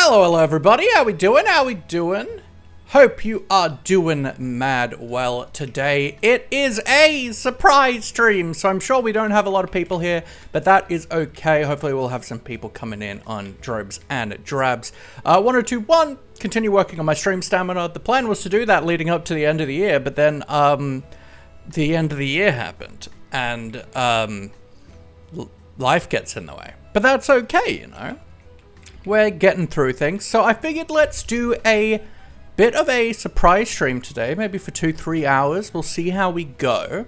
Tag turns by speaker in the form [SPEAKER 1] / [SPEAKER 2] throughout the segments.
[SPEAKER 1] Hello everybody, how we doing? Hope you are doing mad well today. It is a surprise stream, so I'm sure we don't have a lot of people here, but that is okay. Hopefully we'll have some people coming in on drobes and drabs. Wanted to, continue working on my stream stamina. The plan was to do that leading up to the end of the year, but then, the end of the year happened, and, life gets in the way. But that's okay, you know? We're getting through things, so I figured let's do a bit of a surprise stream today, maybe for 2-3 hours. We'll see how we go.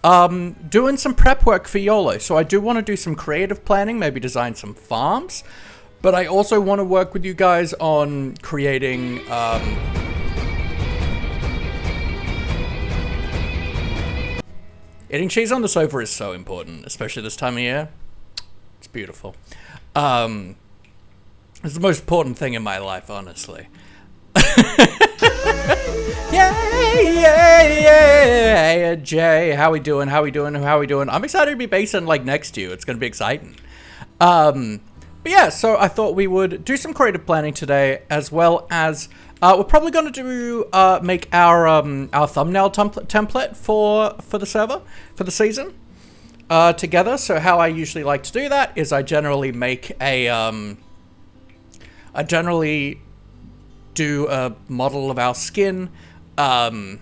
[SPEAKER 1] Doing some prep work for YOLO, so I do want to do some creative planning, maybe design some farms, but I also want to work with you guys on creating, eating cheese on the sofa is so important, especially this time of year. It's beautiful. It's the most important thing in my life, honestly. Yeah, Jay, how we doing? I'm excited to be basing like next to you. It's gonna be exciting. But yeah, so I thought we would do some creative planning today, as well as we're probably gonna do make our thumbnail template for the server for the season together. So how I usually like to do that is I generally make a I generally do a model of our skin on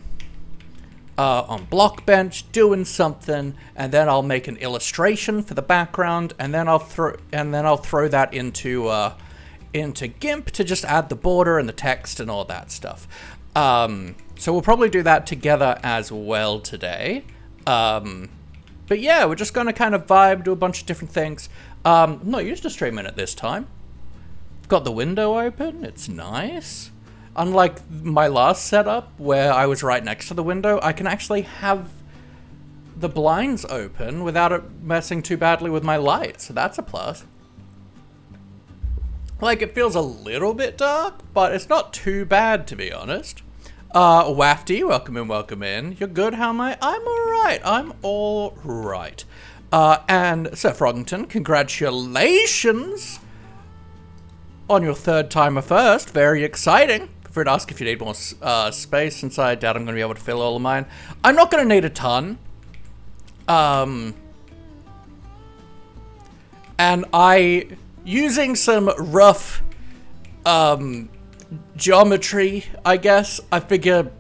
[SPEAKER 1] Blockbench doing something, and then I'll make an illustration for the background, and then I'll throw that into GIMP to just add the border and the text and all that stuff. So we'll probably do that together as well today. But yeah, we're just gonna kind of vibe, do a bunch of different things. I'm not used to streaming at this time. Got the window open, it's nice. Unlike my last setup where I was right next to the window, I can actually have the blinds open without it messing too badly with my light, so that's a plus. Like, it feels a little bit dark, but it's not too bad, to be honest. Wafty, welcome in. You're good, how am I? I'm alright. And Sir Frogington, congratulations on your third timer first. Very exciting. Prefer to ask if you need more space, since I doubt I'm going to be able to fill all of mine. I'm not going to need a ton. And using some rough geometry, I guess, I figure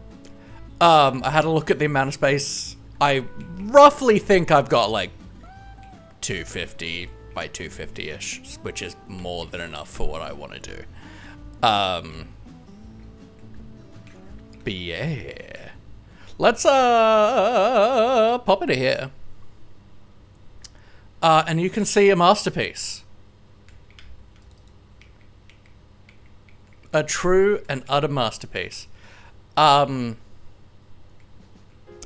[SPEAKER 1] I had a look at the amount of space. I roughly think I've got like 250 by 250-ish, which is more than enough for what I want to do. But yeah, let's pop into here, and you can see a masterpiece, a true and utter masterpiece. I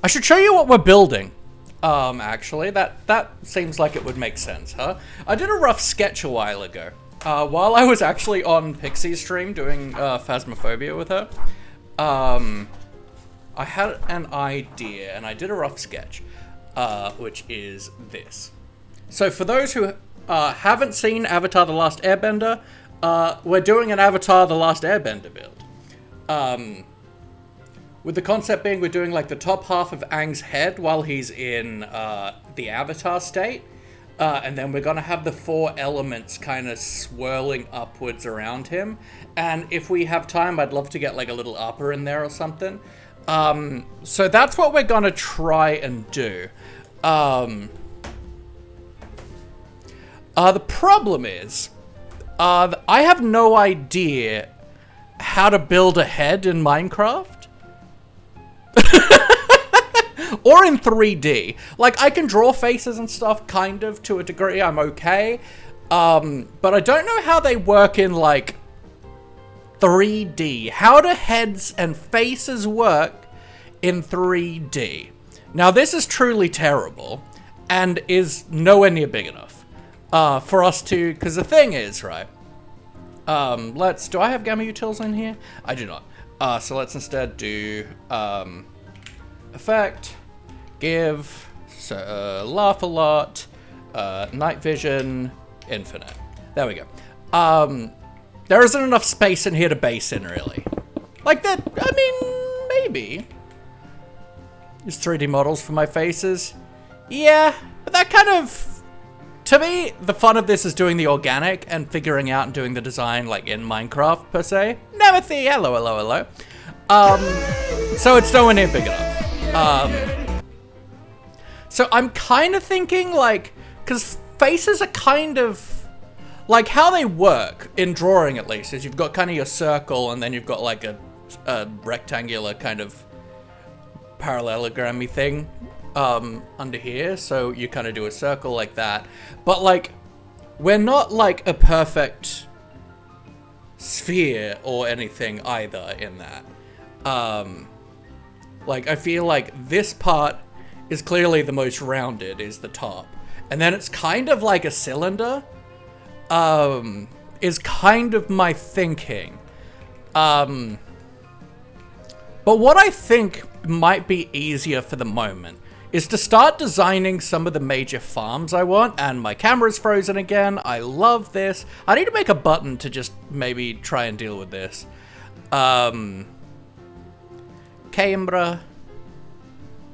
[SPEAKER 1] should show you what we're building. Actually, that seems like it would make sense, huh? I did a rough sketch a while ago, while I was actually on Pixie's stream doing, Phasmophobia with her. I had an idea, and I did a rough sketch, which is this. So for those who, haven't seen Avatar: The Last Airbender, we're doing an Avatar: The Last Airbender build. With the concept being we're doing like the top half of Aang's head while he's in the Avatar state. And then we're going to have the 4 elements kind of swirling upwards around him. And if we have time, I'd love to get like a little upper in there or something. So that's what we're going to try and do. The problem is, I have no idea how to build a head in Minecraft. Or in 3D. Like, I can draw faces and stuff, kind of, to a degree. I'm okay. But I don't know how they work in, like, 3D. How do heads and faces work in 3D? Now, this is truly terrible, and is nowhere near big enough for us to... Because the thing is, right... do I have Gamma Utils in here? I do not. So let's instead do... effect, give, laugh a lot, night vision, infinite. There we go. There isn't enough space in here to base in, really. Like that, I mean, maybe. Use 3D models for my faces. Yeah, but that kind of... To me, the fun of this is doing the organic and figuring out and doing the design, like, in Minecraft, per se. Nemethy, hello, hello, hello. So it's nowhere near big enough. So I'm kind of thinking, like... Because faces are kind of... Like, how they work, in drawing at least, is you've got kind of your circle, and then you've got, like, a rectangular kind of parallelogram-y thing under here. So you kind of do a circle like that. But, like, we're not, like, a perfect sphere or anything either in that. Like, I feel like this part is clearly the most rounded, is the top. And then it's kind of like a cylinder. Is kind of my thinking. But what I think might be easier for the moment is to start designing some of the major farms I want, and my camera's frozen again. I love this. I need to make a button to just maybe try and deal with this. Camera,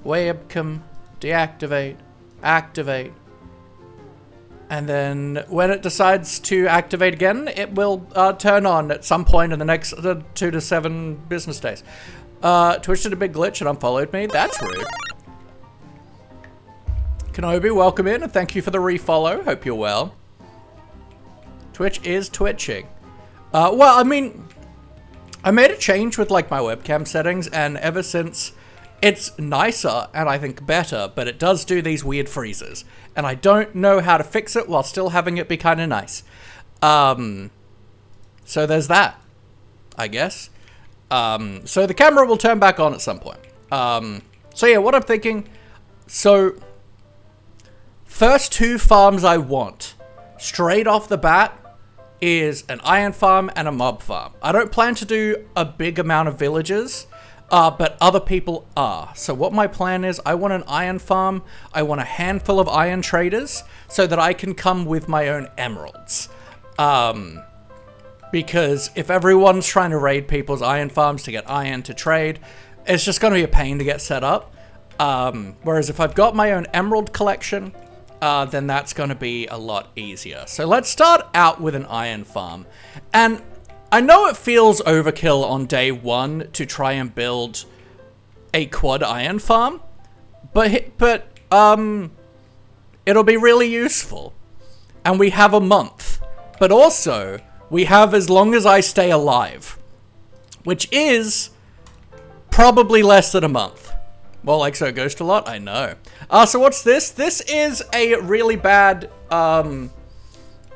[SPEAKER 1] webcam, deactivate, activate. And then when it decides to activate again, it will turn on at some point in the next 2 to 7 business days. Twitch did a big glitch and unfollowed me. That's rude. Kenobi, welcome in and thank you for the refollow. Hope you're well. Twitch is twitching. Well, I mean, I made a change with like my webcam settings, and ever since it's nicer and I think better, but it does do these weird freezes. And I don't know how to fix it while still having it be kind of nice. So there's that, I guess. So the camera will turn back on at some point. So yeah, what I'm thinking... So, first 2 farms I want, straight off the bat, is an iron farm and a mob farm. I don't plan to do a big amount of villages, but other people are. So what my plan is, I want an iron farm, I want a handful of iron traders, so that I can come with my own emeralds. Because if everyone's trying to raid people's iron farms to get iron to trade, it's just going to be a pain to get set up. Whereas if I've got my own emerald collection, then that's going to be a lot easier. So let's start out with an iron farm. And I know it feels overkill on day 1 to try and build a quad iron farm, but it'll be really useful. And we have a month, but also we have as long as I stay alive, which is probably less than a month. Well, like so Ghost a lot, I know. So what's this? This is a really bad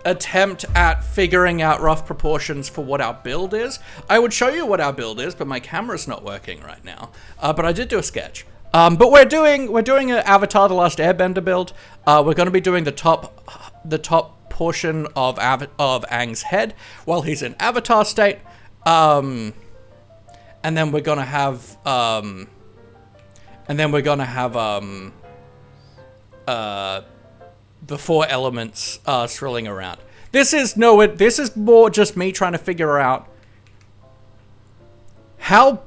[SPEAKER 1] attempt at figuring out rough proportions for what our build is. I would show you what our build is, but my camera's not working right now. But I did do a sketch. But we're doing an Avatar: The Last Airbender build. We're going to be doing the top portion of Aang's head while he's in Avatar state. And then we're gonna have the 4 elements swirling around. This is more just me trying to figure out how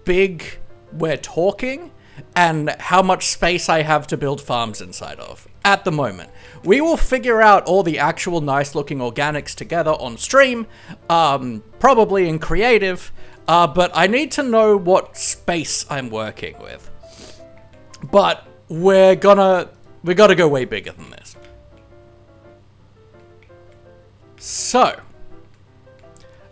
[SPEAKER 1] big we're talking and how much space I have to build farms inside of at the moment. We will figure out all the actual nice looking organics together on stream, probably in creative, but I need to know what space I'm working with. But we gotta go way bigger than this. So,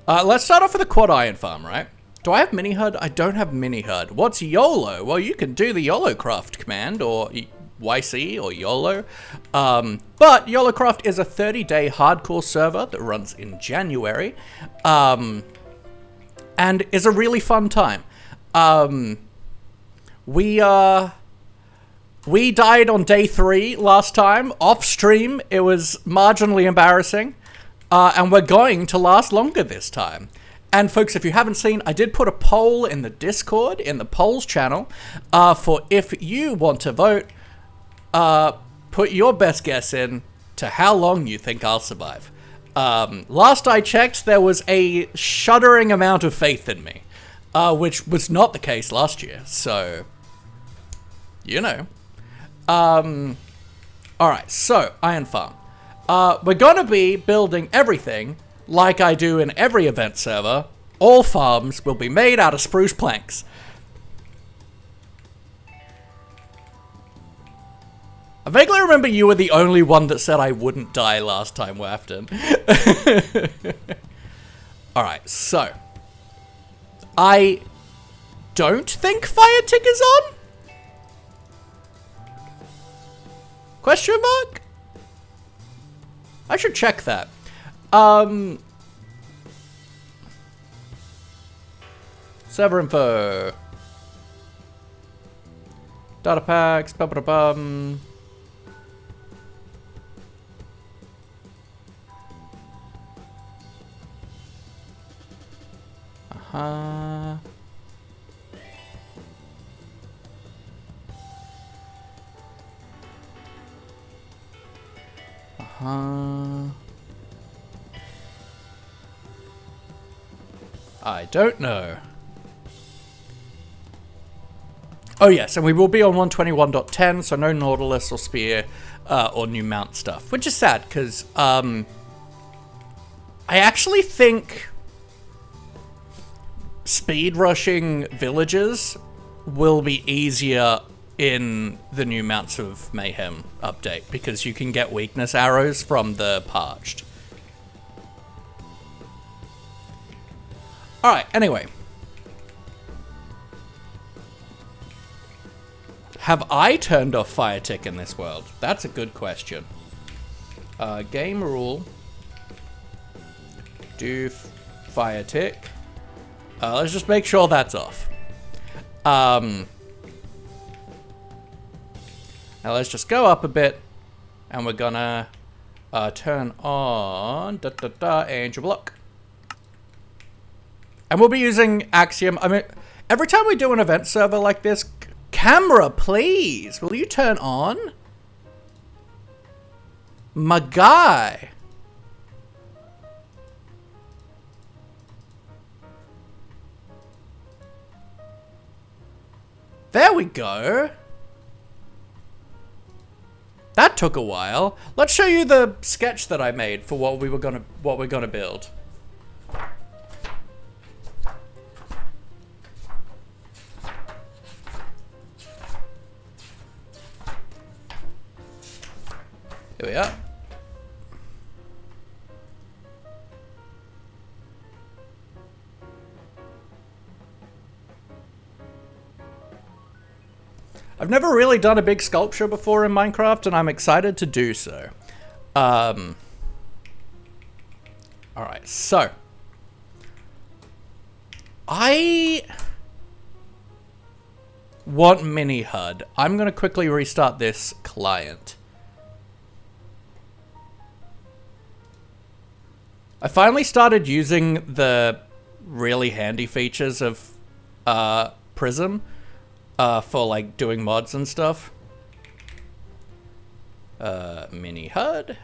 [SPEAKER 1] let's start off with a quad iron farm, right? Do I have mini HUD? I don't have mini HUD. What's YOLO? Well, you can do the Yolocraft command, or YC, or YOLO. But Yolocraft is a 30-day hardcore server that runs in January, and is a really fun time. We died on day 3 last time, off stream. It was marginally embarrassing. And we're going to last longer this time. And folks, if you haven't seen, I did put a poll in the Discord, in the polls channel, for if you want to vote, put your best guess in to how long you think I'll survive. Last I checked, there was a shuddering amount of faith in me, which was not the case last year, so, you know. Alright, so, Iron Farm. We're gonna be building everything like I do in every event server. All farms will be made out of spruce planks. I vaguely remember you were the only one that said I wouldn't die last time, Wafton. Alright, so. I don't think Fire Tick is on? Question mark? I should check that. Server info. Data packs, ba-ba-da-bum. Uh-huh. I don't know. Oh yes, and we will be on 121.10, so no Nautilus or Spear or new mount stuff, which is sad, because I actually think speed rushing villages will be easier in the new Mounts of Mayhem update, because you can get weakness arrows from the Parched. Alright, anyway. Have I turned off Fire Tick in this world? That's a good question. Game rule. Do Fire Tick. Let's just make sure that's off. Now let's just go up a bit, and we're gonna turn on Angel Block. And we'll be using Axiom. I mean, every time we do an event server like this, camera, please, will you turn on? My guy. There we go. That took a while. Let's show you the sketch that I made for what we're gonna build. Here we are. I've never really done a big sculpture before in Minecraft, and I'm excited to do so. Alright, so. I want mini HUD. I'm going to quickly restart this client. I finally started using the really handy features of Prism. For like doing mods and stuff. Mini HUD.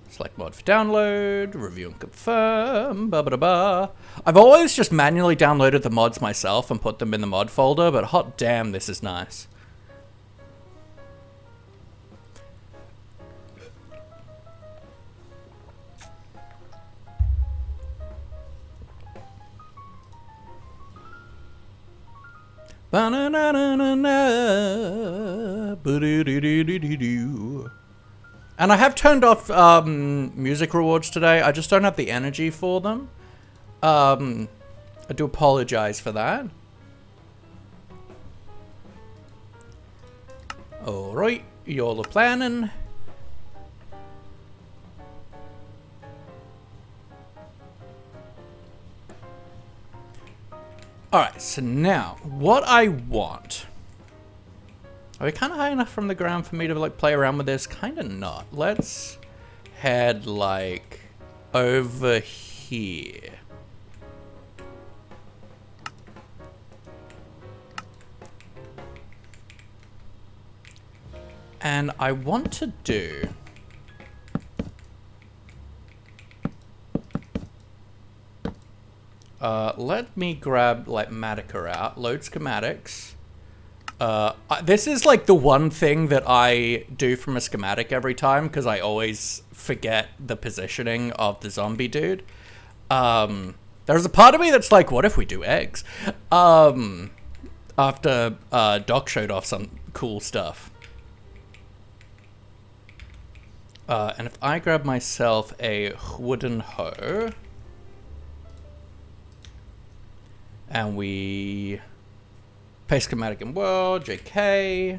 [SPEAKER 1] Select mod for download. Review and confirm. Ba-ba-da-ba. I've always just manually downloaded the mods myself and put them in the mod folder, but hot damn, this is nice. And I have turned off music rewards today. I just don't have the energy for them. I do apologize for that. Alright, YOLO planning. Alright, so now, what I want... Are we kind of high enough from the ground for me to like play around with this? Kind of not. Let's head like over here. And I want to do... Let me grab, like, Matica out. Load schematics. This is, like, the one thing that I do from a schematic every time, because I always forget the positioning of the zombie dude. There's a part of me that's like, what if we do eggs? After Doc showed off some cool stuff. And if I grab myself a wooden hoe, and we paste schematic in world, JK.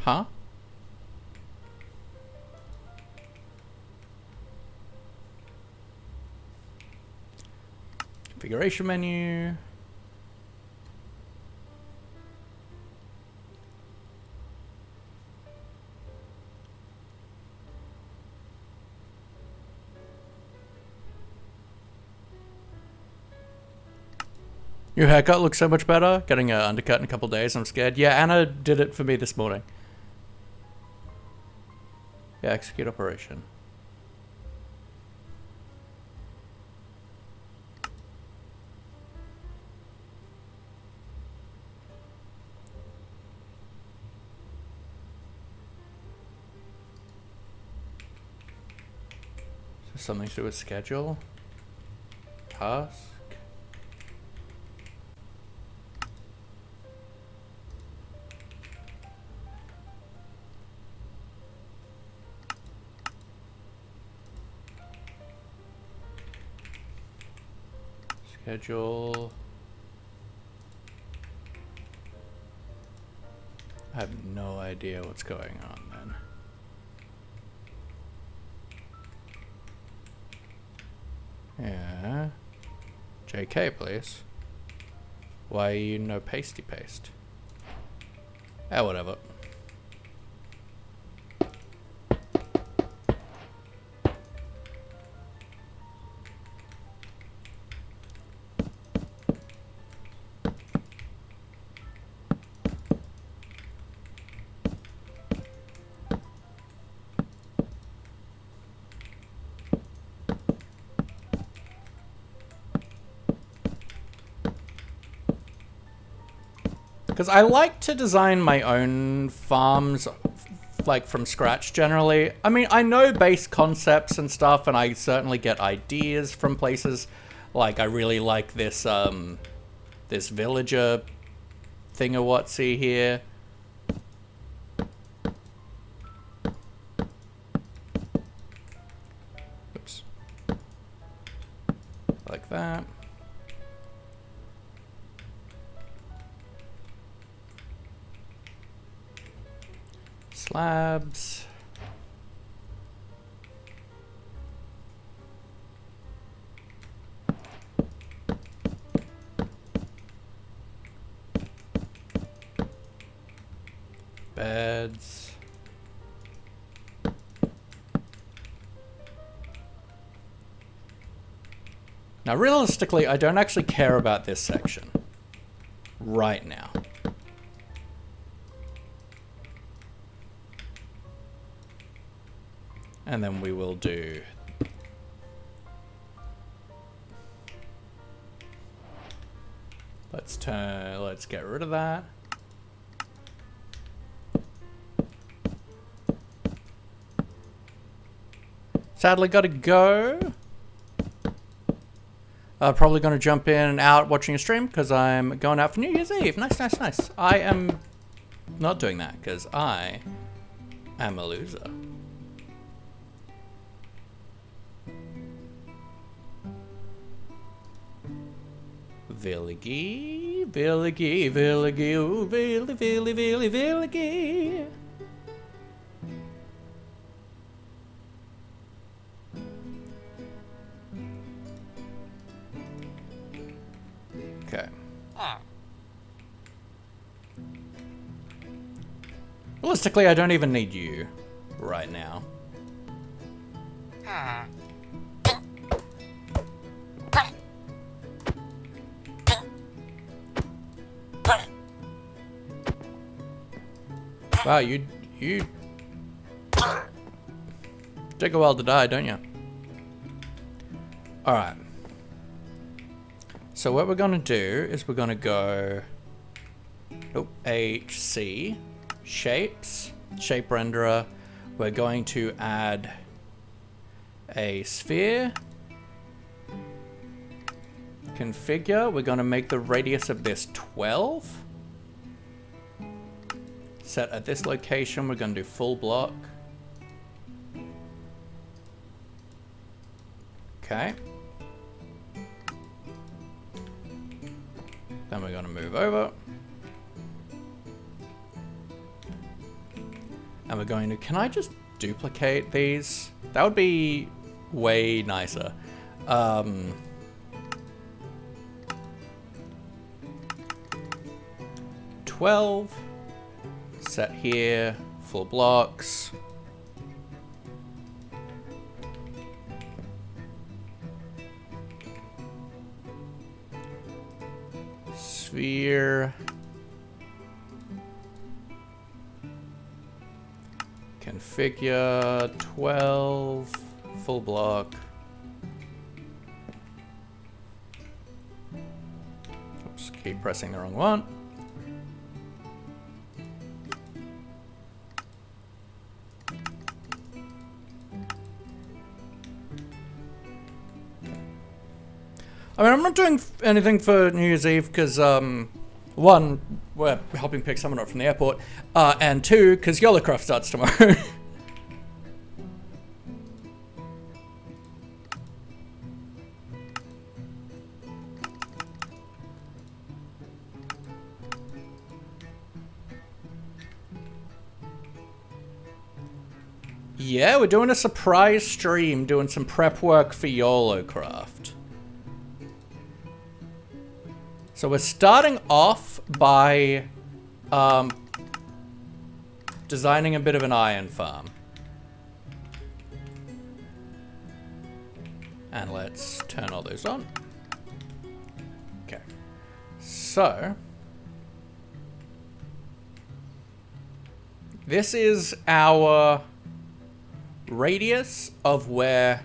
[SPEAKER 1] Huh? Configuration menu. Your haircut looks so much better. Getting an undercut in a couple days, I'm scared. Yeah, Anna did it for me this morning. Yeah, execute operation. So something to do with schedule? Task? Schedule. I have no idea what's going on then. Yeah. JK, please. Why are you no pasty paste? Ah, whatever. Because I like to design my own farms, like, from scratch, generally. I mean, I know base concepts and stuff, and I certainly get ideas from places. Like, I really like this, this villager thing-a-whatsy here. Oops. Like that. Slabs. Beds. Now, realistically, I don't actually care about this section right now. And then we will do... Let's get rid of that. Sadly, gotta go. Probably gonna jump in and out watching a stream because I'm going out for New Year's Eve. Nice, nice, nice. I am not doing that because I am a loser. Villagi, villagi, villagi, ooh, villy, villy, villy, villagi. Okay. Realistically, I don't even need you right now. Wow, you take a while to die, don't you? Alright. So what we're gonna do is we're gonna go HC shapes, shape renderer. We're going to add a sphere. Configure. We're going to make the radius of this 12. Set at this location. We're going to do full block. Okay. Then we're going to move over. And we're going to, can I just duplicate these? That would be way nicer. 12. Set here, full blocks. Sphere. Configure 12, full block. Oops, keep pressing the wrong one. I mean, I'm not doing anything for New Year's Eve because, one, we're helping pick someone up from the airport, and two, because Yolocraft starts tomorrow. Yeah, we're doing a surprise stream, doing some prep work for Yolocraft. So we're starting off by designing a bit of an iron farm. And let's turn all those on. Okay. So this is our radius of where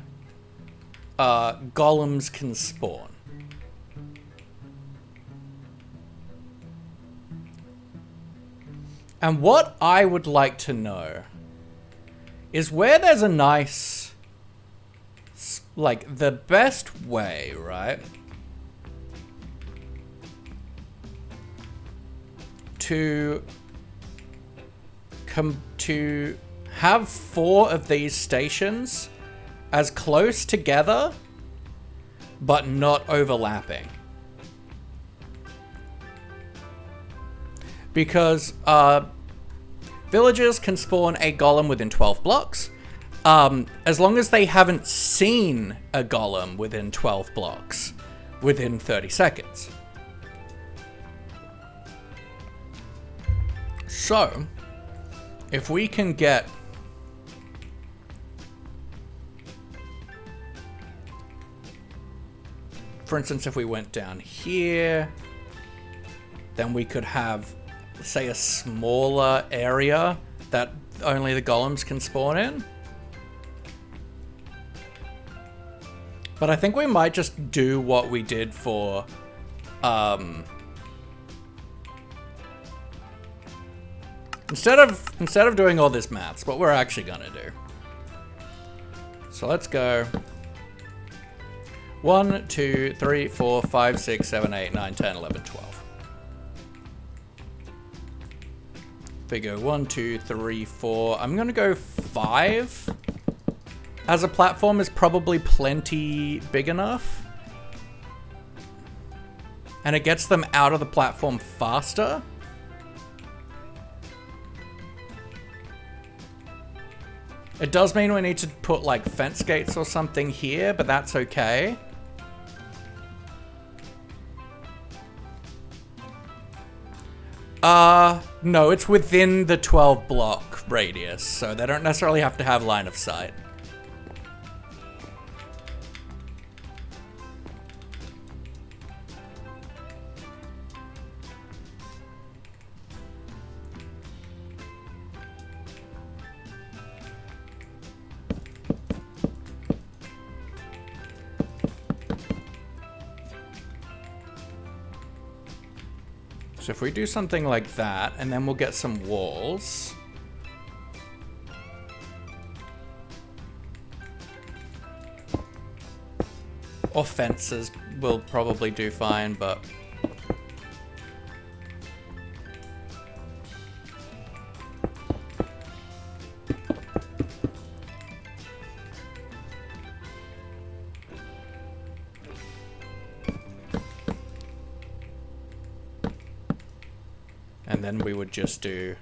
[SPEAKER 1] golems can spawn. And what I would like to know is where there's a nice, like, the best way, right, to have 4 of these stations as close together, but not overlapping. Because villagers can spawn a golem within 12 blocks, as long as they haven't seen a golem within 12 blocks within 30 seconds. So, if we can get for instance, if we went down here, then we could have, say, a smaller area that only the golems can spawn in. But I think we might just do what we did for instead of doing all this maths, what we're actually gonna do. So let's go 1, 2, 3, 4, 5, 6, 7, 8, 9, 10, 11, 12. We go 1, 2, 3, 4. I'm gonna go 5. As a platform is probably plenty big enough. And it gets them out of the platform faster. It does mean we need to put like fence gates or something here, but that's okay. No, it's within the 12 block radius, so they don't necessarily have to have line of sight. So if we do something like that, and then we'll get some walls. Or fences will probably do fine, but... And then we would just do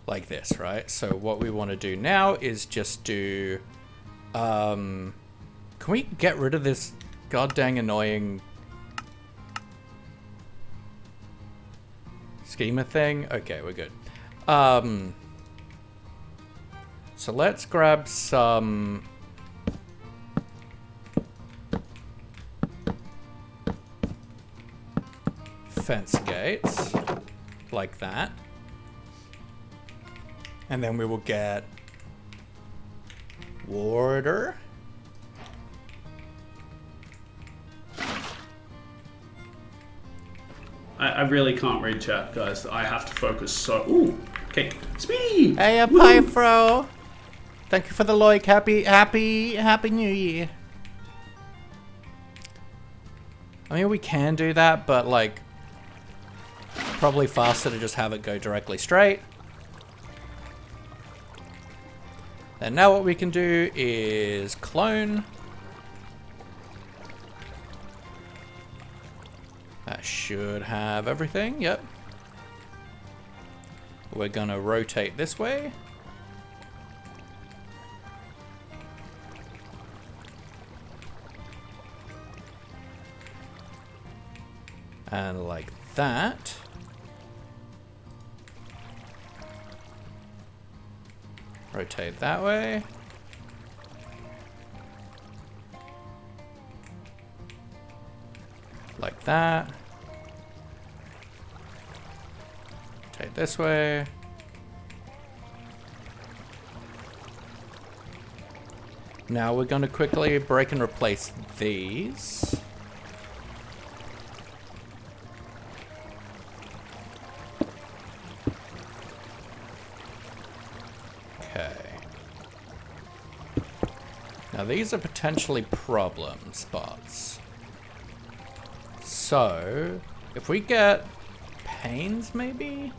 [SPEAKER 1] like this, right? So what we want to do now is just do... can we get rid of this goddamn annoying schema thing? Okay, we're good. So let's grab some... fence gates. Like that. And then we will get water.
[SPEAKER 2] I really can't read chat, guys. I have to focus so... Ooh, okay. Speedy!
[SPEAKER 1] Hey, Pyfro! Thank you for the like. Happy New Year. I mean, we can do that, but like... probably faster to just have it go directly straight. And now what we can do is clone. That should have everything, yep. We're gonna rotate this way. And like that. Rotate that way. Like that. Rotate this way. Now we're going to quickly break and replace these. Now these are potentially problem spots. So, if we get panes maybe?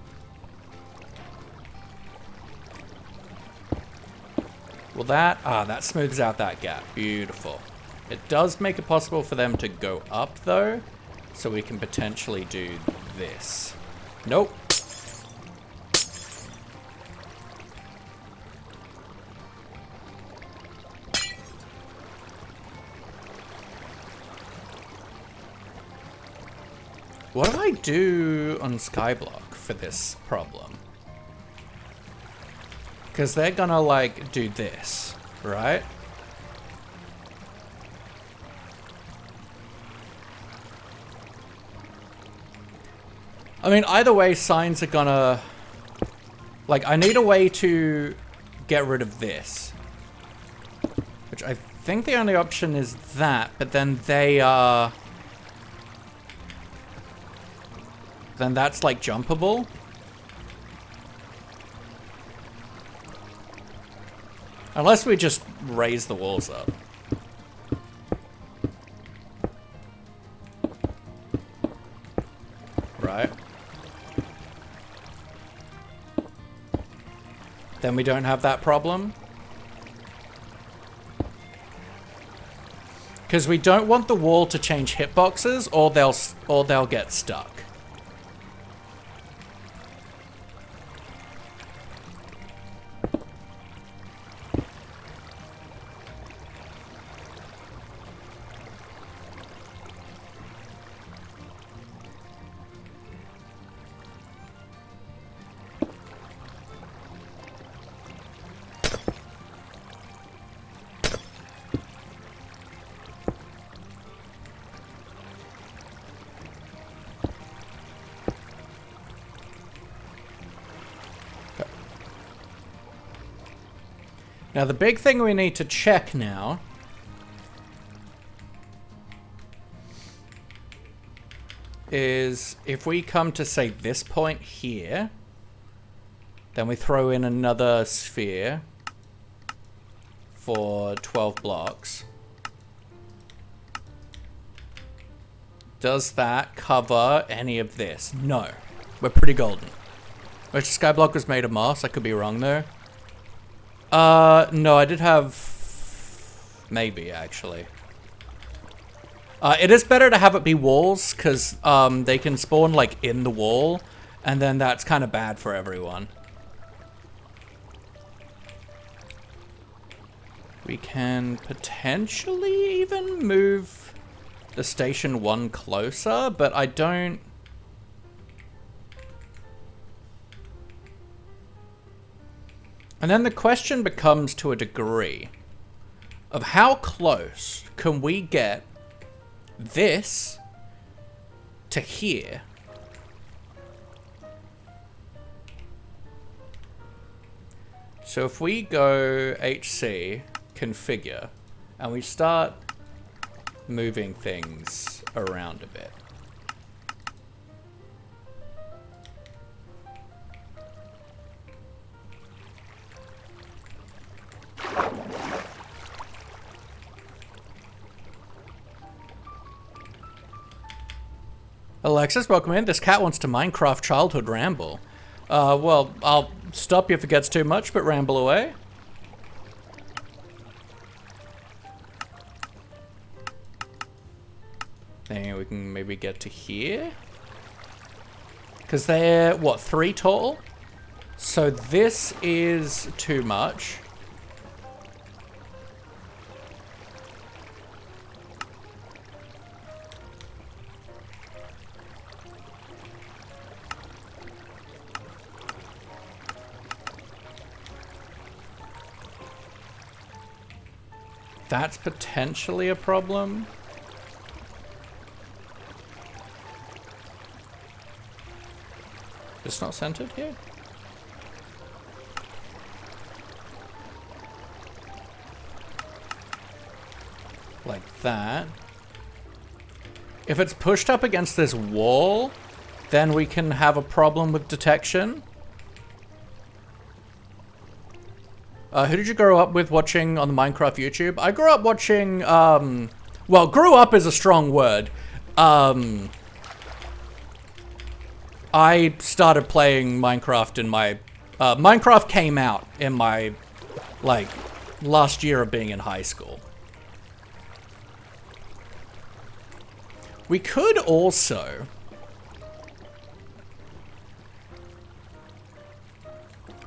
[SPEAKER 1] Well that smooths out that gap. Beautiful. It does make it possible for them to go up though, so we can potentially do this. Nope. What do I do on Skyblock for this problem? Because they're gonna, like, do this, right? I mean, either way, signs are gonna... Like, I need a way to get rid of this. Which I think the only option is that, but then they are... Then that's like jumpable. Unless we just raise the walls up. Right. Then we don't have that problem. Because we don't want the wall to change hitboxes or they'll get stuck. Now the big thing we need to check now is if we come to, say, this point here, then we throw in another sphere for 12 blocks. Does that cover any of this? No. We're pretty golden. Which skyblock was made of moss. I could be wrong there. No, I did have... maybe, actually. It is better to have it be walls, because they can spawn, like, in the wall, and then that's kind of bad for everyone. We can potentially even move the station 1 closer, but I don't... And then the question becomes, to a degree, of how close can we get this to here? So if we go HC, configure, and we start moving things around a bit. Alexis, welcome in. This cat wants to Minecraft childhood ramble. Well, I'll stop you if it gets too much, but ramble away. Then we can maybe get to here. Because they're, what, 3 tall? So this is too much. That's potentially a problem. It's not centered here? Like that. If it's pushed up against this wall, then we can have a problem with detection. Who did you grow up with watching on the Minecraft YouTube? I grew up watching, well, grew up is a strong word. I started playing Minecraft in my, Minecraft came out in my, like, last year of being in high school. We could also...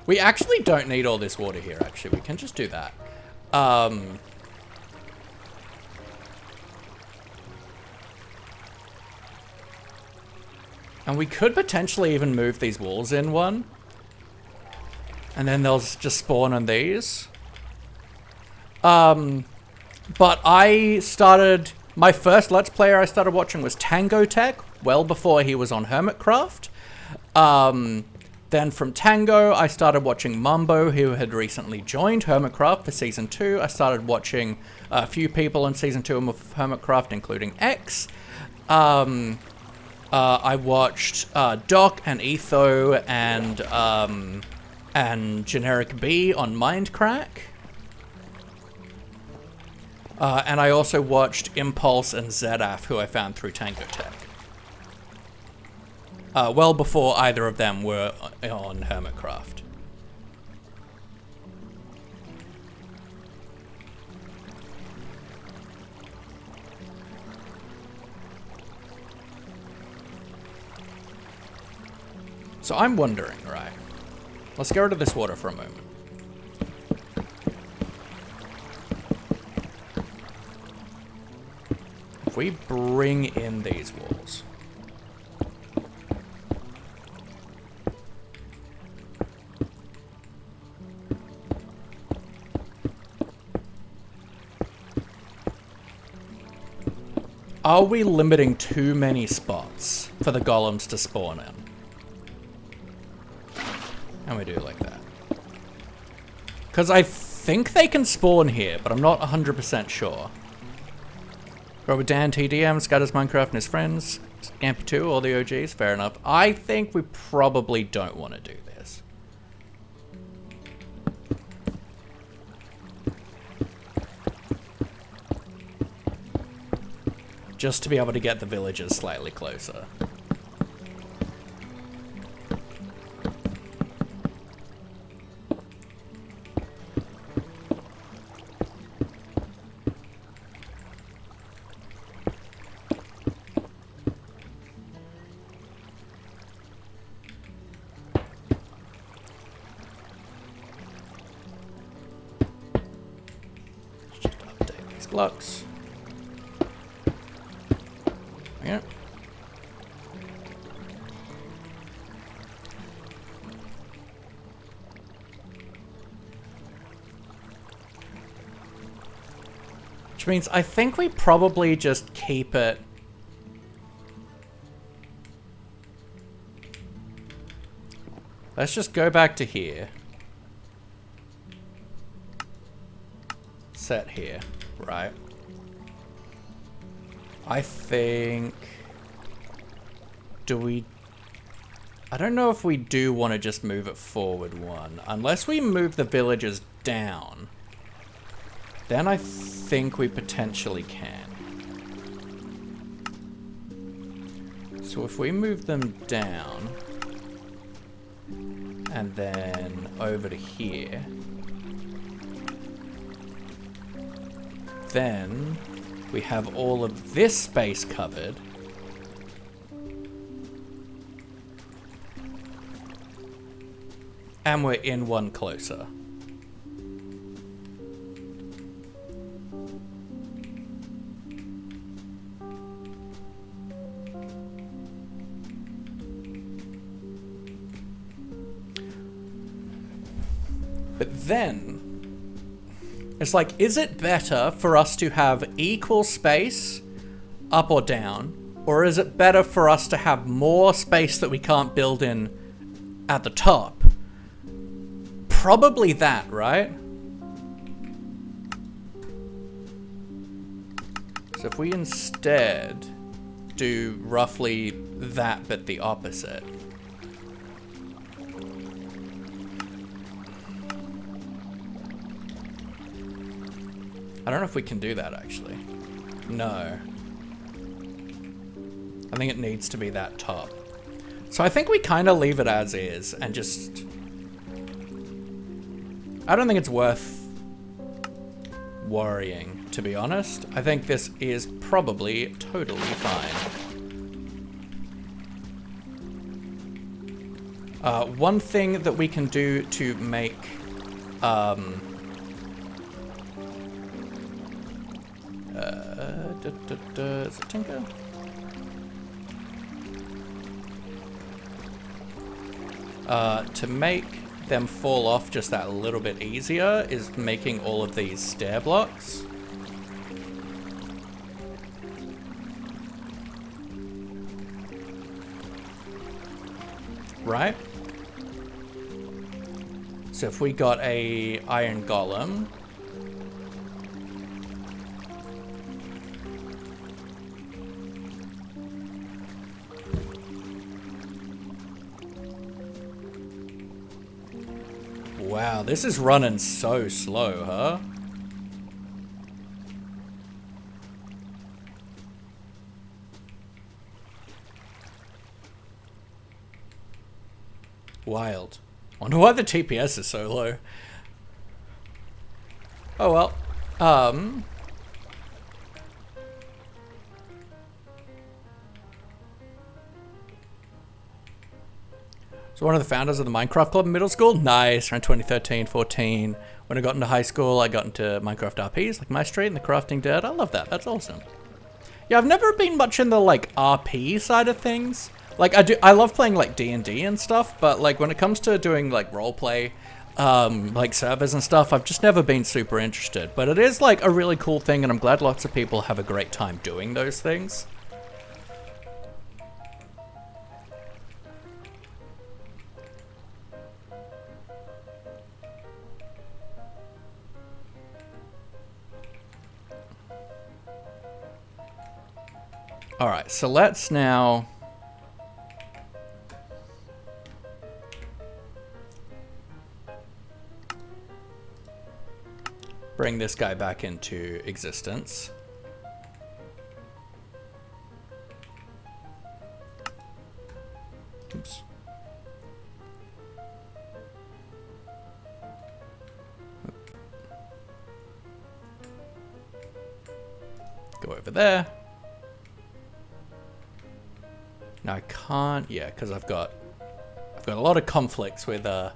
[SPEAKER 1] We actually don't need all this water here, actually. We can just do that. And we could potentially even move these walls in one. And then they'll just spawn on these. But I started... My first Let's Player I started watching was Tango Tech, well before he was on Hermitcraft. Then from Tango, I started watching Mumbo, who had recently joined Hermitcraft for Season 2. I started watching a few people in Season 2 of Hermitcraft, including X. I watched Doc and Etho and Generic B on Mindcrack. And I also watched Impulse and Zedaf, who I found through Tango Tech. Well before either of them were on Hermitcraft. So I'm wondering, right? Let's get rid of this water for a moment. If we bring in these walls... Are we limiting too many spots for the golems to spawn in? And we do it like that. Because I think they can spawn here, but I'm not 100% sure. Robert Dan TDM, Scatters Minecraft and his friends. Scamper 2 or the OGs, fair enough. I think we probably don't want to do this. Just to be able to get the villagers slightly closer. Just update these blocks. Yeah. Which means I think we probably just keep it. Let's just go back to here. Set here, right? I think... I don't know if we do want to just move it forward one. Unless we move the villagers down, then I think we potentially can. So if we move them down, and then over to here, then we have all of this space covered. And we're in one closer. But then, it's like, is it better for us to have equal space up or down? Or is it better for us to have more space that we can't build in at the top? Probably that, right? So if we instead do roughly that but the opposite. I don't know if we can do that actually. No. I think it needs to be that top. So I think we kind of leave it as is and just... I don't think it's worth worrying, to be honest. I think this is probably totally fine. One thing that we can do to make... is it Tinker? To make them fall off just that little bit easier is making all of these stair blocks. Right? So if we got a iron golem, wow, this is running so slow, huh? Wild. Wonder why the TPS is so low. Oh well. So one of the founders of the Minecraft Club in middle school? Nice, around 2013, 14. When I got into high school, I got into Minecraft RPs, like My Street and the Crafting Dirt. I love that, that's awesome. Yeah, I've never been much in the, like, RP side of things. Like, I love playing, like, D&D and stuff, but, like, when it comes to doing, like, roleplay, like, servers and stuff, I've just never been super interested. But it is, like, a really cool thing, and I'm glad lots of people have a great time doing those things. Alright, so let's now... bring this guy back into existence. Oops. Go over there. Now I can't, yeah, because I've got a lot of conflicts with okay.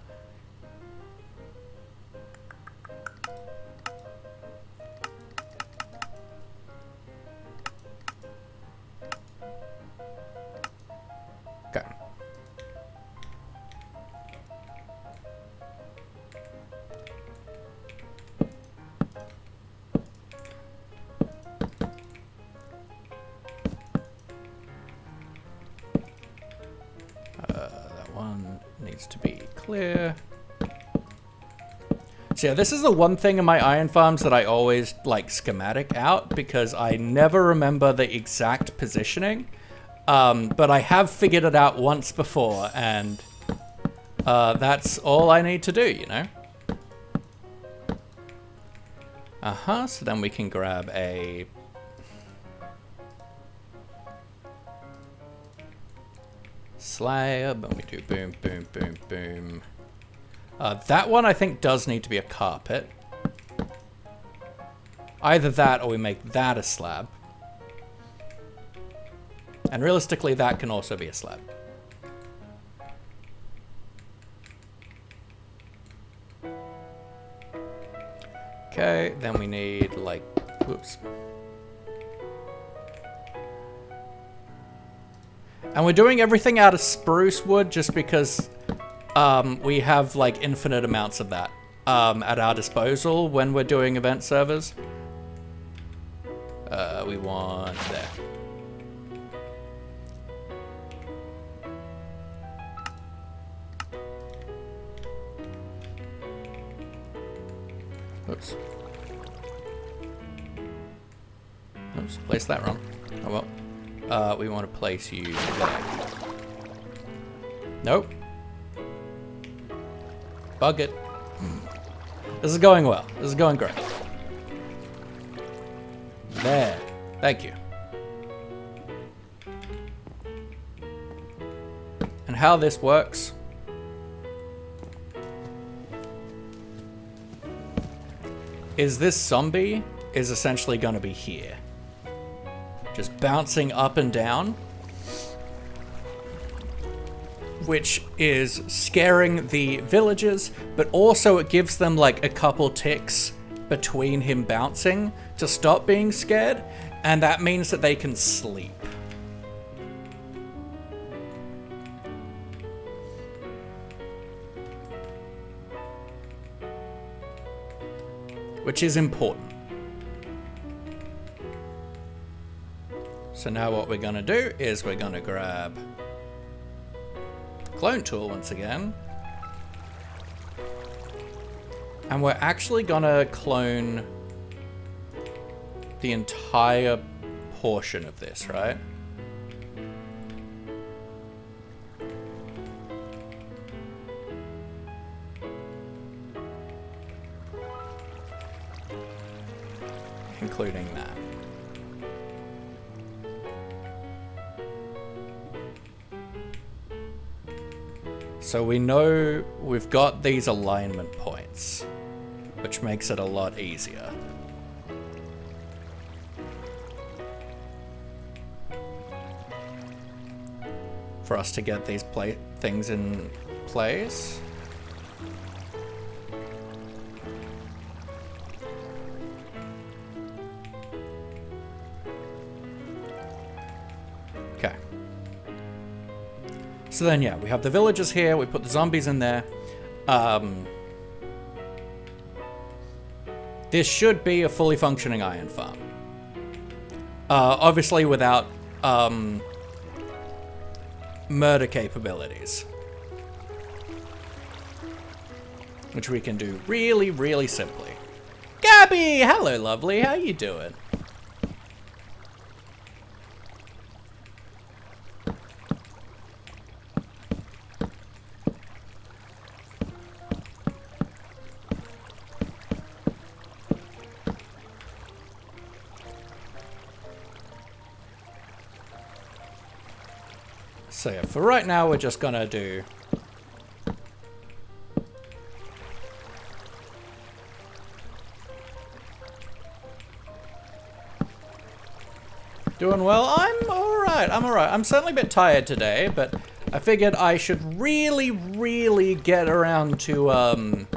[SPEAKER 1] That one needs to be clear. So yeah, this is the one thing in my iron farms that I always like schematic out because I never remember the exact positioning. But I have figured it out once before, and that's all I need to do, you know? So then we can grab a... slab, and we do boom, boom, boom, boom. That one I think does need to be a carpet. Either that or we make that a slab. And realistically, that can also be a slab. Okay, then we need like, whoops. And we're doing everything out of spruce wood just because we have like infinite amounts of that at our disposal when we're doing event servers. We want there. Oops. Oops, placed that wrong. Oh well. We want to place you there. Nope. Bug it. This is going well. This is going great. There. Thank you. And how this works is this zombie is essentially going to be here. Just bouncing up and down. Which is scaring the villagers, but also it gives them like a couple ticks between him bouncing to stop being scared, and that means that they can sleep. Which is important. So now what we're gonna do is we're gonna grab clone tool once again. And we're actually gonna clone the entire portion of this, right? Including that. So we know we've got these alignment points, which makes it a lot easier. For us to get these things in place. Okay. So then, yeah, we have the villagers here. We put the zombies in there. This should be a fully functioning iron farm. Obviously without murder capabilities. Which we can do really, really simply. Gabby! Hello, lovely. How you doing? So yeah, for right now, we're just gonna do... Doing well? I'm alright, I'm alright. I'm certainly a bit tired today, but I figured I should really get around to,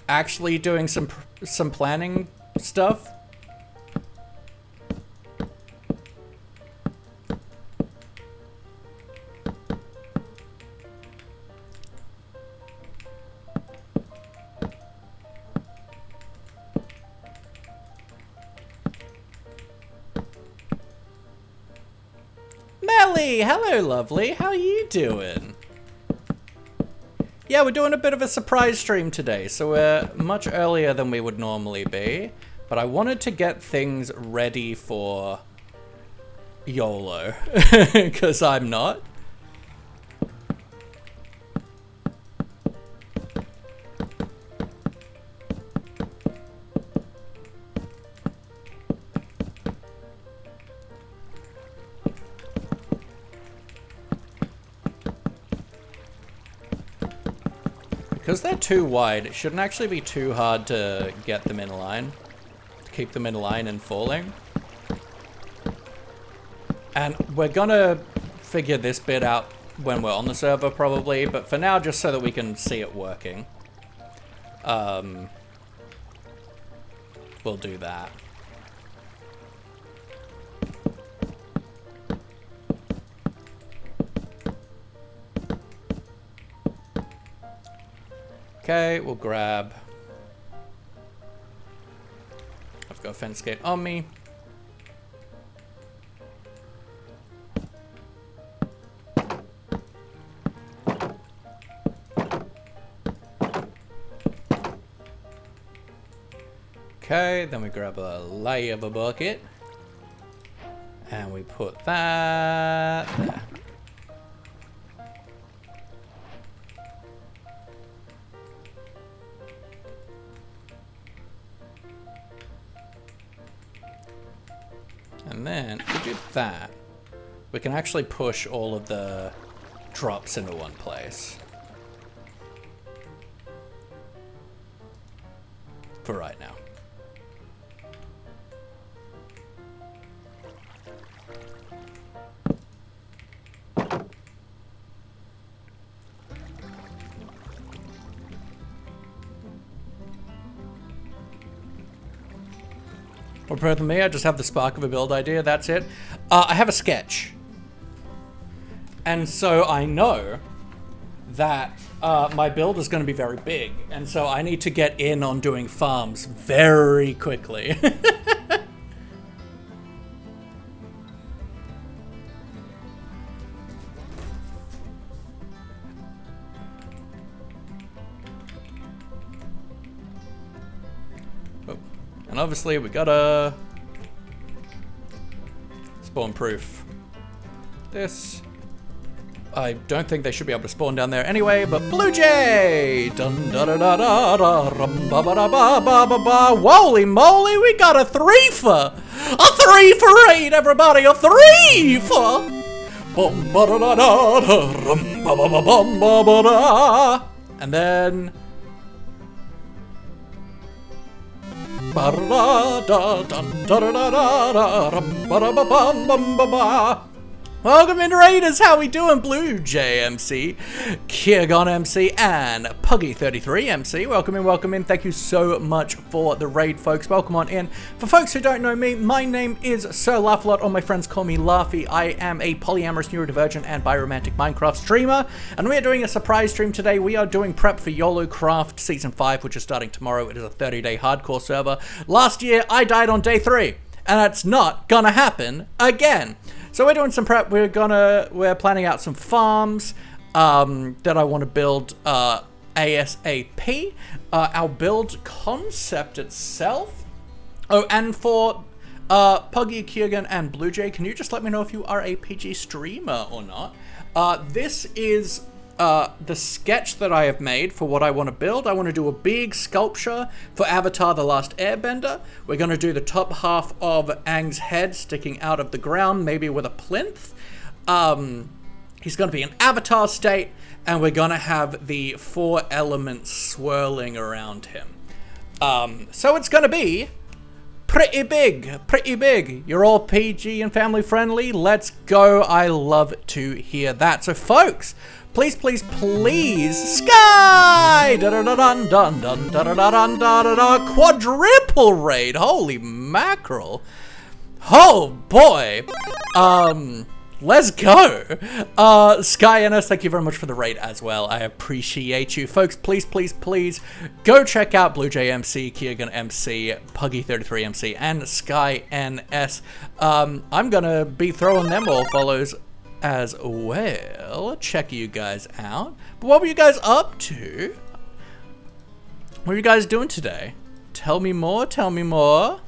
[SPEAKER 1] actually doing some planning stuff. Melly! Hello, lovely. How are you doing? Yeah, we're doing a bit of a surprise stream today, so we're much earlier than we would normally be. But I wanted to get things ready for YOLO, because I'm not. Because they're too wide, it shouldn't actually be too hard to get them in line. To keep them in line and falling. And we're gonna figure this bit out when we're on the server probably, but for now, just so that we can see it working. We'll do that. Okay, we'll grab... I've got a fence gate on me. Okay, then we grab a lava bucket. And we put that there. And then, if we do that, we can actually push all of the drops into one place. For right now. Or further than me, I just have the spark of a build idea, that's it. I have a sketch. And so I know that my build is going to be very big. And so I need to get in on doing farms very quickly. And obviously we gotta spawn proof this. I don't think they should be able to spawn down there anyway, but Blue Jay! Dun da da da da da rum ba ba da ba ba ba ba. Holy moly, we got a 3 for! A 3 for 8, everybody! A 3 for! Bum ba da da da da rum ba ba ba bum ba ba da. And then welcome in, Raiders. How we doing? Blue Jay MC, Kiergon MC, and Puggy33 MC. Welcome in. Thank you so much for the raid, folks. Welcome on in. For folks who don't know me, my name is Sir Laughalot, or my friends call me Laughy. I am a polyamorous, neurodivergent, and biromantic Minecraft streamer, and we are doing a surprise stream today. We are doing prep for Yolocraft Season 5, which is starting tomorrow. It is a 30-day hardcore server. Last year, I died on day 3, and that's not gonna happen again. So we're doing some prep. We're planning out some farms that I want to build ASAP. Our build concept itself. Oh, and for Puggy, Kiergan, and Blue Jay, can you just let me know if you are a PG streamer or not? This is the sketch that I have made for what I want to build. I want to do a big sculpture for Avatar The Last Airbender. We're going to do the top half of Aang's head sticking out of the ground, maybe with a plinth. He's going to be in Avatar state, and we're going to have the 4 elements swirling around him. So it's going to be pretty big, pretty big. You're all PG and family friendly. Let's go. I love to hear that. So folks, please, please, please, Sky! Da-da-da-dun-dun-dun-da-da-da-dun-da-da-da. Quadruple raid. Holy mackerel. Oh boy. Let's go. Sky NS, thank you very much for the raid as well. I appreciate you. Folks, please, please, please go check out Blue Jay MC, Kiergan MC, Puggy33 MC, and Sky NS. I'm gonna be throwing them all follows as well. Check you guys out. But what were you guys up to? What are you guys doing today? Tell me more, tell me more.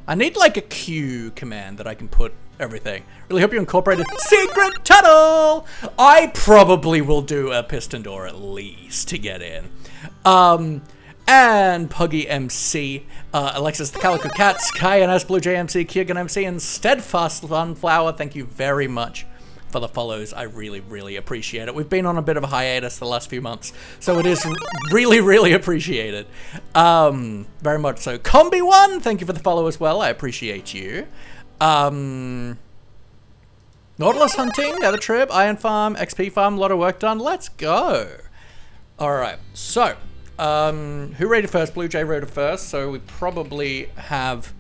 [SPEAKER 1] I need like a Q command that I can put everything. Really hope you incorporated secret tunnel. I probably will do a piston door at least to get in. And Puggy MC, Alexis the Calico Cat, Sky NS, Blue Jay MC, Kiergan MC, and Steadfast Sunflower. Thank you very much for the follows. I really, really appreciate it. We've been on a bit of a hiatus the last few months, so it is really, really appreciated. Very much so. Combi1, thank you for the follow as well. I appreciate you. Nautilus Hunting, Nether Trip, Iron Farm, XP Farm, a lot of work done. Let's go. All right, so who rated first? Blue Jay rated first, so we probably have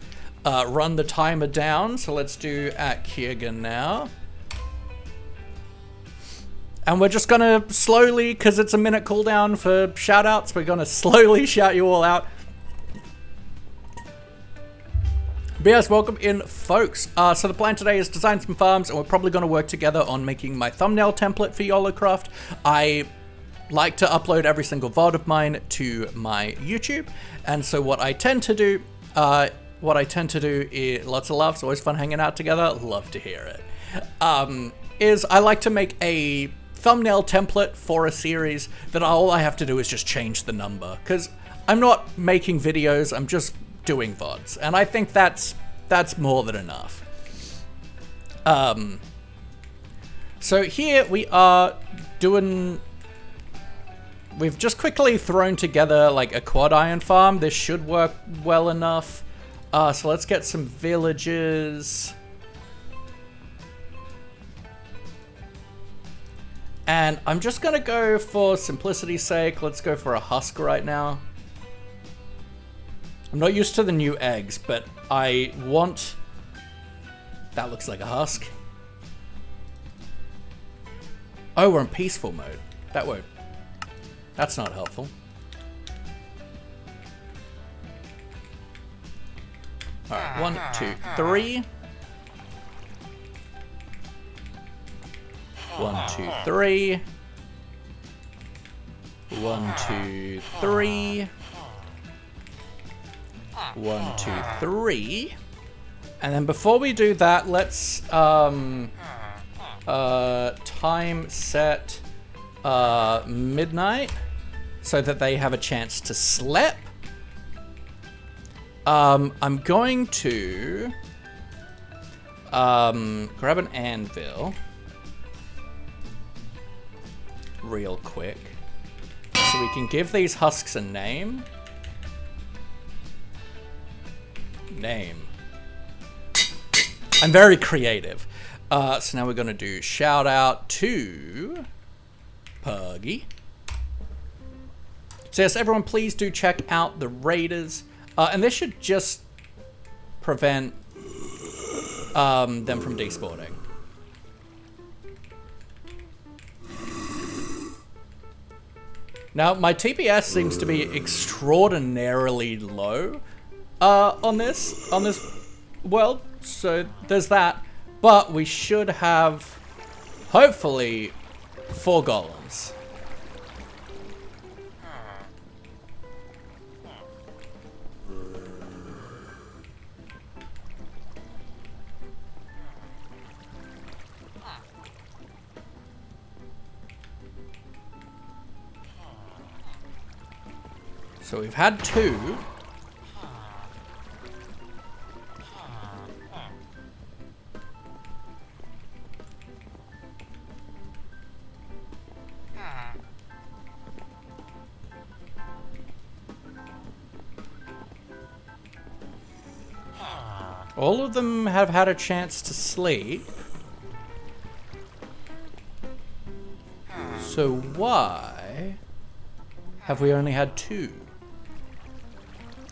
[SPEAKER 1] run the timer down. So let's do at Kiergan now. And we're just gonna slowly, because it's a minute cooldown for shout outs, we're gonna slowly shout you all out. BS, welcome in, folks. So the plan today is design some farms, and we're probably gonna work together on making my thumbnail template for Yolocraft. I like to upload every single VOD of mine to my YouTube, and so what I tend to do is lots of laughs, always fun hanging out together, love to hear it. Is I like to make a thumbnail template for a series that all I have to do is just change the number, because I'm not making videos, I'm just doing VODs, and I think that's more than enough. So here we are doing, we've just quickly thrown together like a quad iron farm. This should work well enough. So let's get some villages. And I'm just gonna go for simplicity's sake, let's go for a husk right now. I'm not used to the new eggs, but I want... That looks like a husk. Oh, we're in peaceful mode. That won't... That's not helpful. Alright, 1, 2, 3. 1, 2, 3. 1, 2, 3. 1, 2, 3. And then before we do that, let's time set midnight so that they have a chance to sleep. I'm going to grab an anvil real quick so we can give these husks a name. I'm very creative. So now we're going to do shout out to Puggy. So yes, everyone, please do check out the Raiders. And this should just prevent them from despawning. Now, my TPS seems to be extraordinarily low on this world, so there's that. But we should have, hopefully, 4 golems. So we've had 2. All of them have had a chance to sleep. So why have we only had 2?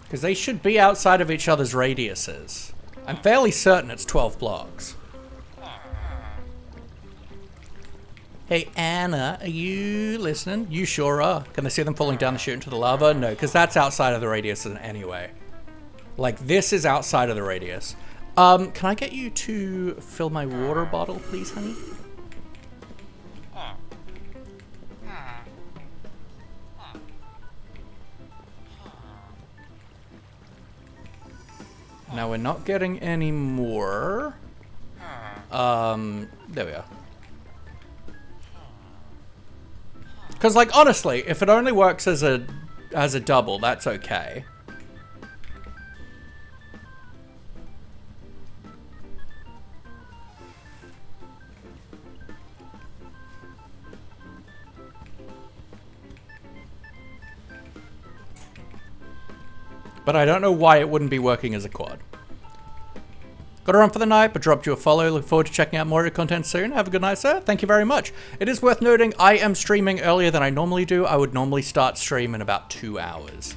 [SPEAKER 1] Because they should be outside of each other's radiuses. I'm fairly certain it's 12 blocks. Hey Anna, are you listening? You sure are. Can they see them falling down the chute into the lava? No, because that's outside of the radius anyway. Like, this is outside of the radius. Can I get you to fill my water bottle, please, honey? Now we're not getting any more. There we are. Because, like, honestly, if it only works as a double, that's okay. But I don't know why it wouldn't be working as a quad. Gotta run for the night, but dropped you a follow. Look forward to checking out more of your content soon. Have a good night, sir. Thank you very much. It is worth noting, I am streaming earlier than I normally do. I would normally start stream in about 2 hours.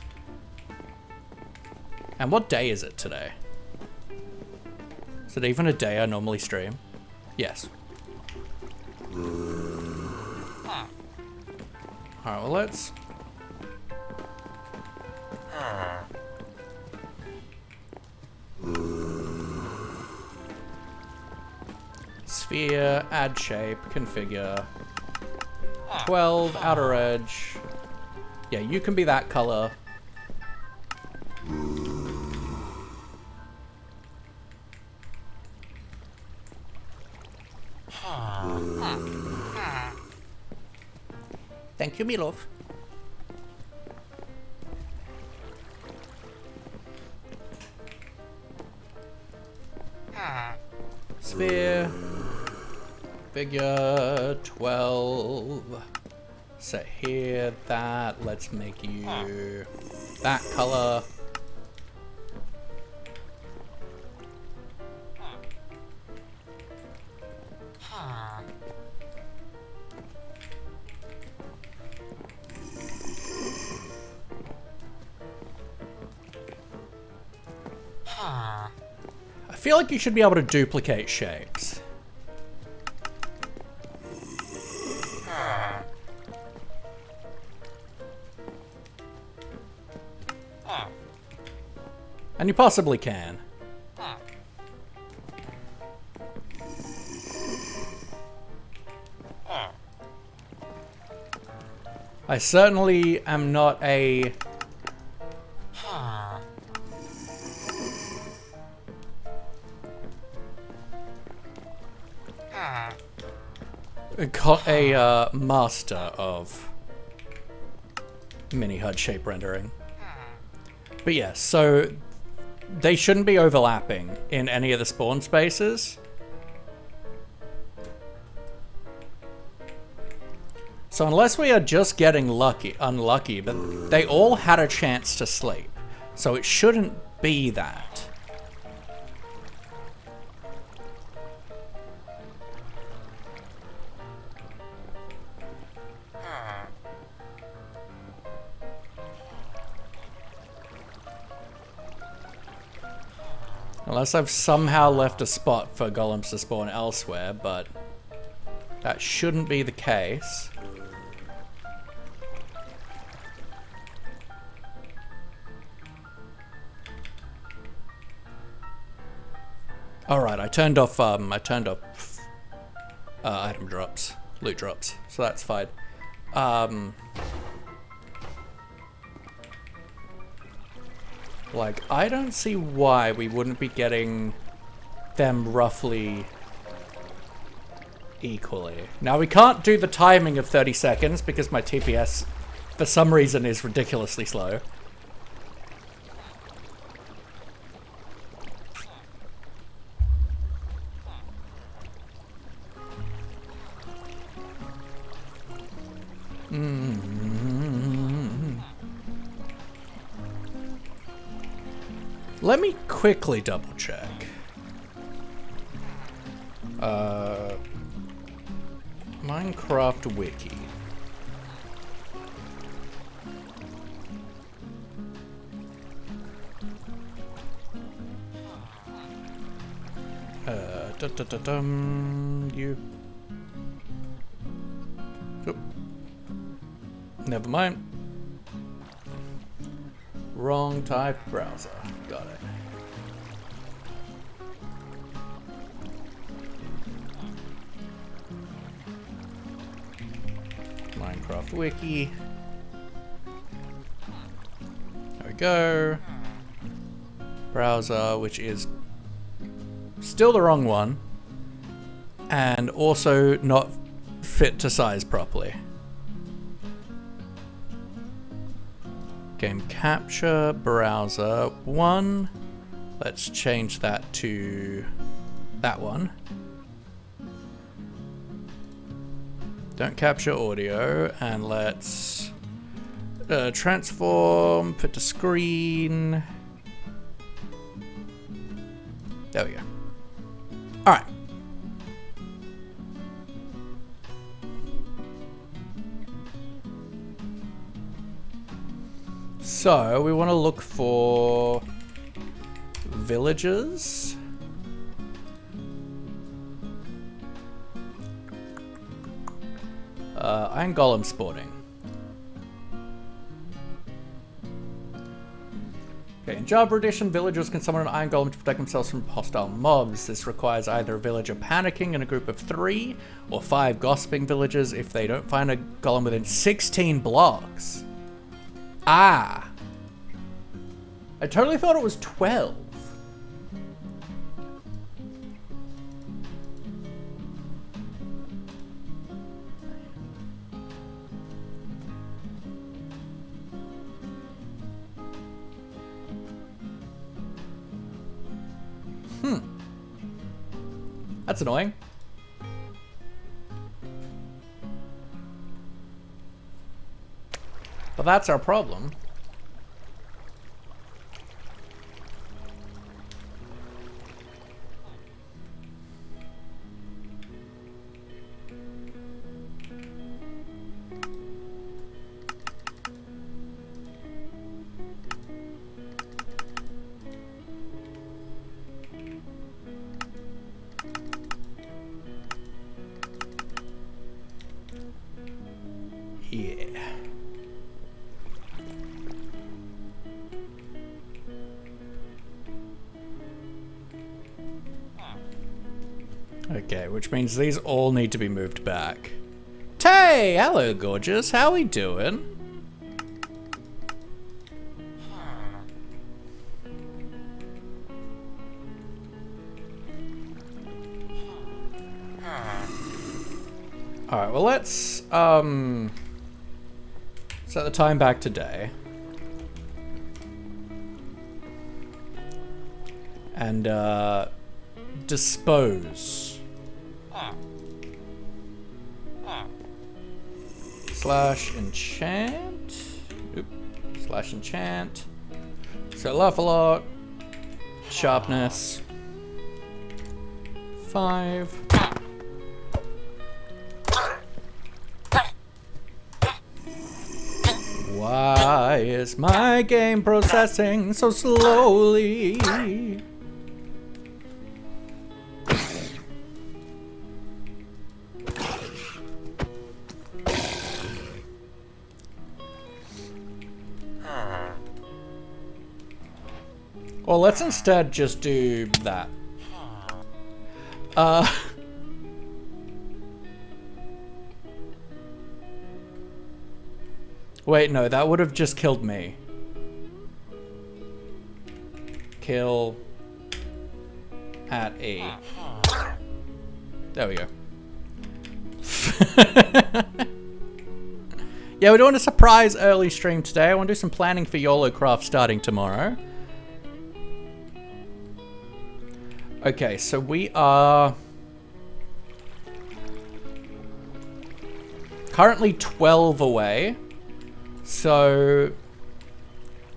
[SPEAKER 1] And what day is it today? Is it even a day I normally stream? Yes. Alright, well let's... Sphere, add shape, configure. 12, outer edge. Yeah, you can be that color. Thank you, Milov. Sphere. Figure 12. Set here, that. Let's make you that color. I feel like you should be able to duplicate shapes. And you possibly can. I certainly am not a... a master of mini HUD shape rendering. But yeah, so they shouldn't be overlapping in any of the spawn spaces. So unless we are just getting unlucky, but they all had a chance to sleep. So it shouldn't be that. Unless I've somehow left a spot for golems to spawn elsewhere, but that shouldn't be the case. Alright, I turned off item drops, loot drops, so that's fine. Like, I don't see why we wouldn't be getting them roughly equally. Now, we can't do the timing of 30 seconds because my TPS, for some reason, is ridiculously slow. let me quickly double check. Minecraft wiki. You. Oh. Never mind. Wrong type browser. Got it. Minecraft wiki. There we go. Browser, which is still the wrong one, and also not fit to size properly. Game capture browser 1. Let's change that to that one. Don't capture audio, and let's transform, fit to screen. There we go. All right. So we want to look for villages. Iron Golem sporting. Okay, in Java Edition, villagers can summon an Iron Golem to protect themselves from hostile mobs. This requires either a villager panicking in a group of 3 or 5 gossiping villagers if they don't find a golem within 16 blocks. Ah! I totally thought it was 12. That's annoying. But that's our problem. Yeah. Okay, which means these all need to be moved back. Tay! Hello, gorgeous. How we doing? Alright, well let's, set the time back to day. And, dispose. Slash enchant. Oop. Slash enchant. So off a lot. Sharpness. 5. Why is my game processing so slowly? Well, let's instead just do that. Wait, no, that would have just killed me. Kill at E. There we go. Yeah, we're doing a surprise early stream today. I want to do some planning for Yolocraft starting tomorrow. Okay, so we are currently 12 away. So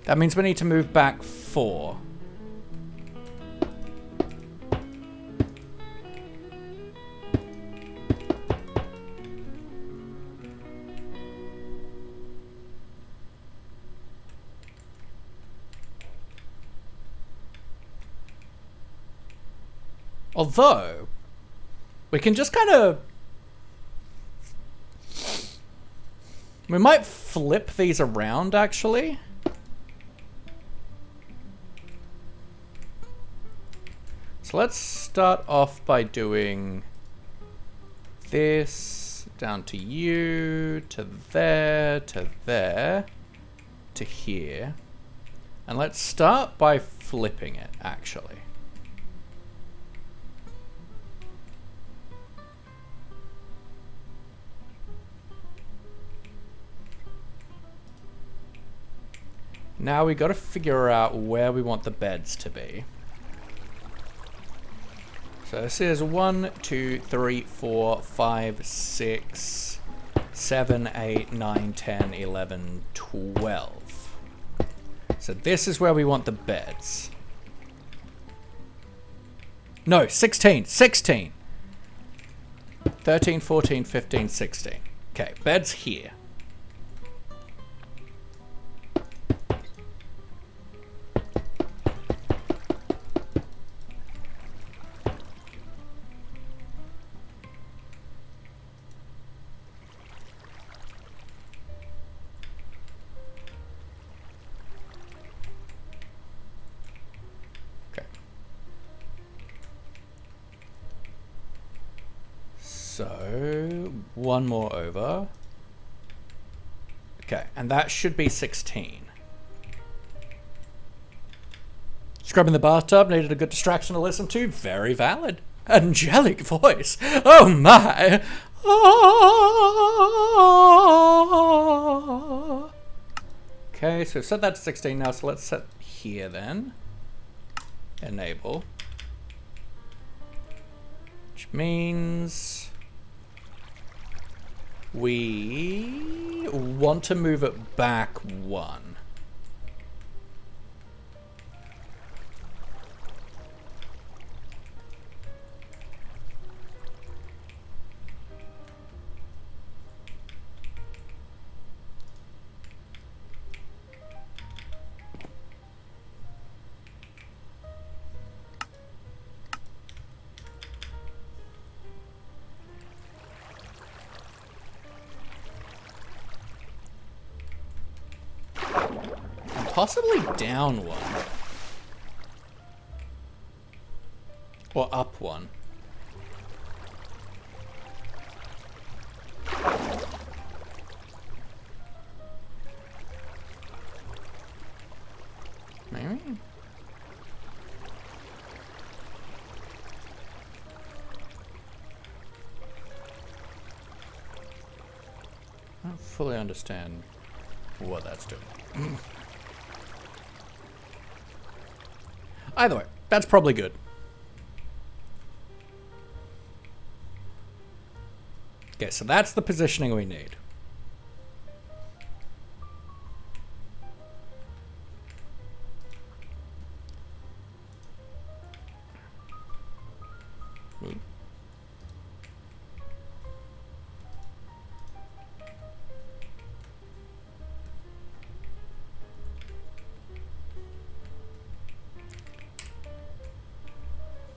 [SPEAKER 1] that means we need to move back 4. Although, we can just kind of... We might flip these around, actually. So let's start off by doing this down to you, to there, to here. And let's start by flipping it, actually. Now we got to figure out where we want the beds to be. So this is 1, 2, 3, 4, 5, 6, 7, 8, 9, 10, 11, 12. So this is where we want the beds. No, 16. 16. 13, 14, 15, 16. Okay, beds here. So, one more over. Okay, and that should be 16. Scrubbing the bathtub, needed a good distraction to listen to. Very valid. Angelic voice. Oh my. Oh. Okay, so we've set that to 16 now, so let's set here then. Enable. Which means... we want to move it back 1. Possibly down 1. Or up 1. Maybe? I don't fully understand what that's doing. Either way, that's probably good. Okay, so that's the positioning we need.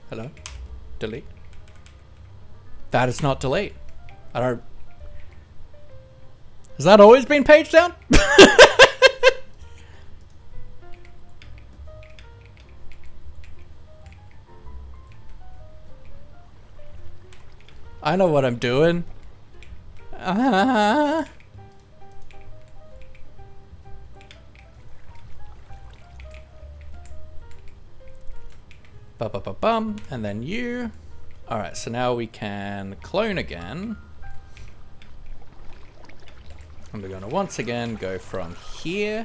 [SPEAKER 1] Hello? Delete? That is not delete. I don't... Has that always been page down? I know what I'm doing. Ba-ba-ba-bum, and then you. Alright, so now we can clone again. And we're going to once again go from here.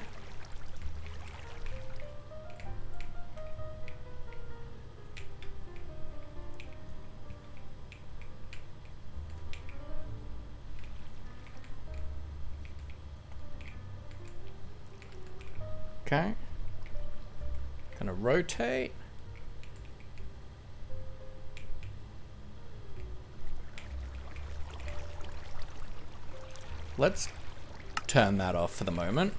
[SPEAKER 1] Okay. Gonna rotate. Let's turn that off for the moment.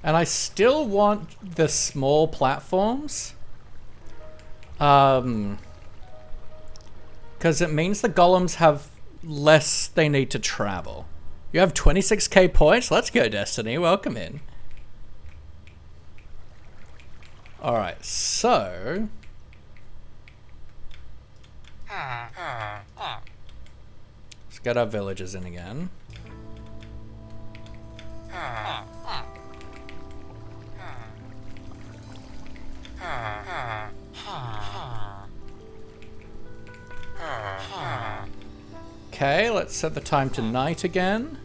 [SPEAKER 1] And I still want the small platforms. Because it means the golems have less they need to travel. You have 26k points? Let's go, Destiny. Welcome in. Alright, so... let's get our villagers in again. Okay, let's set the time to night again.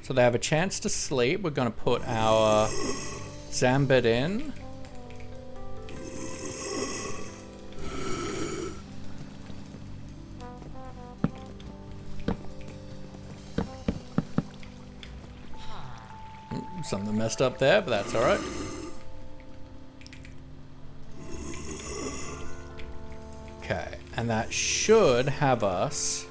[SPEAKER 1] So they have a chance to sleep. We're going to put our Zambit in. Something messed up there, but that's alright. Okay, and that should have us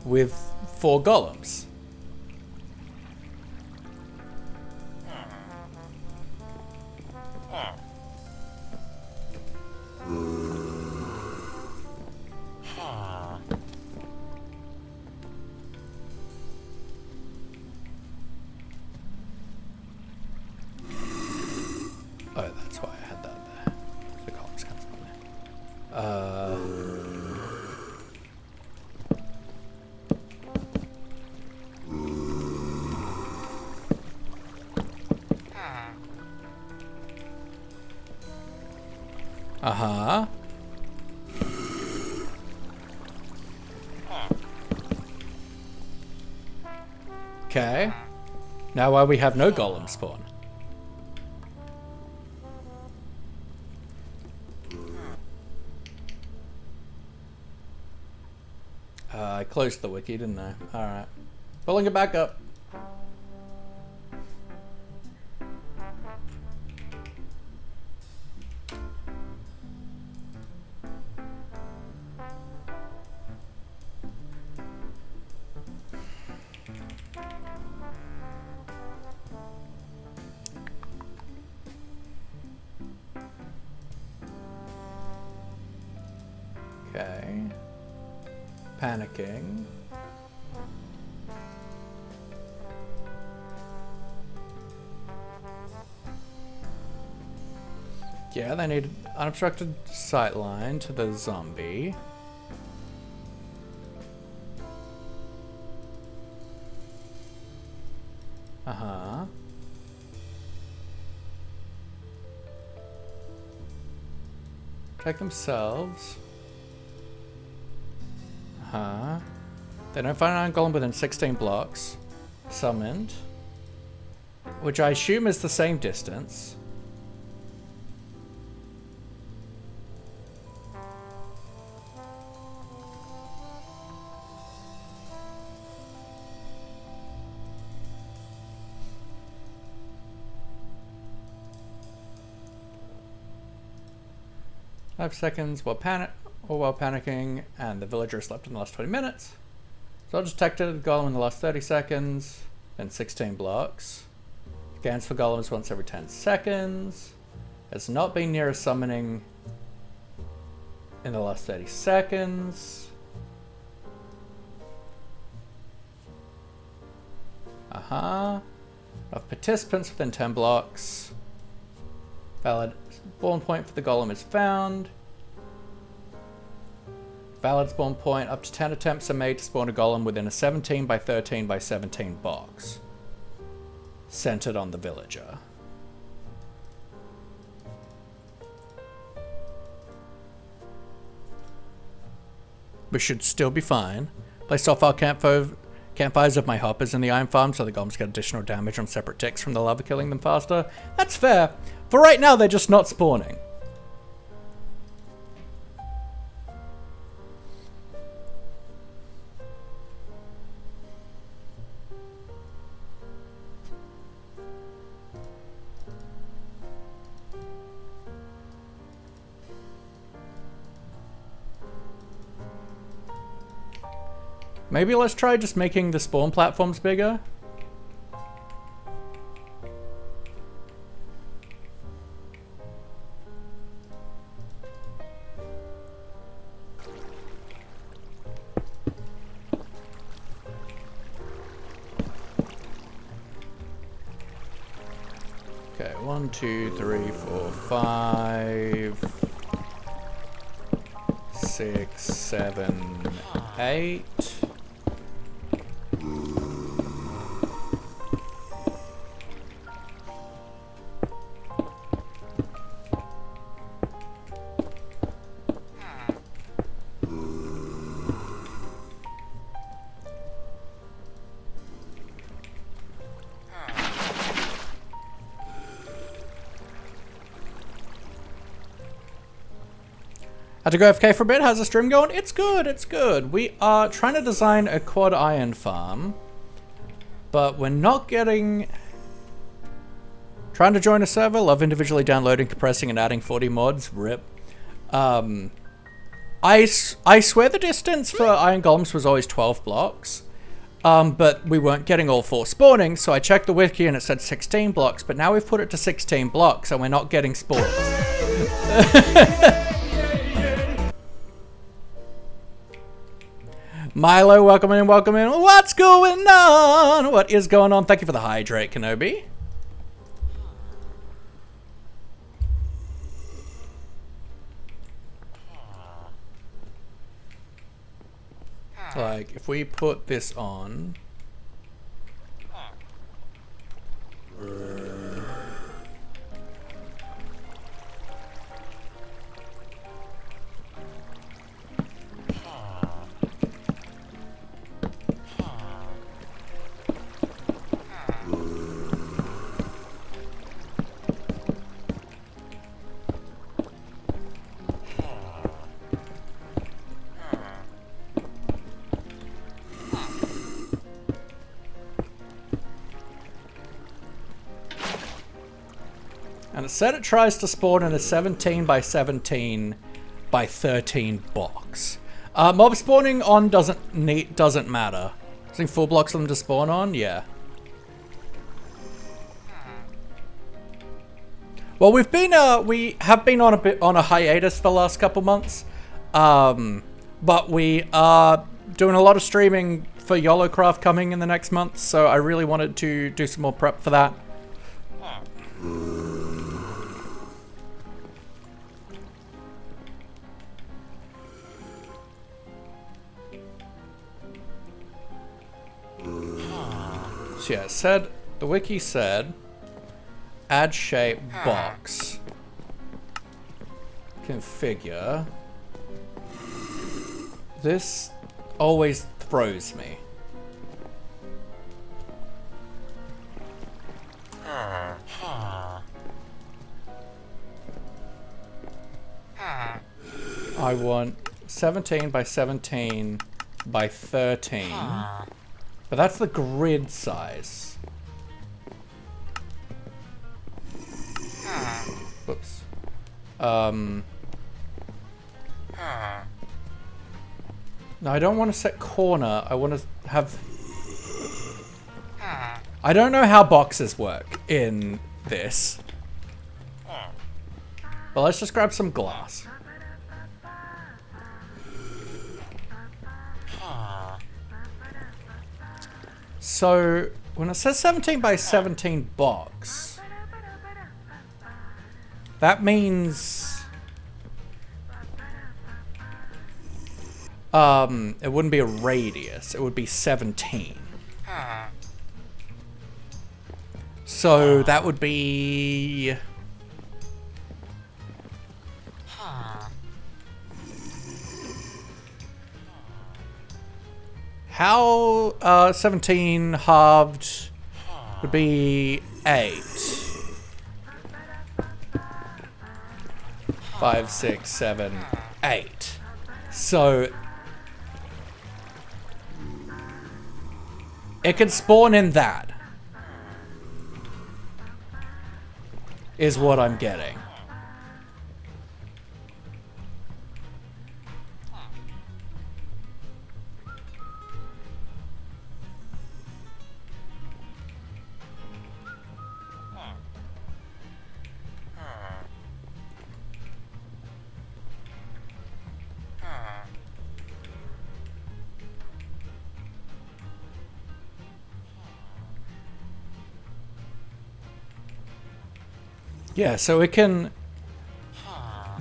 [SPEAKER 1] with 4 golems. Oh, that's why I had that there. The columns comes from there. Uh-huh. Okay. Now why we have no golem spawn? I closed the wiki, didn't I? Alright. Pulling it back up. Okay. Panicking. Yeah, they need unobstructed sightline to the zombie. Uh-huh. Check themselves. Uh-huh. They don't find an golem within 16 blocks. Summoned. Which I assume is the same distance. Five seconds while panicking, and the villager slept in the last 20 minutes. So I detected a golem in the last 30 seconds, then 16 blocks. Scans for golems once every 10 seconds. Has not been near a summoning in the last 30 seconds. Uh-huh. Of participants within 10 blocks. Valid spawn point for the golem is found. Valid spawn point. Up to 10 attempts are made to spawn a golem within a 17 by 13 by 17 box. Centered on the villager. We should still be fine. Placed off our campfires of my hoppers in the iron farm so the golems get additional damage from separate ticks from the lava killing them faster. That's fair. For right now, they're just not spawning. Maybe let's try just making the spawn platforms bigger. Okay, 1, 2, 3, 4, 5, 6, 7, 8. Had to go AFK for a bit. How's the stream going? It's good, it's good. We are trying to design a quad iron farm, but we're not getting... Trying to join a server, love individually downloading, compressing, and adding 40 mods. RIP. I swear the distance for iron golems was always 12 blocks, but we weren't getting all 4 spawning, so I checked the wiki and it said 16 blocks, but now we've put it to 16 blocks and we're not getting spawns. Milo, welcome in, welcome in. What's going on? What is going on? Thank you for the hydrate, Kenobi. Like, if we put this on... And it said it tries to spawn in a 17 by 17 by 13 box. Mob spawning on doesn't matter. I think 4 blocks for them to spawn on, yeah. Well, we have been on a hiatus the last couple months, but we are doing a lot of streaming for Yolocraft coming in the next month, so I really wanted to do some more prep for that. So yeah, it said, the wiki said, add shape box, configure. This always throws me. I want 17 by 17 by 13. But that's the grid size. Whoops. No, I don't want to set corner. I want to have... I don't know how boxes work in this. But let's just grab some glass. So, when it says 17 by 17 box, that means it wouldn't be a radius, it would be 17. So that would be... How 17 halved would be 8. 5, 6, 7, 8. So it can spawn in that, is what I'm getting. Yeah, so it can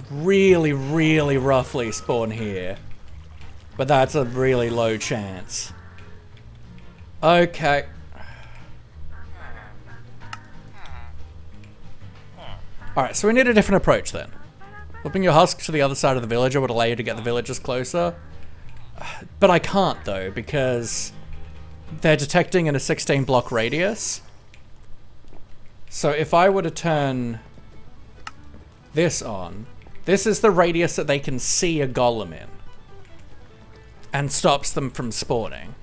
[SPEAKER 1] really, really roughly spawn here. But that's a really low chance. Okay. Alright, so we need a different approach then. Flipping your husk to the other side of the villager would allow you to get the villagers closer. But I can't though, because they're detecting in a 16 block radius. So if I were to turn this on, this is the radius that they can see a golem in. And stops them from spawning.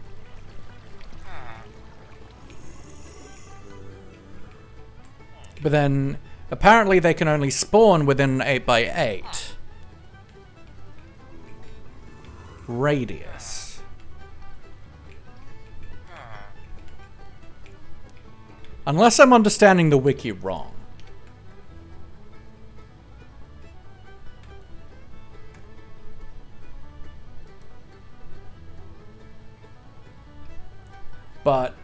[SPEAKER 1] But then, apparently they can only spawn within an 8x8 radius. Unless I'm understanding the wiki wrong. But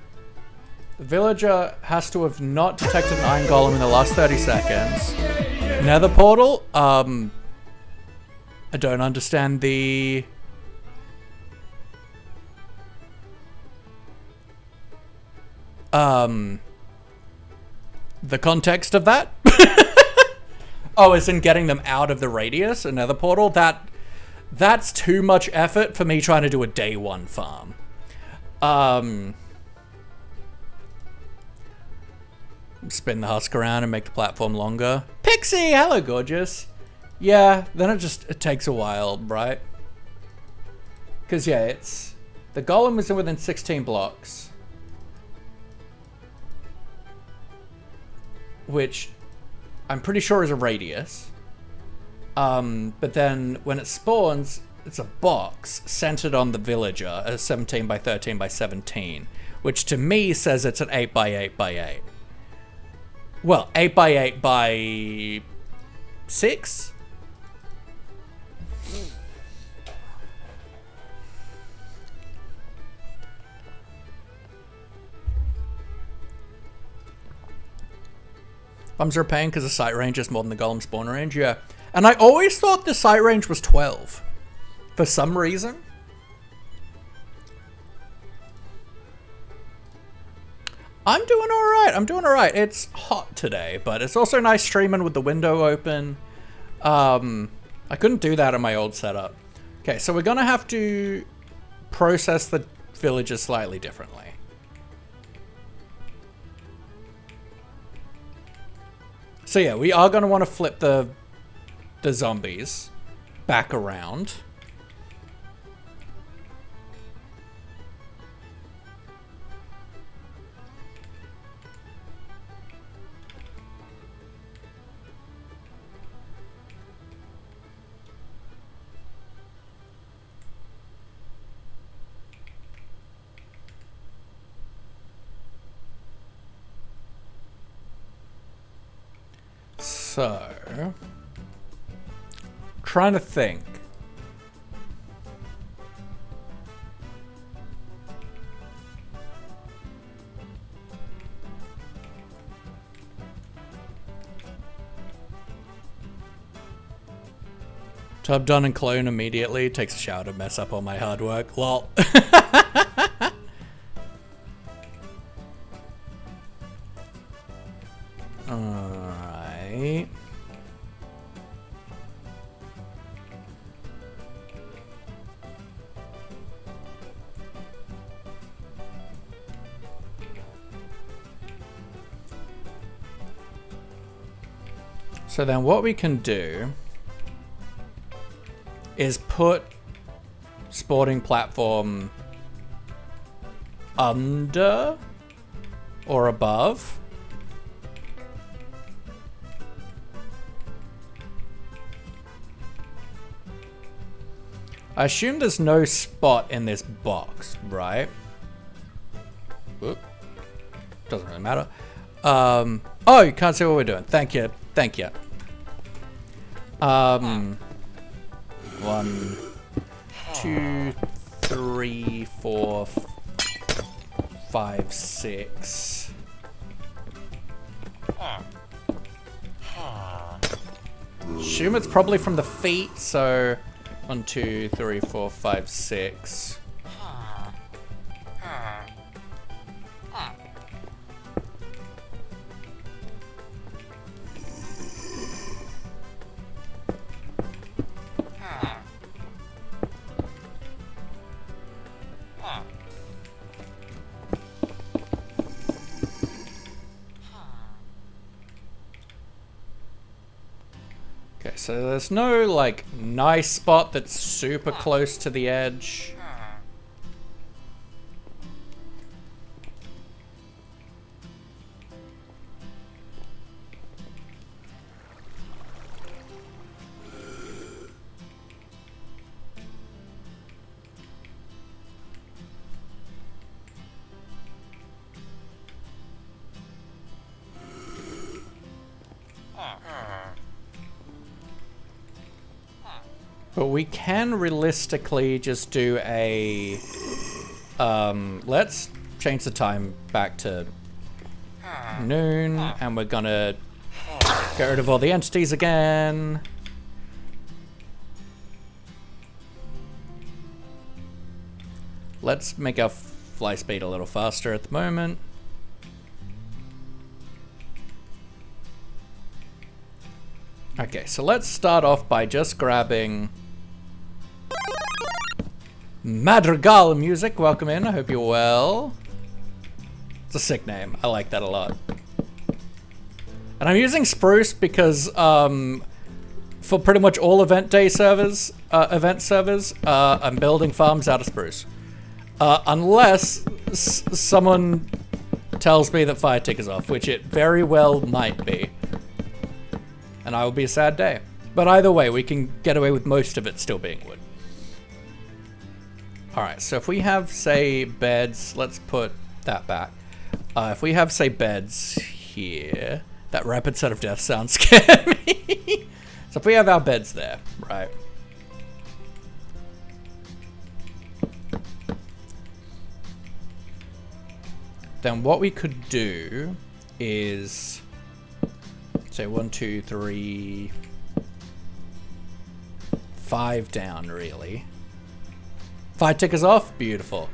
[SPEAKER 1] the villager has to have not detected an iron golem in the last 30 seconds. Nether portal, I don't understand the... the context of that. Oh, as in getting them out of the radius, a nether portal? That's too much effort for me trying to do a day one farm. Spin the husk around and make the platform longer. Pixie, hello gorgeous. Yeah, then it takes a while, right? Because yeah, it's... The golem is within 16 blocks. Which I'm pretty sure is a radius. But then when it spawns, it's a box centered on the villager, a 17 by 13 by 17. Which to me says it's an 8 by 8 by 8. Well, 8 by 8 by 6? Bums are a pain because the sight range is more than the golem spawn range, yeah. And I always thought the sight range was 12. For some reason. I'm doing alright. It's hot today, but it's also nice streaming with the window open. I couldn't do that in my old setup. Okay, so we're gonna have to process the villagers slightly differently. So yeah, we are gonna want to flip the zombies back around. So, trying to think. Tub done and clone immediately. Takes a shower to mess up all my hard work. Lol. Alright. So then what we can do is put sporting platform under or above. I assume there's no spot in this box, right? Whoop. Doesn't really matter. Oh, you can't see what we're doing. Thank you. Thank you. 1, 2, 3, 4, 5, 6. assume it's probably from the feet, so 1, 2, 3, 4, 5, 6. Okay, so there's no, like, nice spot that's super close to the edge. But we can realistically just do a... let's change the time back to noon, and we're gonna get rid of all the entities again. Let's make our fly speed a little faster at the moment. Okay, so let's start off by just grabbing Madrigal music. Welcome in, I hope you're well. It's a sick name, I like that a lot. And I'm using Spruce because for pretty much all event servers, I'm building farms out of Spruce. Unless someone tells me that Fire Tick is off, which it very well might be. And I will be a sad day. But either way, we can get away with most of it still being wood. Alright, so if we have, say, beds, let's put that back. If we have, say, beds here, that rapid set of death sounds scared me. So if we have our beds there, right. Then what we could do is, say 1, 2, 3, 5 down, really. 5 tickers off, beautiful.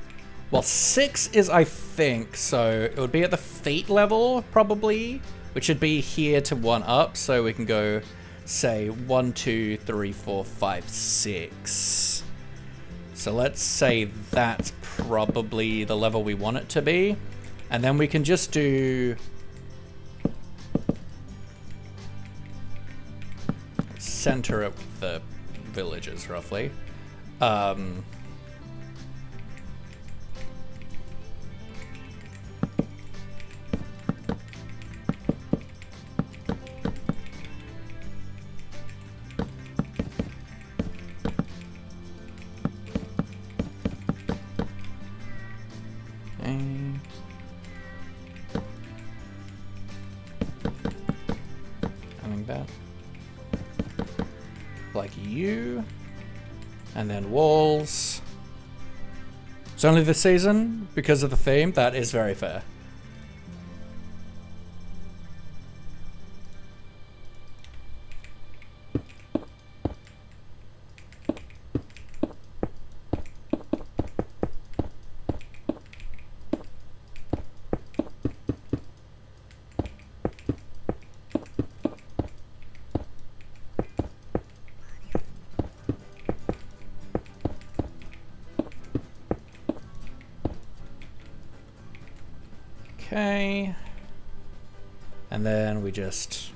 [SPEAKER 1] Well, 6 is, I think, so it would be at the feet level, probably, which would be here to 1 up, so we can go, say, 1, 2, 3, 4, 5, 6. So let's say that's probably the level we want it to be. And then we can just do... center it with the villages, roughly. Like you, and then walls. It's only this season because of the theme. That is very fair. Okay, and then we just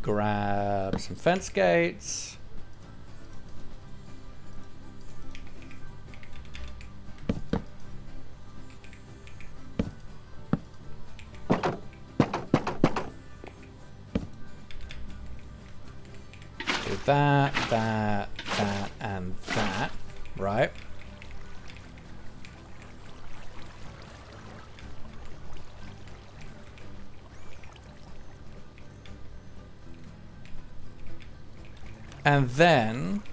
[SPEAKER 1] grab some fence gates. Do that, that, and that, right? And then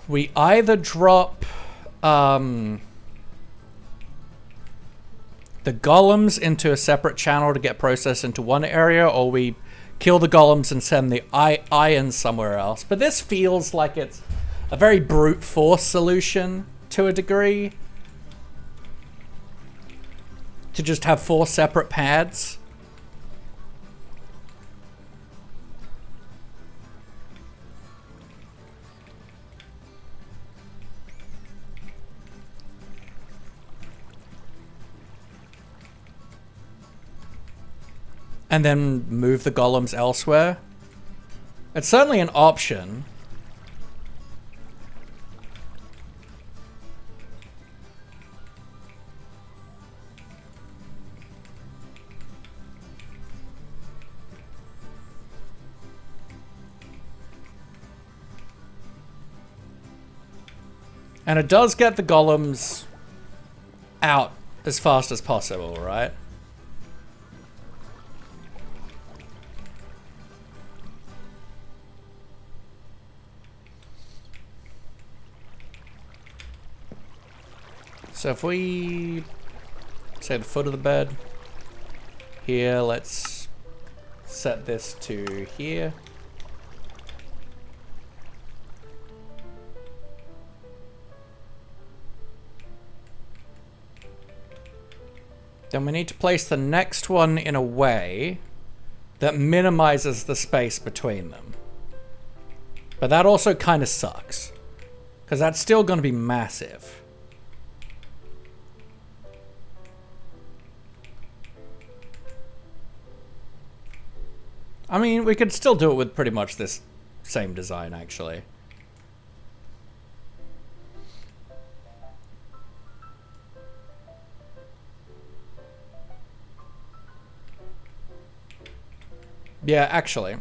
[SPEAKER 1] we either drop the golems into a separate channel to get processed into one area, or we kill the golems and send the iron somewhere else. But this feels like it's a very brute force solution to a degree. To just have 4 separate pads. And then move the golems elsewhere. It's certainly an option. And it does get the golems out as fast as possible, right? So if we say the foot of the bed here, let's set this to here. Then we need to place the next one in a way that minimizes the space between them. But that also kind of sucks, because that's still going to be massive. I mean, we could still do it with pretty much this same design, actually. Yeah, actually.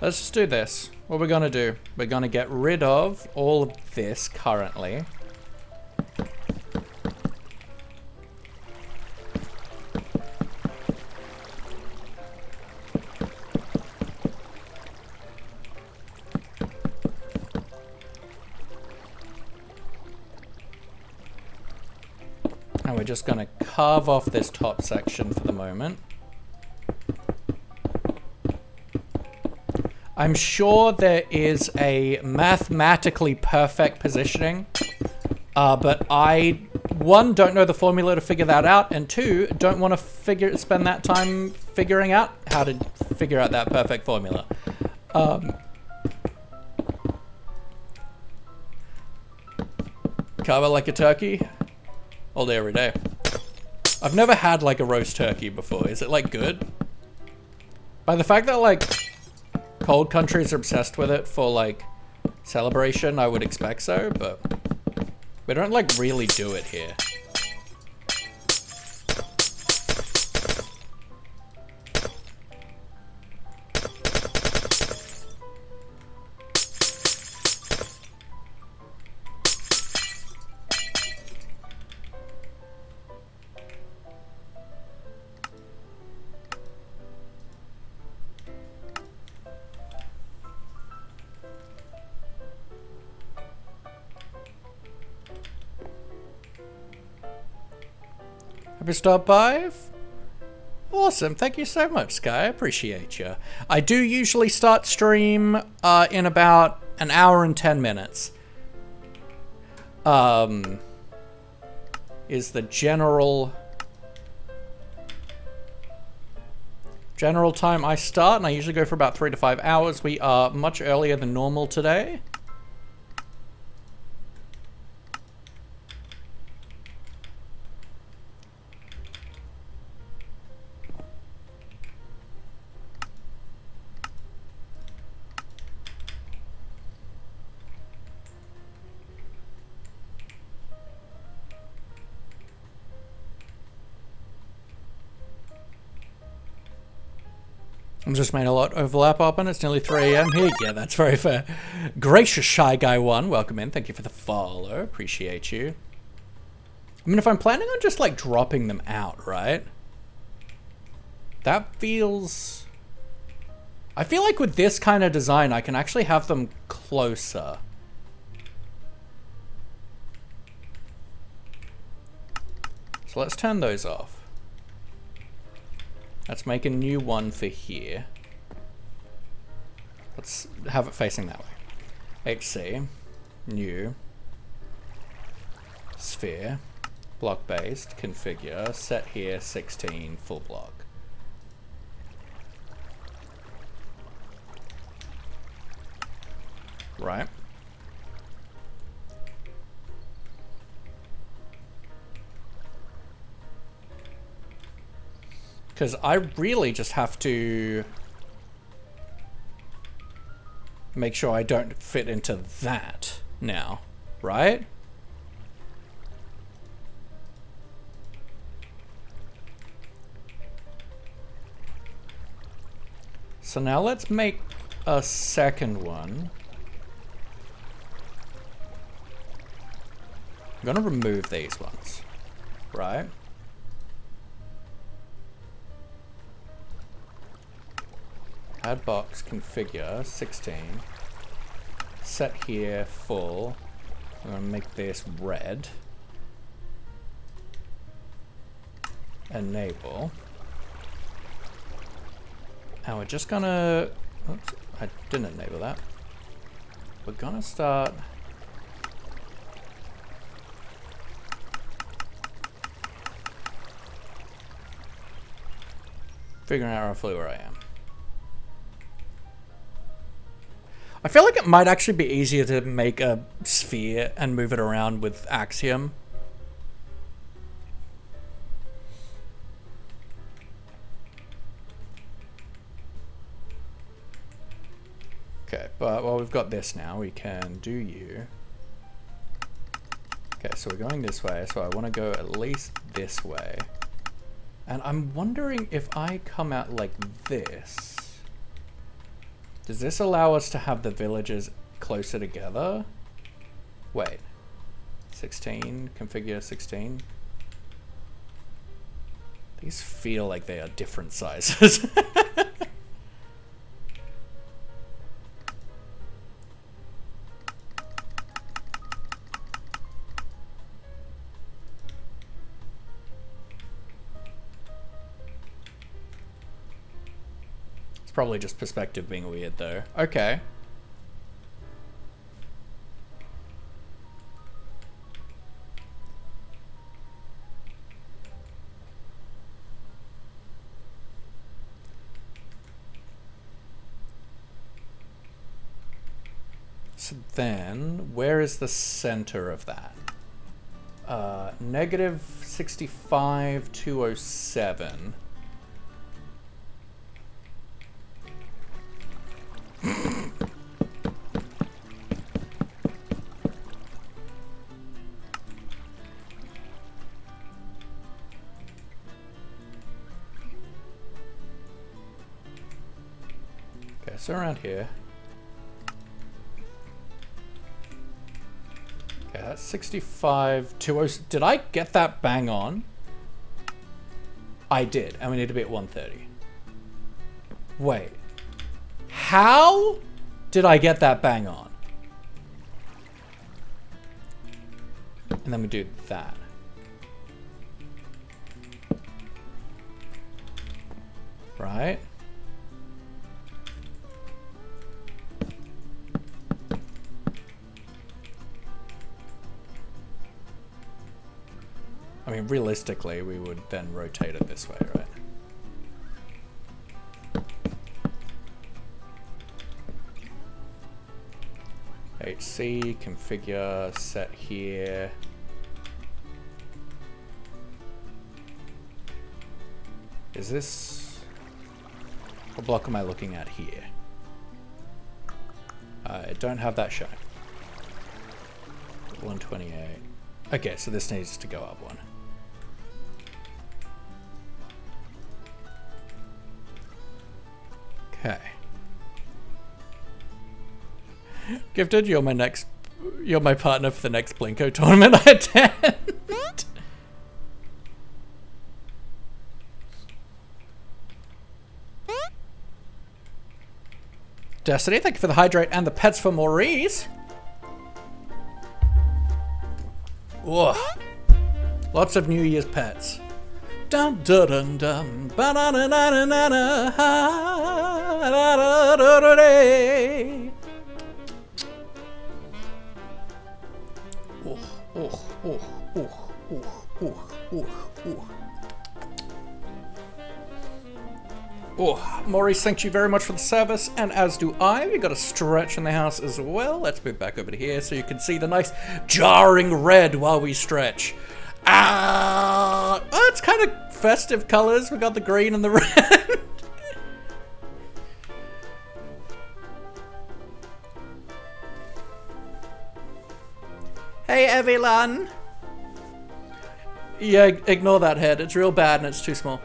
[SPEAKER 1] Let's just do this. What we're gonna do, we're gonna get rid of all of this currently. And we're just gonna carve off this top section for the moment. I'm sure there is a mathematically perfect positioning, but I, 1, don't know the formula to figure that out, and 2, don't want to spend that time figuring out how to figure out that perfect formula. Carve it like a turkey, all day, every day. I've never had like a roast turkey before. Is it like good? By the fact that like cold countries are obsessed with it for like celebration, I would expect so, but we don't like really do it here. Have you stopped by? Awesome, thank you so much, Sky. I appreciate you. I do usually start stream in about an hour and 10 minutes. Is the general time I start, and I usually go for about 3 to 5 hours. We are much earlier than normal today. I'm just made a lot overlap up and it's nearly 3 AM here. Yeah, that's very fair. Gracious Shy Guy 1, welcome in. Thank you for the follow. Appreciate you. I mean, if I'm planning on just like dropping them out, right? That feels... I feel like with this kind of design, I can actually have them closer. So let's turn those off. Let's make a new one for here. Let's have it facing that way. HC, new, sphere, block based, configure, set here 16, full block. Right. Because I really just have to make sure I don't fit into that now, right? So now let's make a second one. I'm gonna remove these ones, right? Add box, configure, 16. Set here, full. I'm gonna make this red. Enable. And we're just gonna, oops, I didn't enable that. We're gonna start figuring out roughly where I am. I feel like it might actually be easier to make a sphere and move it around with Axiom. Okay, but while we've got this now, we can do you. Okay, so we're going this way, so I want to go at least this way. And I'm wondering if I come out like this. Does this allow us to have the villages closer together? Wait. 16, configure 16. These feel like they are different sizes. Probably just perspective being weird though. Okay. So then, where is the center of that? Negative 65, 207. Okay, so around here. Okay, that's 65, 207. Did I get that bang on? I did, and we need to be at 130. Wait. How did I get that bang on? And then we do that. Right? I mean, realistically, we would then rotate it this way, right? HC, configure, set here. Is this... What block am I looking at here? I don't have that shown. 128. Okay, so this needs to go up one. Okay. Gifted, you're my partner for the next Blinko tournament I attend. Destiny, thank you for the hydrate and the pets for Maurice. Whoa. Lots of New Year's pets. Dun dun dun dun. Ba-da-da-da-da-da-da. Da-da-da-da-da. Oh, oh, oh, oh, oh, oh, oh, oh. Oh, Maurice, thank you very much for the service, and as do I. We got a stretch in the house as well. Let's move back over to here so you can see the nice jarring red while we stretch. Oh, it's kind of festive colors. We got the green and the red. Hey, everyone. Yeah, ignore that head. It's real bad and it's too small.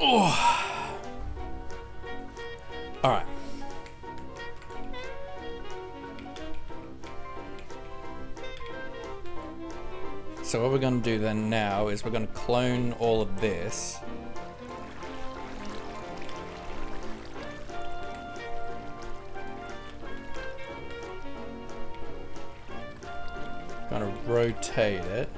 [SPEAKER 1] Oh. All right. So what we're going to do then now is we're going to clone all of this. Going to rotate it.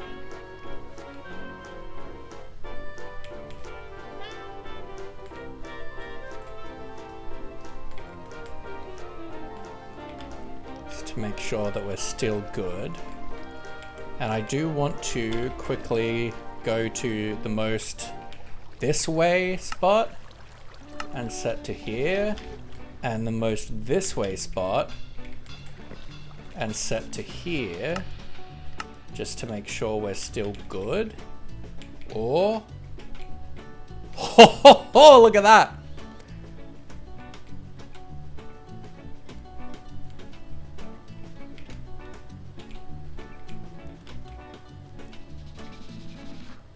[SPEAKER 1] To make sure that we're still good. And I do want to quickly go to the most this way spot and set to here, and the most this way spot and set to here, just to make sure we're still good. Or oh, look at that.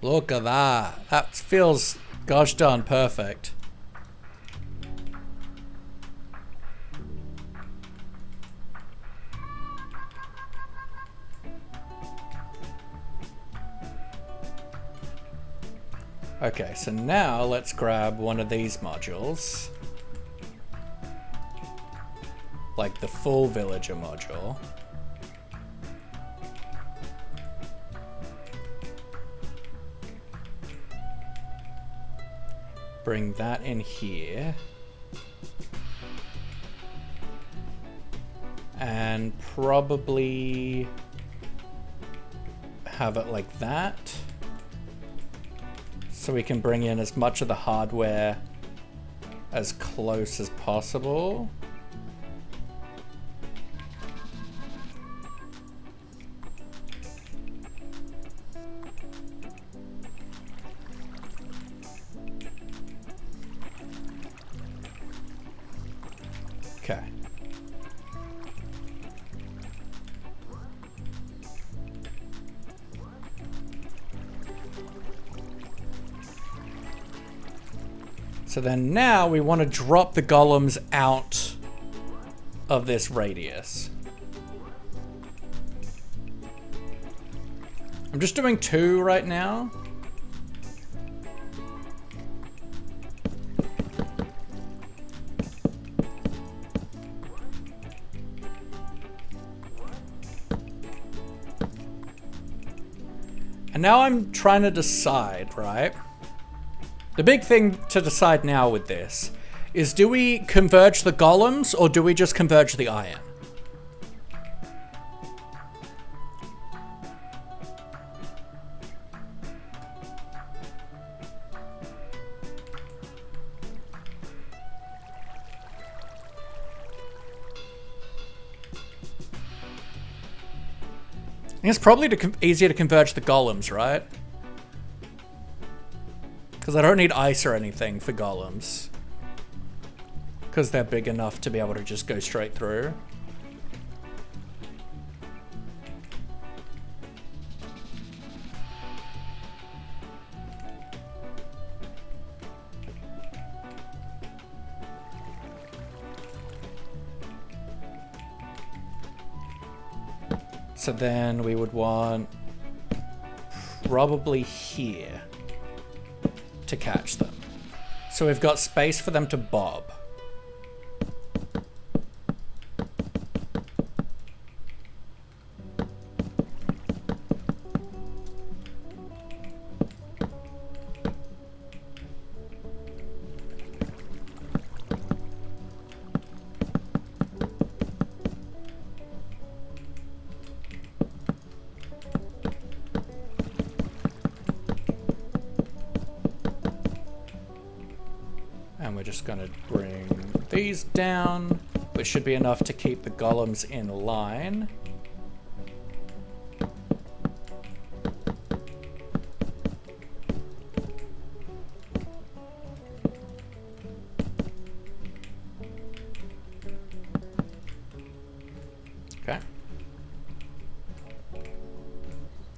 [SPEAKER 1] Look at that. That feels gosh darn perfect. Okay, so now let's grab one of these modules. Like the full villager module. Bring that in here. And probably have it like that. So we can bring in as much of the hardware as close as possible. Okay. So then now we want to drop the golems out of this radius. I'm just doing 2 right now. And now I'm trying to decide, right? The big thing to decide now with this is, do we converge the golems or do we just converge the iron? I think it's probably easier to converge the golems, right? Because I don't need ice or anything for golems. Because they're big enough to be able to just go straight through. So then we would want probably here to catch them. So we've got space for them to bob. just gonna bring these down, which should be enough to keep the golems in line. Okay.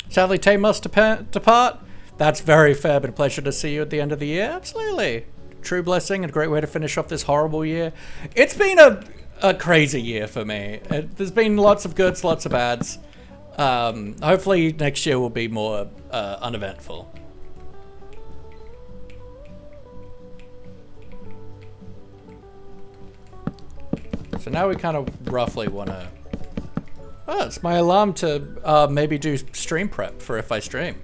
[SPEAKER 1] Sadly, Tay must depart. That's very fair, but a pleasure to see you at the end of the year. Absolutely. True blessing and a great way to finish off this horrible year. It's been a crazy year for me. There's been lots of goods, lots of bads. Hopefully next year will be more uneventful. So now we kind of roughly want to... Oh, it's my alarm to maybe do stream prep for if I stream.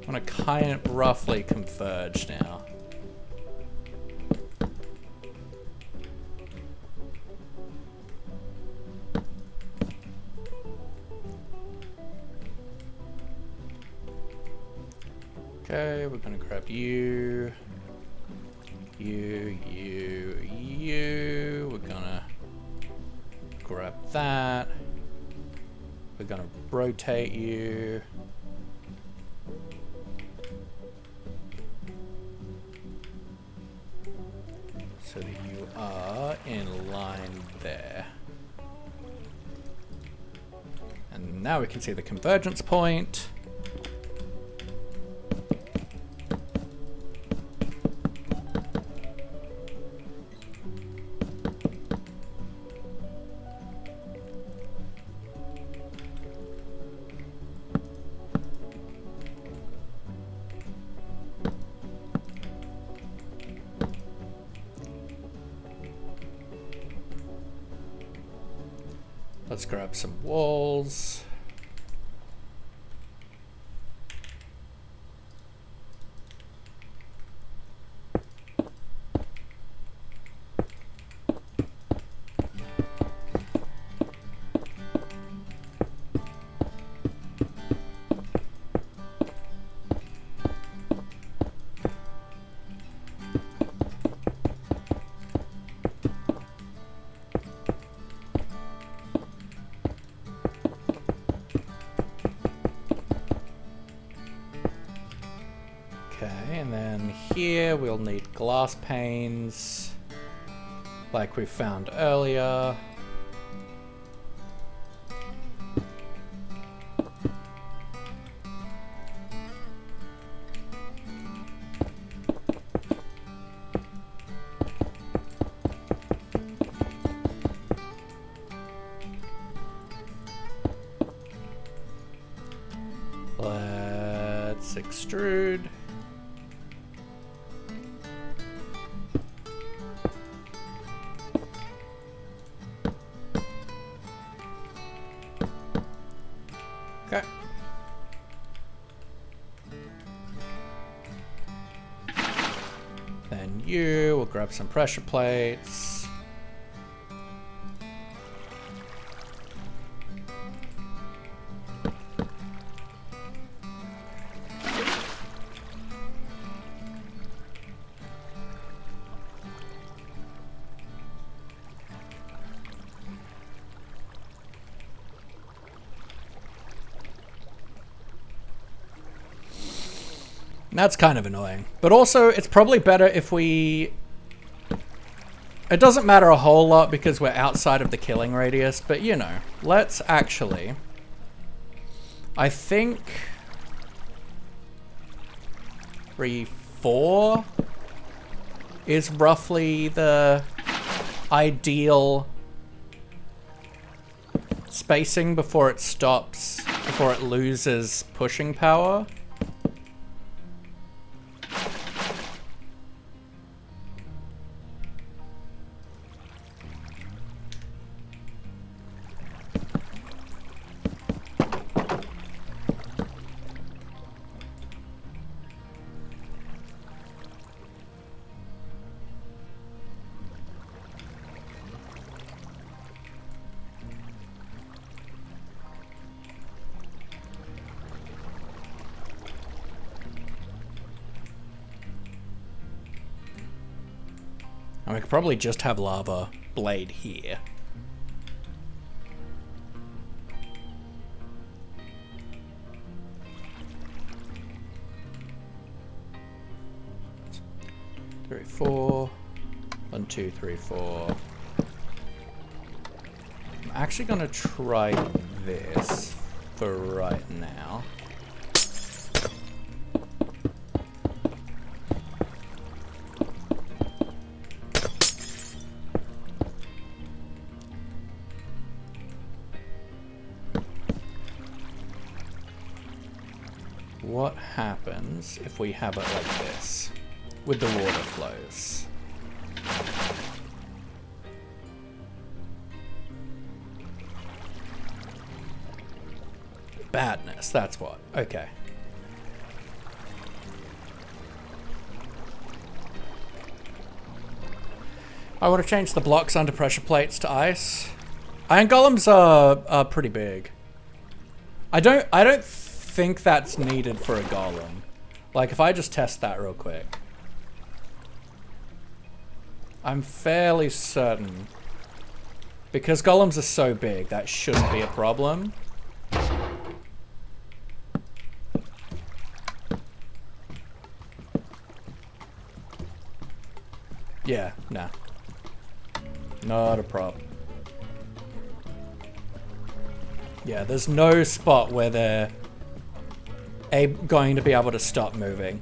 [SPEAKER 1] I want to kind of roughly converge now. Okay, we're going to grab you. You. We're going to grab that. We're going to rotate you. So that you are in line there. And now we can see the convergence point. Let's grab some walls. And then here we'll need glass panes like we found earlier. Let's extrude. Okay. Then we'll grab some pressure plates. That's kind of annoying. But also, it's probably better if we... It doesn't matter a whole lot because we're outside of the killing radius, but you know, let's actually... I think... 3, 4 is roughly the ideal spacing before it stops, before it loses pushing power. And we could probably just have lava blade here. Three, 4. 1, 2, 3, 4. I'm actually gonna try this for right now. What happens if we have it like this with the water flows? Badness, that's what. Okay. I want to change the blocks under pressure plates to ice. Iron golems are pretty big. I don't think that's needed for a golem. Like, if I just test that real quick. I'm fairly certain. Because golems are so big, that shouldn't be a problem. Yeah, nah. Not a problem. Yeah, there's no spot where they're going to be able to stop moving.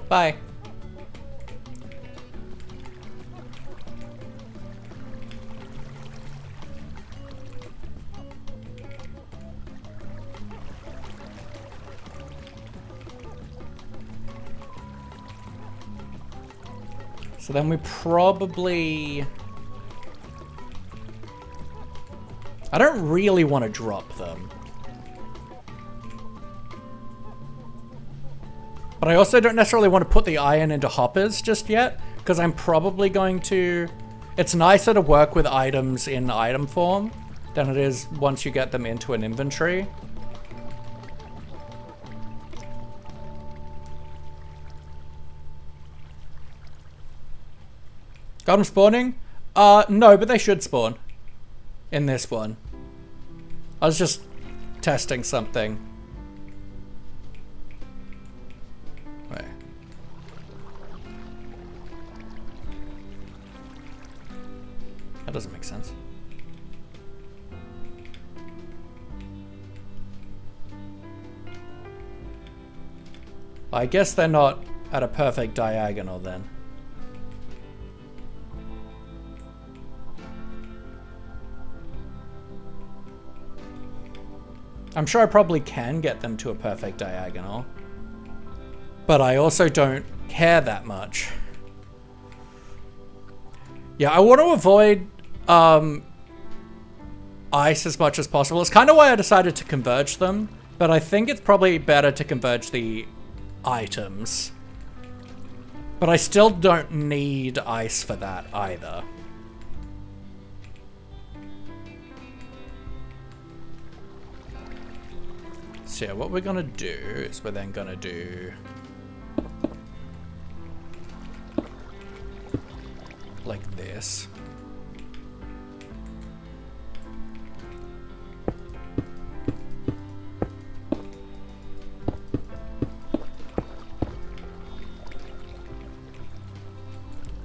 [SPEAKER 1] Bye. So then we probably... I don't really want to drop them. But I also don't necessarily want to put the iron into hoppers just yet, because I'm probably going to... It's nicer to work with items in item form than it is once you get them into an inventory. Got them spawning? No, but they should spawn in this one. I was just testing something. Wait. That doesn't make sense. I guess they're not at a perfect diagonal then. I'm sure I probably can get them to a perfect diagonal, but I also don't care that much. Yeah, I want to avoid ice as much as possible. It's kind of why I decided to converge them, but I think it's probably better to converge the items. But I still don't need ice for that either. So yeah, what we're gonna do is we're then gonna do like this.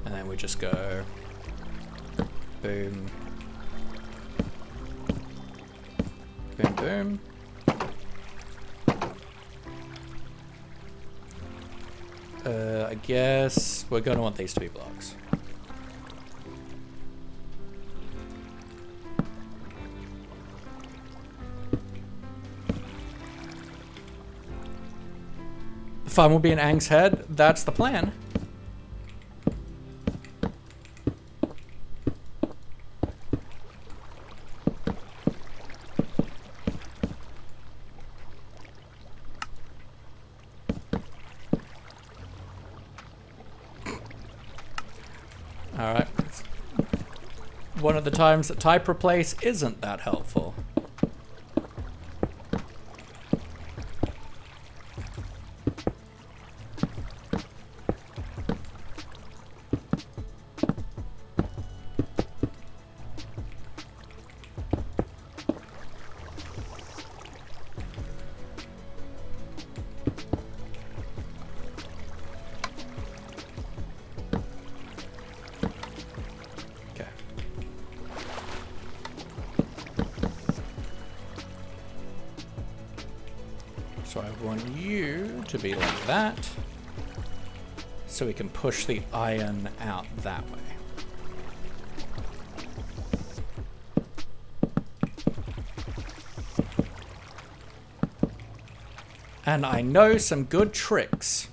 [SPEAKER 1] And then we just go boom, boom, boom. I guess we're gonna want these to be blocks. The fun will be in Aang's head. That's the plan. one of the times that type replace isn't that helpful. So I want you to be like that, so we can push the iron out that way. And I know some good tricks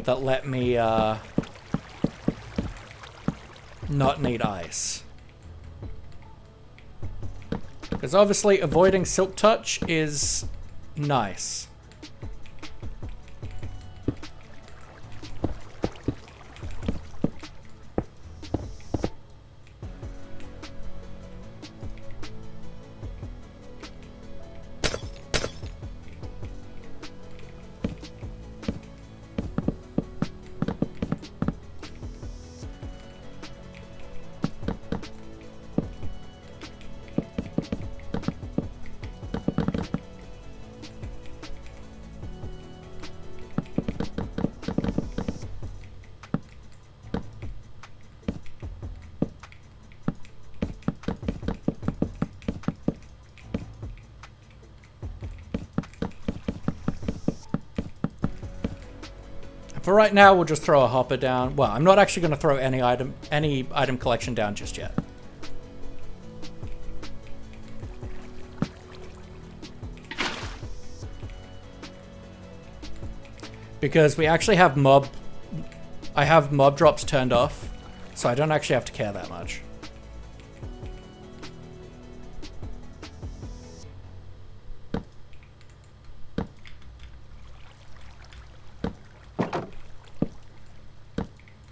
[SPEAKER 1] that let me not need ice. Because obviously avoiding silk touch is nice. For right now, we'll just throw a hopper down. Well, I'm not actually going to throw any item collection down just yet. Because we actually have I have mob drops turned off, so I don't actually have to care that much.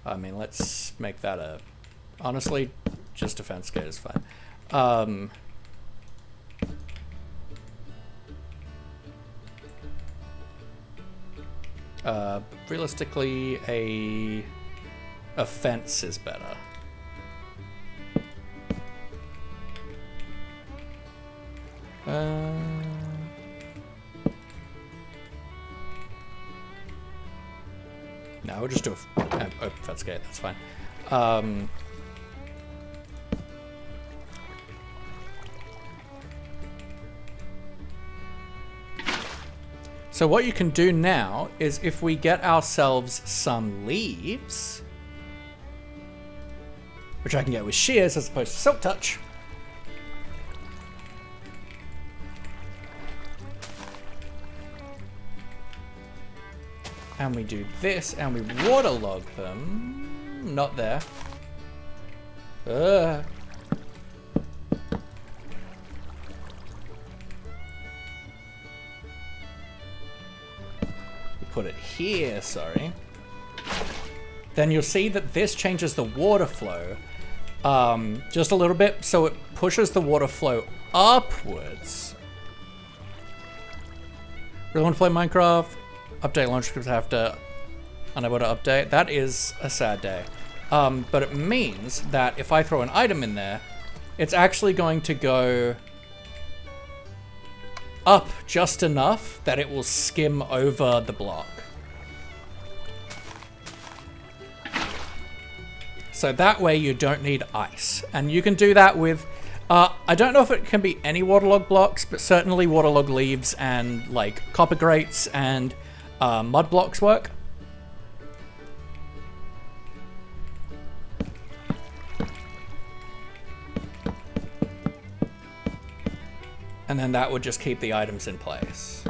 [SPEAKER 1] I mean, let's make that a... Honestly, just defense gate is fine. Realistically, a fence is better. No, we'll just do an open fence gate, that's fine. So what you can do now is if we get ourselves some leaves, which I can get with shears as opposed to silk touch. And we do this, and we waterlog them. Not there. We put it here, sorry. Then you'll see that this changes the water flow just a little bit, so it pushes the water flow upwards. Really want to play Minecraft? Update launch scripts after unable to update. That is a sad day. But it means that if I throw an item in there, it's actually going to go up just enough that it will skim over the block. So that way you don't need ice. And you can do that with, I don't know if it can be any waterlog blocks, but certainly waterlog leaves and like copper grates and mud blocks work. And then that would just keep the items in place.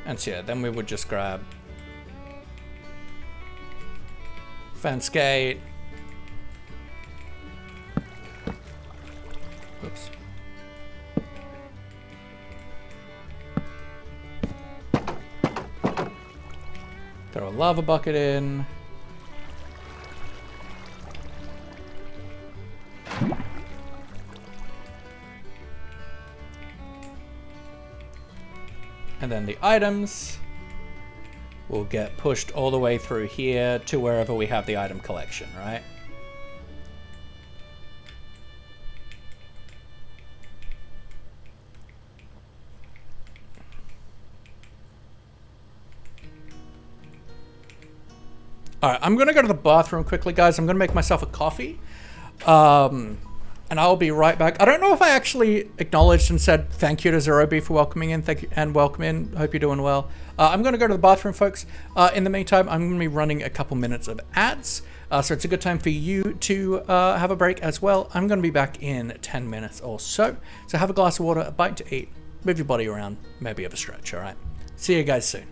[SPEAKER 1] And so yeah, then we would just grab fence gate. Oops. Got a lava bucket in. And then the items will get pushed all the way through here to wherever we have the item collection, right? Alright, I'm going to go to the bathroom quickly, guys. I'm going to make myself a coffee. And I'll be right back. I don't know if I actually acknowledged and said thank you to Zerobi for welcoming in. Thank you and welcome in. Hope you're doing well. I'm going to go to the bathroom, folks. In the meantime, I'm going to be running a couple minutes of ads. So it's a good time for you to have a break as well. I'm going to be back in 10 minutes or so. So have a glass of water, a bite to eat, move your body around, maybe have a stretch, all right? See you guys soon.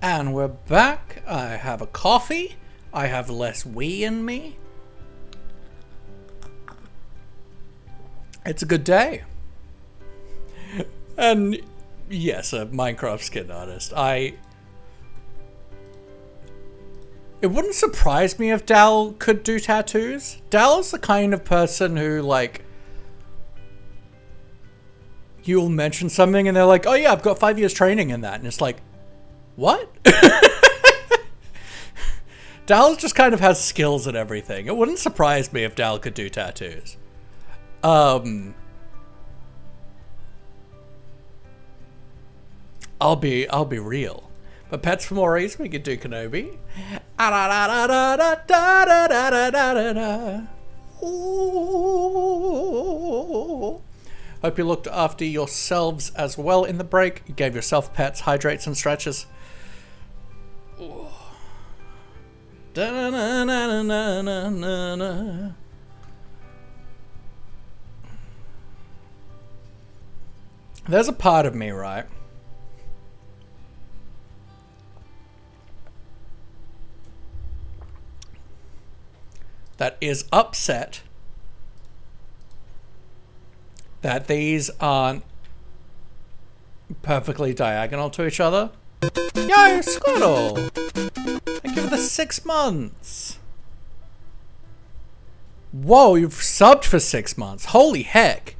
[SPEAKER 1] And we're back. I have a coffee. I have less wee in me. It's a good day. And yes, a Minecraft skin artist. It wouldn't surprise me if Dal could do tattoos. Dal's the kind of person who, like, you'll mention something and they're like, oh yeah, I've got 5 years training in that. And it's like, what? Dal just kind of has skills and everything. It wouldn't surprise me if Dal could do tattoos. I'll be real. But pets for more reason, we could do Kenobi. Hope you looked after yourselves as well in the break. You gave yourself pets, hydrates, and stretches. There's a part of me, right, that is upset that these aren't perfectly diagonal to each other. Yo, Squirtle! Thank you for the 6 months. Whoa, you've subbed for 6 months. Holy heck.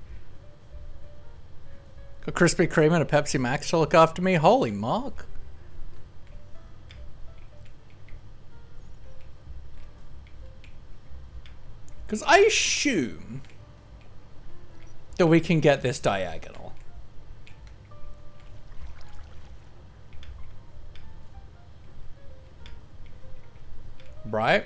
[SPEAKER 1] Got Krispy Kreme and a Pepsi Max to look after me. Holy Mark. Because I assume that we can get this diagonal. Right?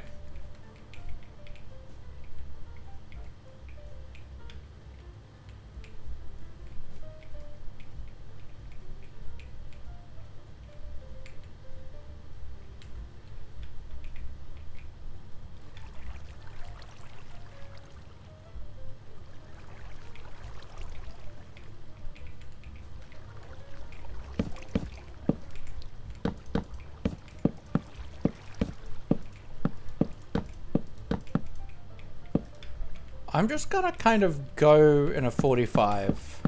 [SPEAKER 1] I'm just gonna kind of go in a 45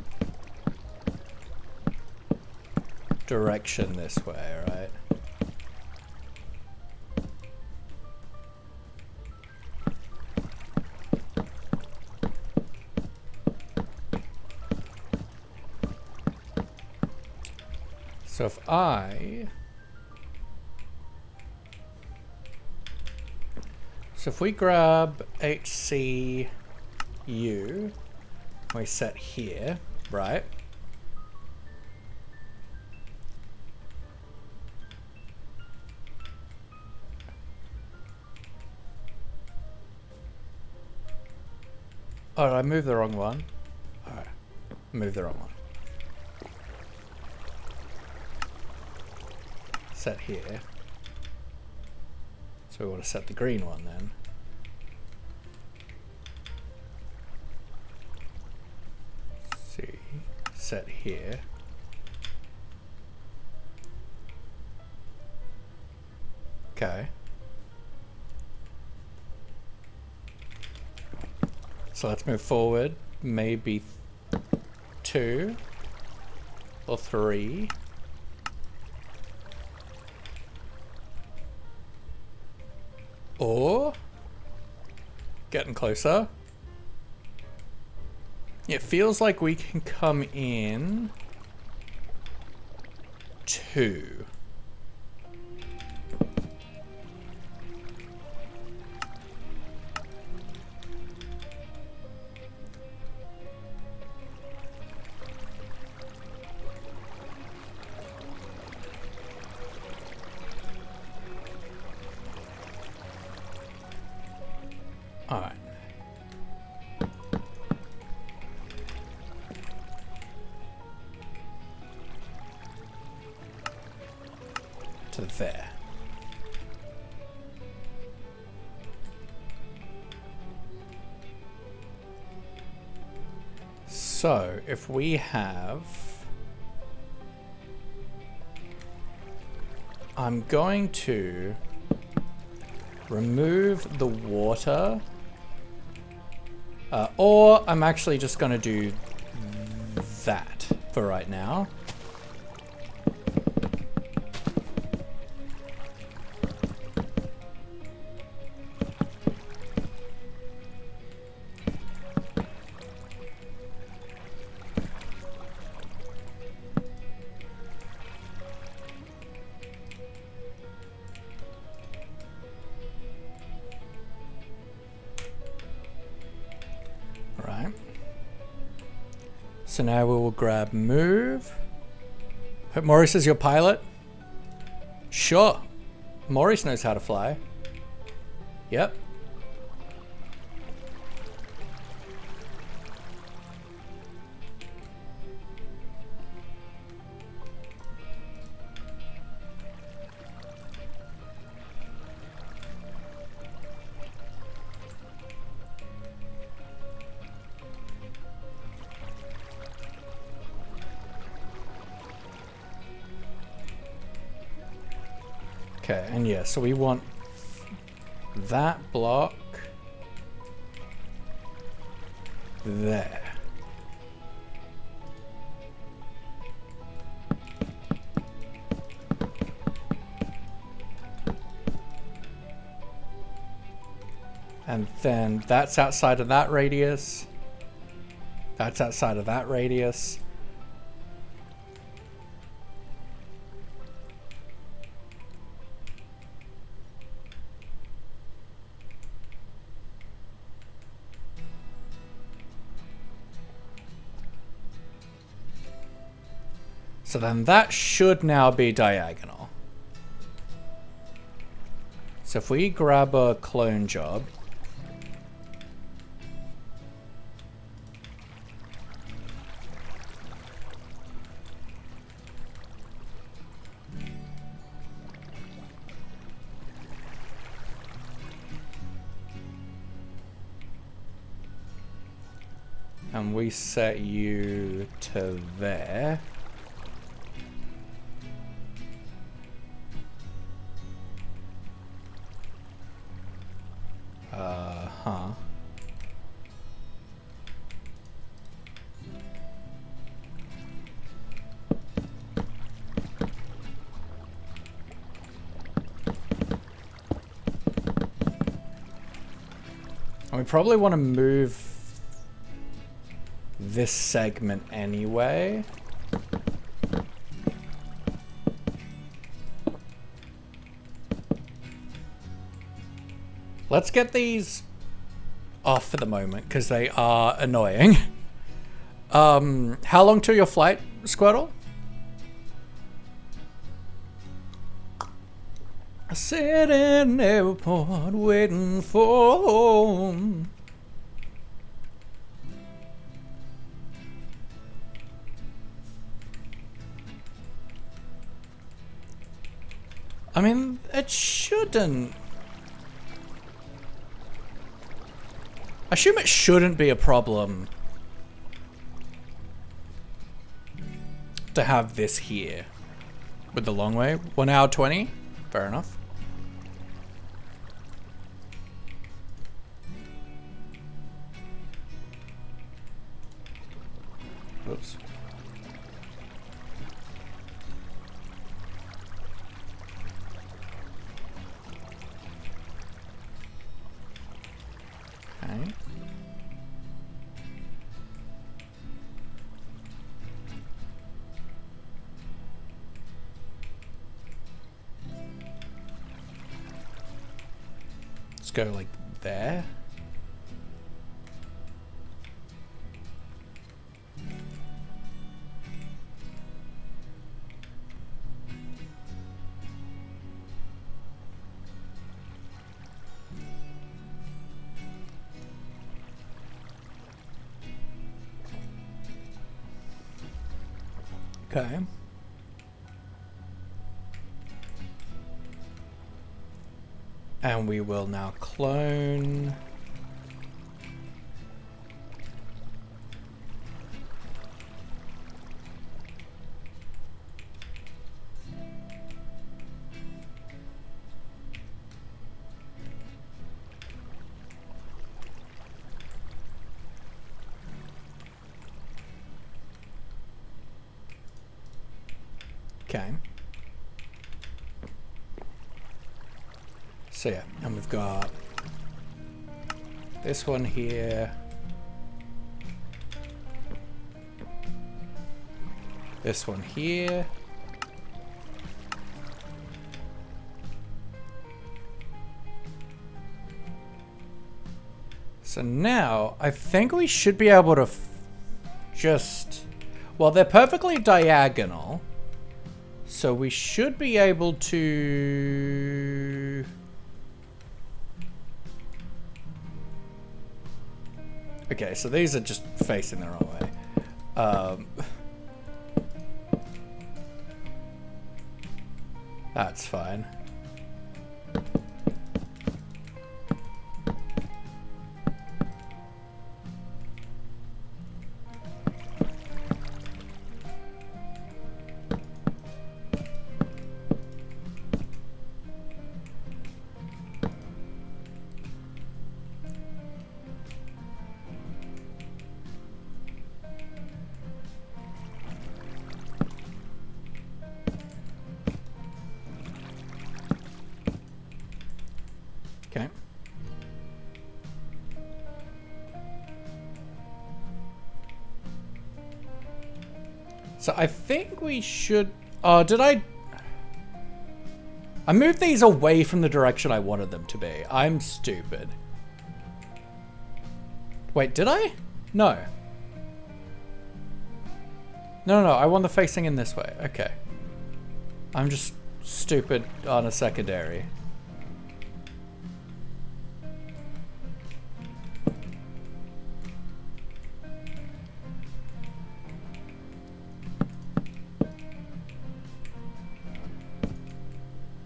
[SPEAKER 1] direction this way, right? So if we grab HC U, we set here, right? Oh, did I move the wrong one? Alright, move the wrong one. Set here. So we want to set the green one then. See, set here. Okay. So let's move forward, maybe 2 or 3. Or getting closer. It feels like we can come in 2. All right. To there. So, if we have I'm going to remove the water. Or I'm actually just going to do that for right now. Right. So now we will grab move. Maurice is your pilot? Sure. Maurice knows how to fly. Yep. Okay, and yeah, so we want that block there. And then that's outside of that radius. That's outside of that radius. So then that should now be diagonal. So if we grab a clone job, and we set you to there. Huh. And we probably want to move this segment anyway. Let's get these off for the moment because they are annoying. How long till your flight, Squirtle? I sit in an airport waiting for home. I mean, it shouldn't. I assume it shouldn't be a problem to have this here with the long way. 1 hour 20? Fair enough. Oops. Okay. Let's go like there. Okay. And we will now clone. Okay. So yeah, and we've got this one here. This one here. So now, I think we should be able to just... Well, they're perfectly diagonal. So we should be able to... Okay, so these are just facing the wrong way. That's fine. Okay. So I think we should... Oh, did I moved these away from the direction I wanted them to be. I'm stupid. Wait, did I? No. No, I want the facing in this way. Okay. I'm just stupid on a secondary.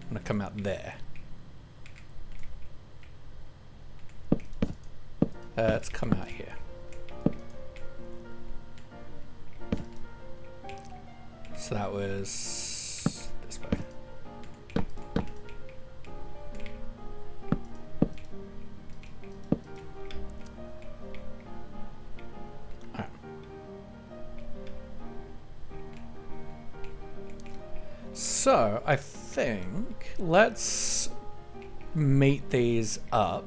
[SPEAKER 1] I'm gonna come out there. Let's come out here. So that was this way. All right. So I think let's meet these up.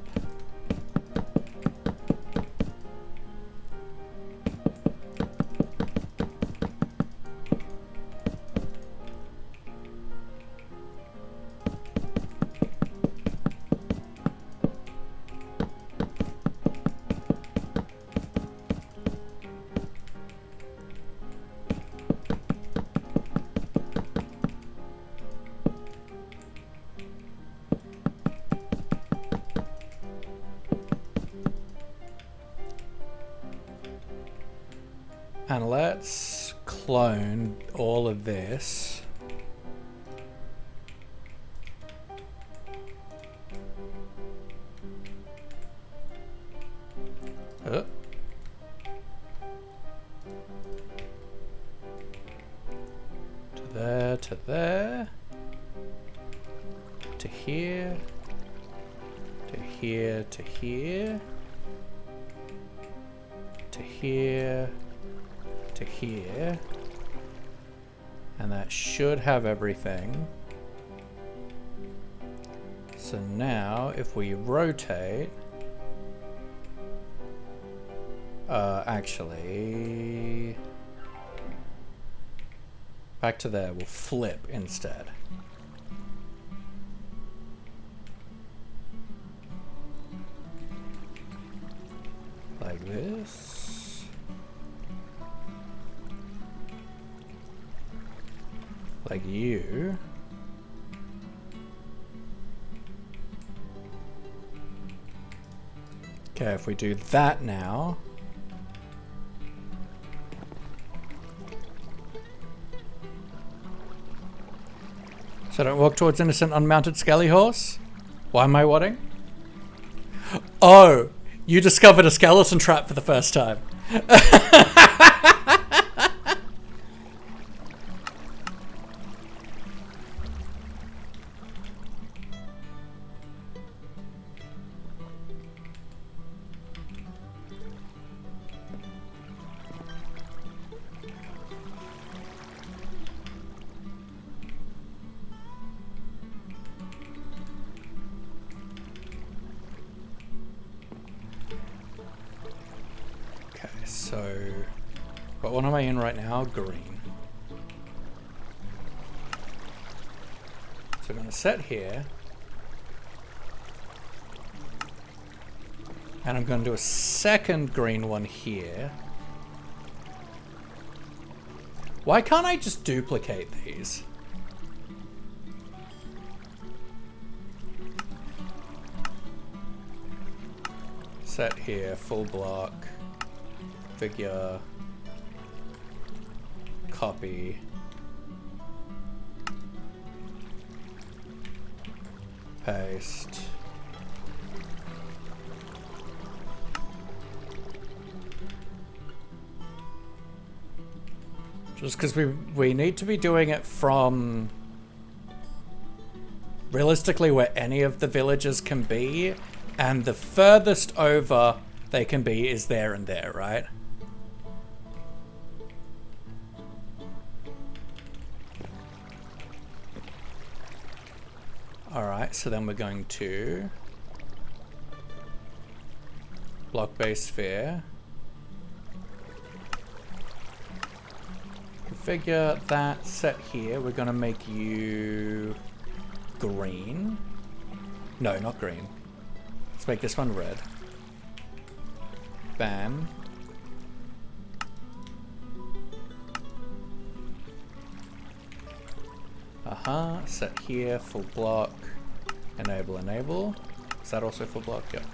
[SPEAKER 1] And let's clone all of this. To there, to there. To here. To here, to here. To here. To here, and that should have everything. So now if we rotate, actually back to there, we'll flip instead. Like this. Like you. Okay, if we do that now. So don't walk towards innocent unmounted skelly horse? Why am I watting? Oh, you discovered a skeleton trap for the first time. So, what one am I in right now? Green. So I'm going to set here. And I'm going to do a second green one here. Why can't I just duplicate these? Set here, full block, figure, copy, paste. Just because we need to be doing it from realistically where any of the villages can be, and the furthest over they can be is there and there, right? Alright, so then we're going to block base sphere. Configure that set here. We're going to make you green. No, not green. Let's make this one red. Bam. Set here, full block. Enable, enable. Is that also full block? Yep.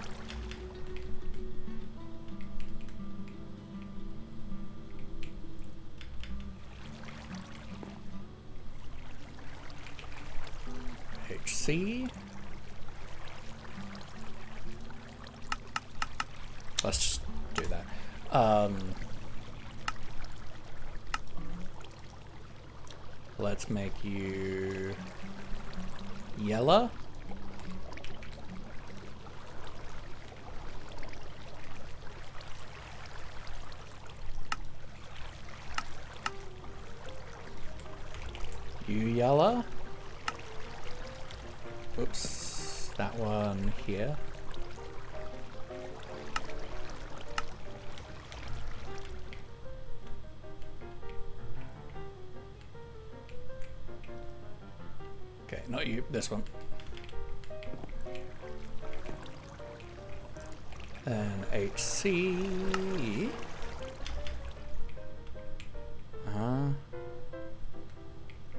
[SPEAKER 1] HC. Let's just do that. Let's make you yellow. You yellow. Oops, that one here. Okay, not you, this one. And HC.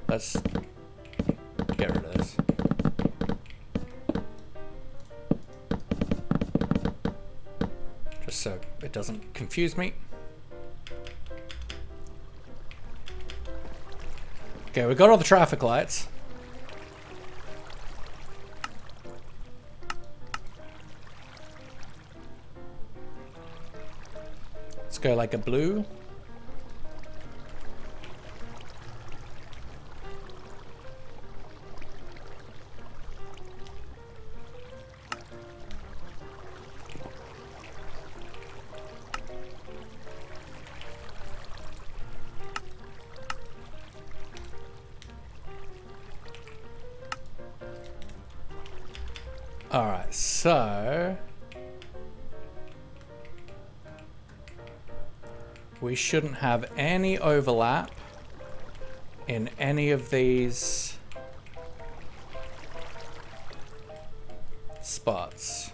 [SPEAKER 1] Let's get rid of this. Just so it doesn't confuse me. Okay, we got all the traffic lights. Let's go like a blue. Alright, so we shouldn't have any overlap in any of these spots.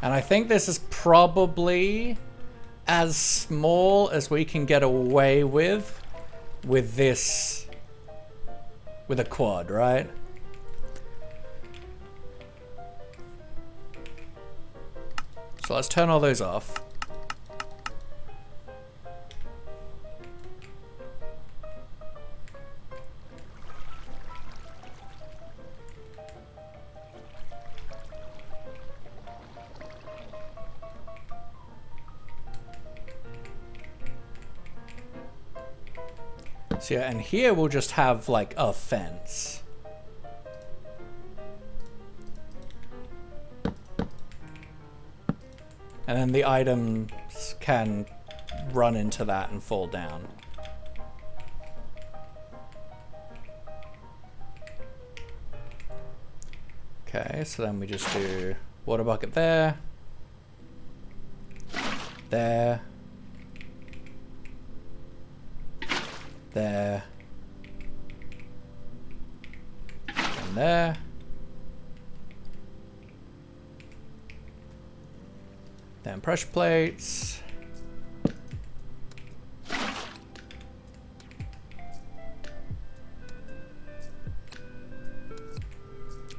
[SPEAKER 1] And I think this is probably as small as we can get away with this, with a quad, right? So let's turn all those off. So yeah, and here we'll just have like a fence. And then the items can run into that and fall down. Okay, so then we just do water bucket there. There. There. And there. Then pressure plates.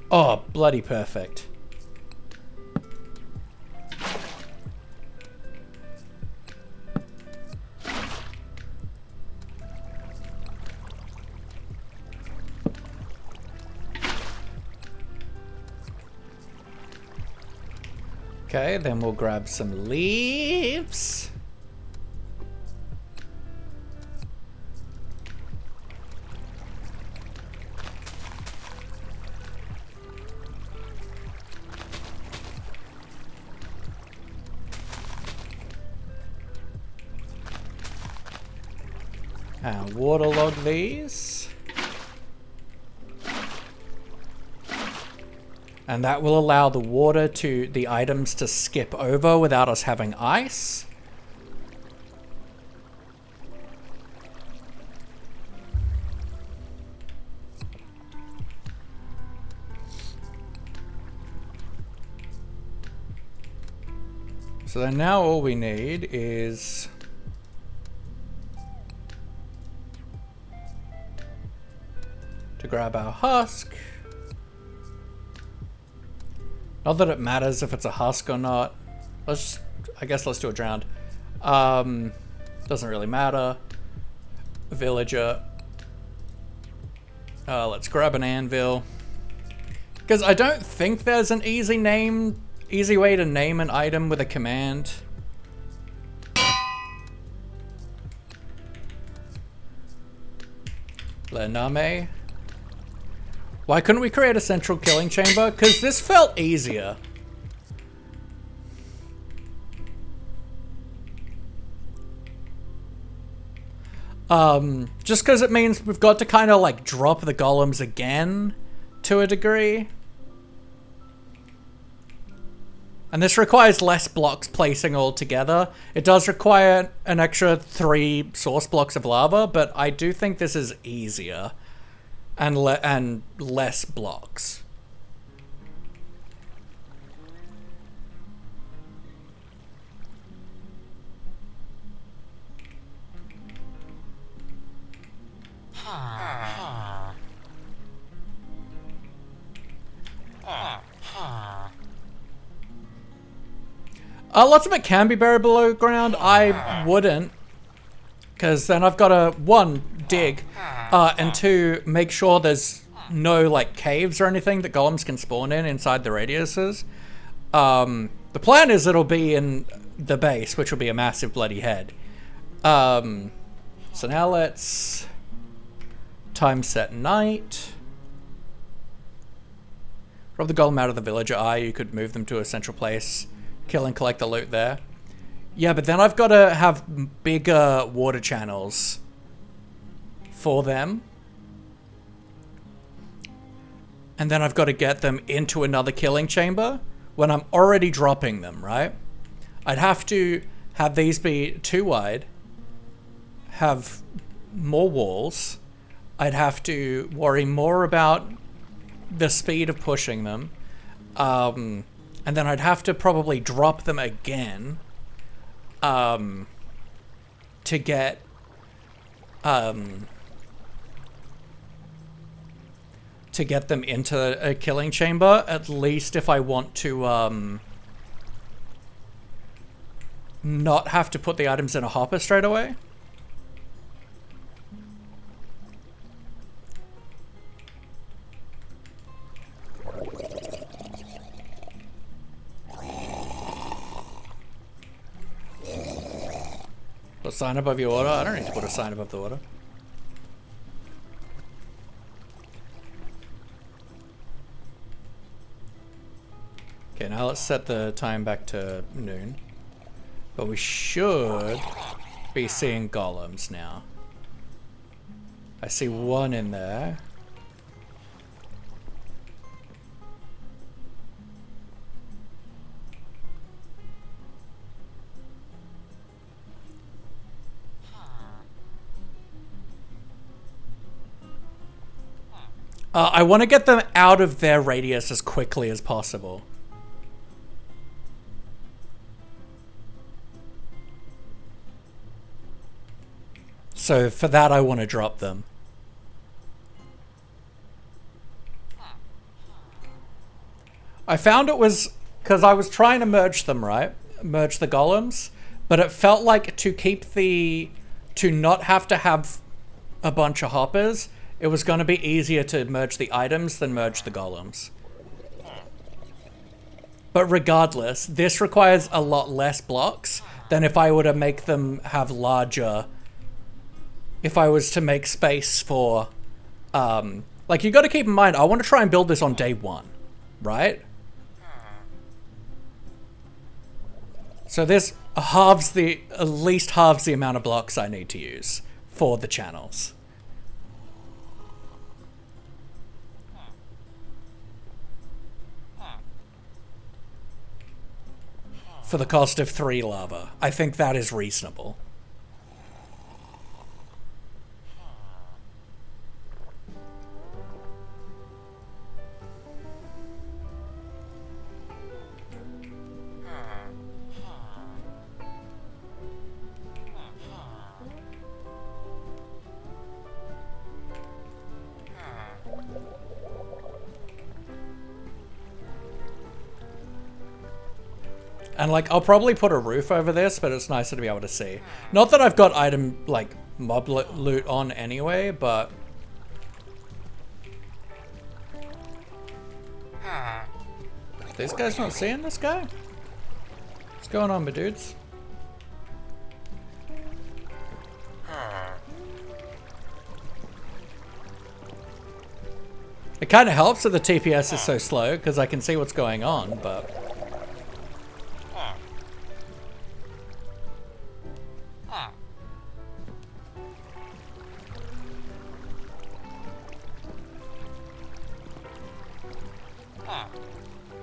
[SPEAKER 1] Oh, bloody perfect. Okay, then we'll grab some leaves. And waterlog these. And that will allow the water to, the items to skip over without us having ice. So then now all we need is to grab our husk. Not that it matters if it's a husk or not. I guess let's do a drowned. Doesn't really matter. Villager. Let's grab an anvil. Because I don't think there's an easy way to name an item with a command. Lename. Why couldn't we create a central killing chamber? Because this felt easier. Just because it means we've got to kind of like drop the golems again to a degree. And this requires less blocks placing altogether. It does require an extra 3 source blocks of lava, but I do think this is easier. And less blocks. Lots of it can be buried below ground. I wouldn't. Because then I've got to, 1, dig, and 2, make sure there's no like caves or anything that golems can spawn in inside the radiuses. The plan is it'll be in the base, which will be a massive bloody head. So now let's time set night. Rob the golem out of the villager eye. You could move them to a central place, kill and collect the loot there. Yeah, but then I've got to have bigger water channels for them. And then I've got to get them into another killing chamber when I'm already dropping them, right? I'd have to have these be too wide, have more walls. I'd have to worry more about the speed of pushing them. And then I'd have to probably drop them again. To get them into a killing chamber, at least if I want to not have to put the items in a hopper straight away. Put a sign above your order? I don't need to put a sign above the order. Okay, now let's set the time back to noon. But we should be seeing golems now. I see 1 in there. I want to get them out of their radius as quickly as possible. So for that, I want to drop them. I found it was because I was trying to merge them, right? Merge the golems, but it felt like to not have to have a bunch of hoppers, it was going to be easier to merge the items than merge the golems. But regardless, this requires a lot less blocks than if I were to make them have larger... If I was to make space for... like, you got to keep in mind, I want to try and build this on day 1, right? So this at least halves the amount of blocks I need to use for the channels. For the cost of 3 lava. I think that is reasonable. And, like, I'll probably put a roof over this, but it's nicer to be able to see. Not that I've got item, like, mob loot on anyway, but... These guys not seeing this guy? What's going on, my dudes? It kind of helps that the TPS is so slow, because I can see what's going on, but...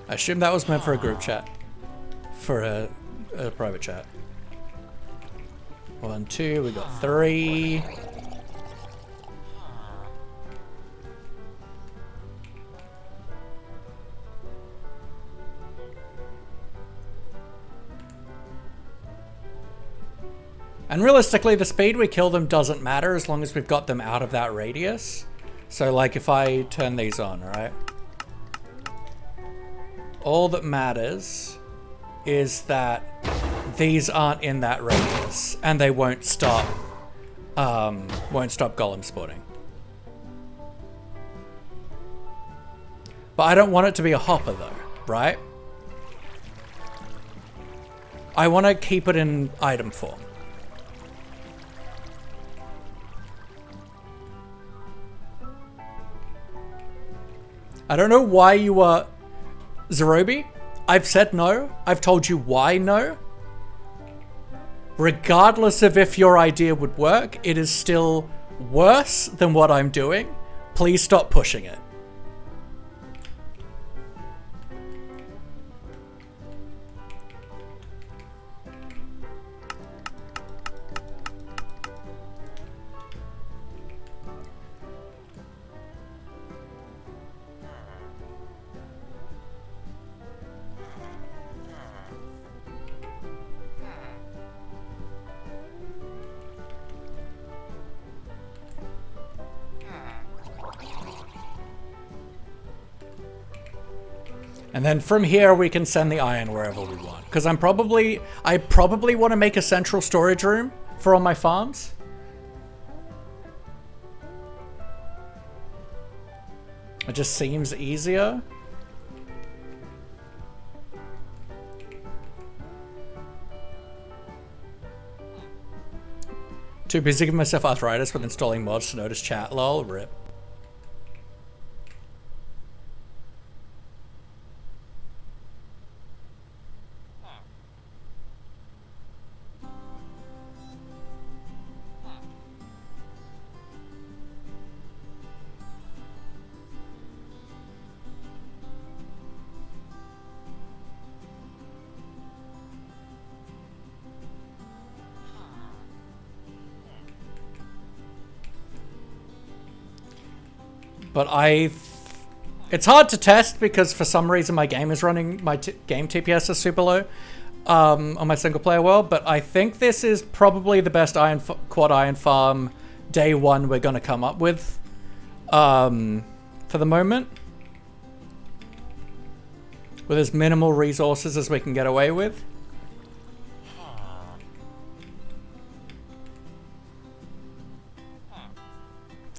[SPEAKER 1] I assume that was meant for a group chat. For a private chat. 1, 2, we got 3. And realistically, the speed we kill them doesn't matter as long as we've got them out of that radius. So, like, if I turn these on, right? All that matters is that these aren't in that radius, and they won't stop golem spawning. But I don't want it to be a hopper though, right? I want to keep it in item form. I don't know why you are... Zerobi, I've said no. I've told you why no. Regardless of if your idea would work, it is still worse than what I'm doing. Please stop pushing it. And then from here, we can send the iron wherever we want. Because I probably want to make a central storage room for all my farms. It just seems easier. Too busy giving myself arthritis with installing mods to notice chat, lol, rip. But it's hard to test because for some reason my game is running, my game TPS is super low on my single player world. But I think this is probably the best quad iron farm day one we're going to come up with for the moment. With as minimal resources as we can get away with.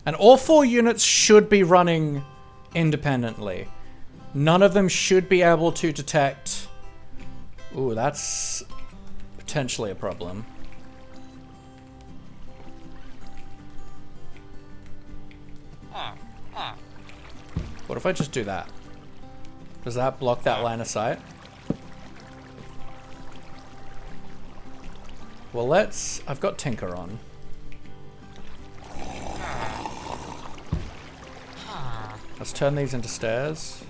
[SPEAKER 1] And all 4 units should be running independently. None of them should be able to detect... Ooh, that's potentially a problem. What if I just do that? Does that block that line of sight? Well, I've got Tinker on. Let's turn these into stairs.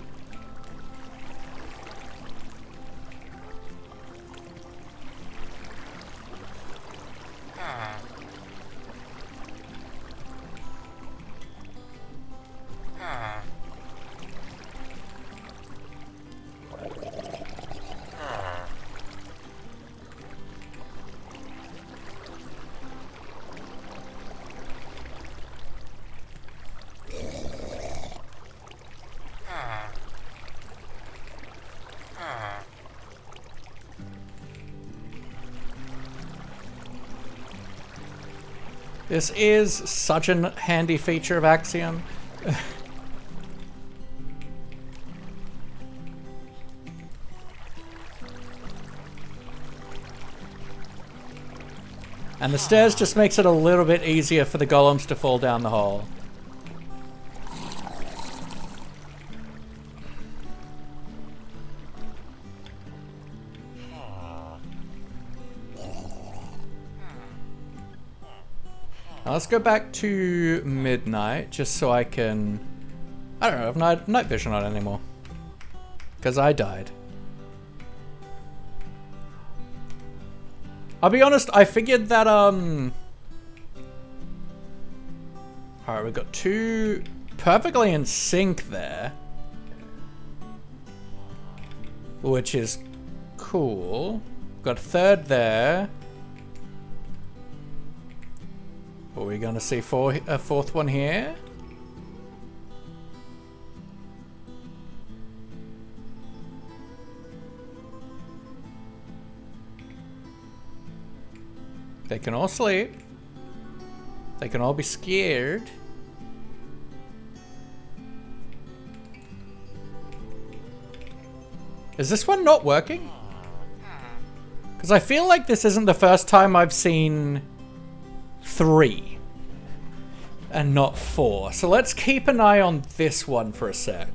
[SPEAKER 1] This is such a handy feature of Axiom. And the stairs just makes it a little bit easier for the golems to fall down the hole. Now let's go back to midnight, just so I can... I don't know, have night vision on anymore. Because I died. I'll be honest, I figured that, Alright, we've got 2 perfectly in sync there. Which is cool. Got a 3rd there. Are we gonna see a 4th one here? They can all sleep. They can all be scared. Is this one not working? Because I feel like this isn't the first time I've seen 3 and not 4. So let's keep an eye on this one for a sec.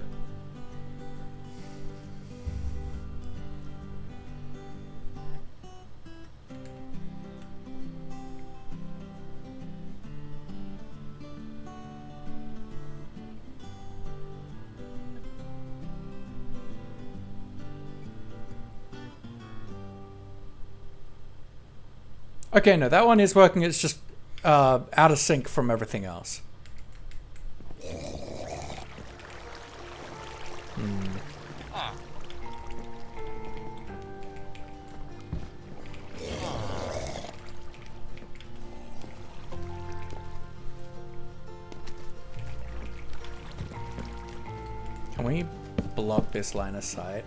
[SPEAKER 1] Okay, no, that one is working. It's just out of sync from everything else. Can we block this line of sight?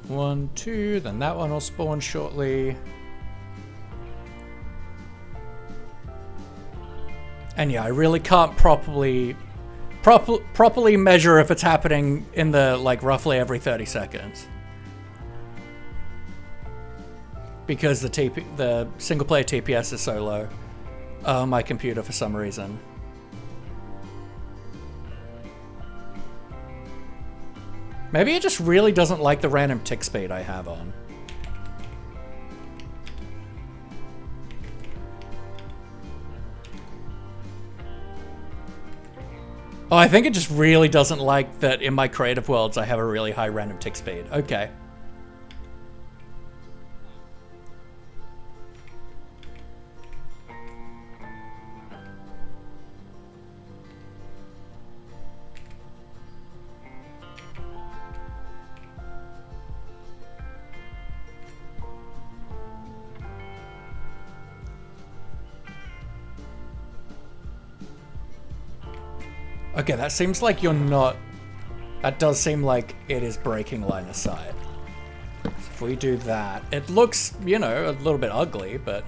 [SPEAKER 1] 1, 2, then that one will spawn shortly. And yeah, I really can't properly measure if it's happening in the, like, roughly every 30 seconds. Because the single player TPS is so low on my computer for some reason. Maybe it just really doesn't like the random tick speed I have on. Oh, I think it just really doesn't like that in my creative worlds I have a really high random tick speed. Okay. Okay, that seems like you're not... That does seem like it is breaking line of sight. So if we do that, it looks, you know, a little bit ugly, but...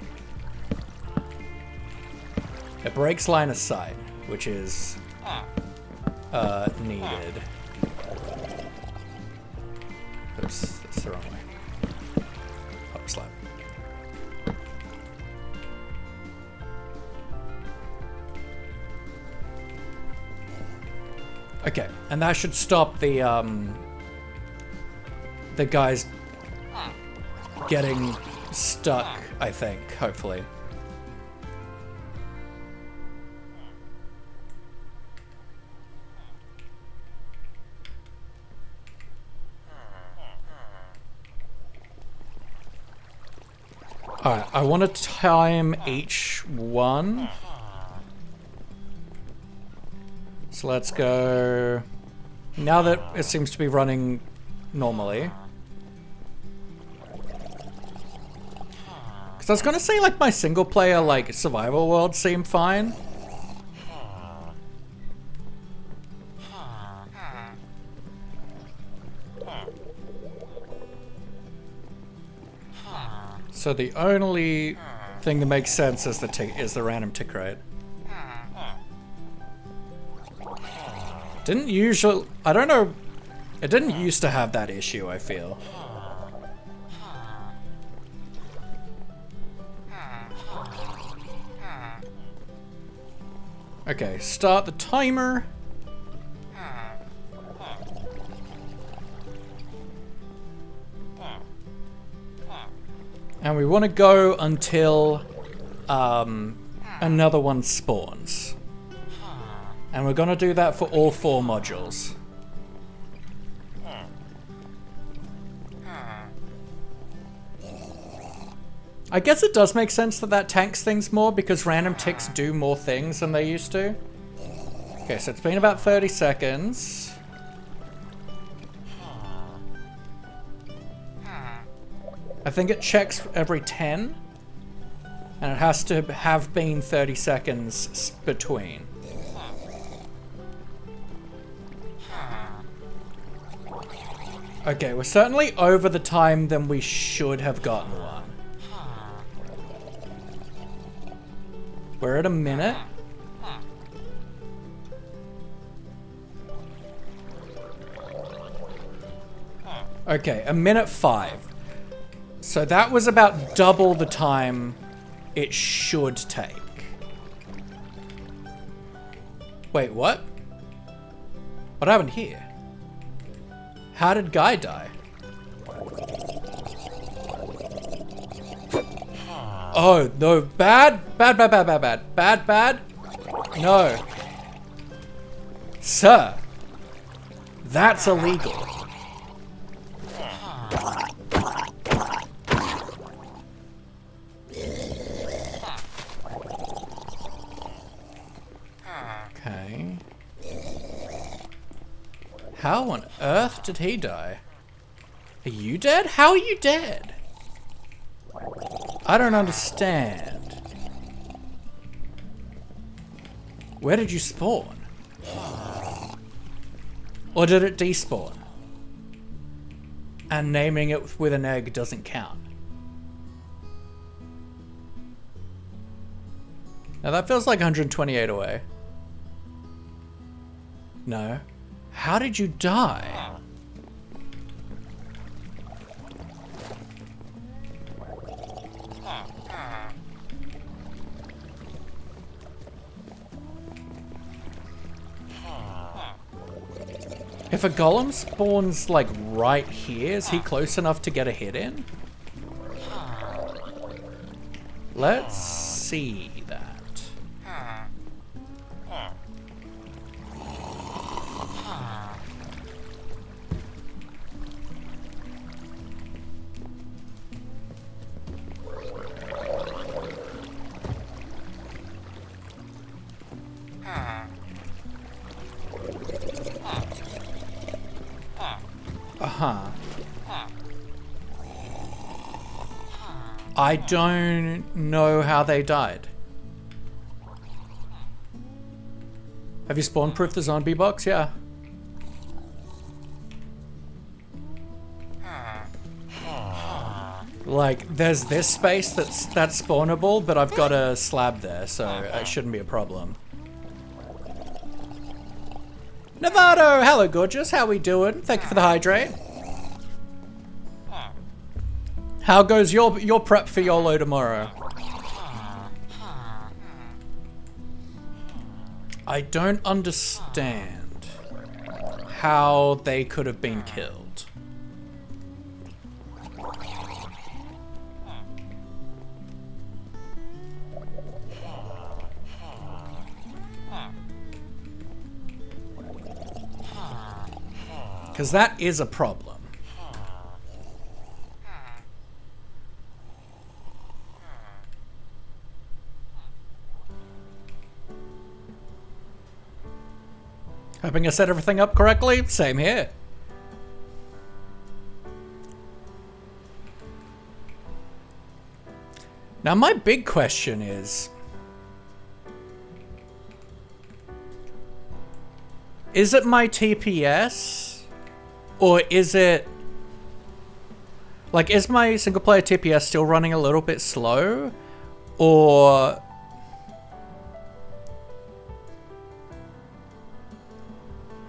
[SPEAKER 1] It breaks line of sight, which is... needed. Oops, that's the wrong way. Up slap. Okay, and that should stop the guys getting stuck, I think, hopefully. Alright, I want to time each one. So let's go... Now that it seems to be running normally. Because I was going to say, like, my single player, like, survival world seemed fine. So the only thing that makes sense is the random tick rate. Didn't usually... I don't know... It didn't used to have that issue, I feel. Okay, start the timer. And we want to go until another one spawns. And we're going to do that for all 4 modules. I guess it does make sense that tanks things more because random ticks do more things than they used to. Okay, so it's been about 30 seconds. I think it checks every 10. And it has to have been 30 seconds between. Okay, we're certainly over the time than we should have gotten one. We're at a minute. Okay, a minute 5. So that was about double the time it should take. Wait, what? What happened here? How did Guy die? Oh, no. Bad? Bad, bad, bad, bad, bad. Bad, bad? No. Sir. That's illegal. Okay. How on earth did he die? Are you dead? How are you dead? I don't understand. Where did you spawn? Or did it despawn? and naming it with an egg doesn't count. Now that feels like 128 away. No. How did you die? If a golem spawns, like, right here, is he close enough to get a hit in? Let's see that. Uh-huh. I don't know how they died. Have you spawn-proofed the zombie box? Yeah. Like, there's this space that's spawnable, but I've got a slab there, so it shouldn't be a problem. Nevado! Hello, gorgeous. How we doing? Thank you for the hydrate. How goes your prep for YOLO tomorrow? I don't understand how they could have been killed. Because that is a problem. Hoping I set everything up correctly. Same here. Now my big question is it my TPS? Or is it... Like, is my single player TPS still running a little bit slow? Or...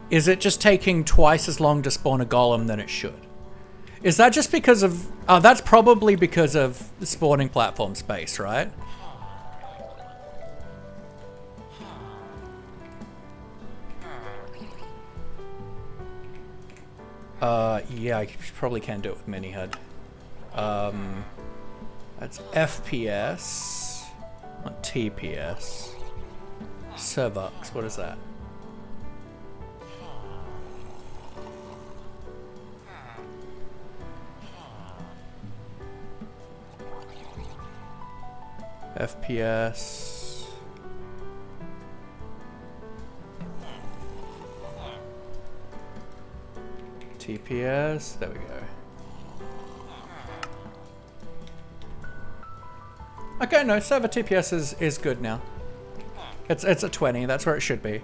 [SPEAKER 1] is it just taking twice as long to spawn a golem than it should? Is that just because of... oh, that's probably because of the spawning platform space, right? Yeah, I probably can do it with mini HUD. That's FPS, not TPS. Servux, what is that? FPS. TPS, there we go. Okay, no, server TPS is good now. It's at 20, that's where it should be.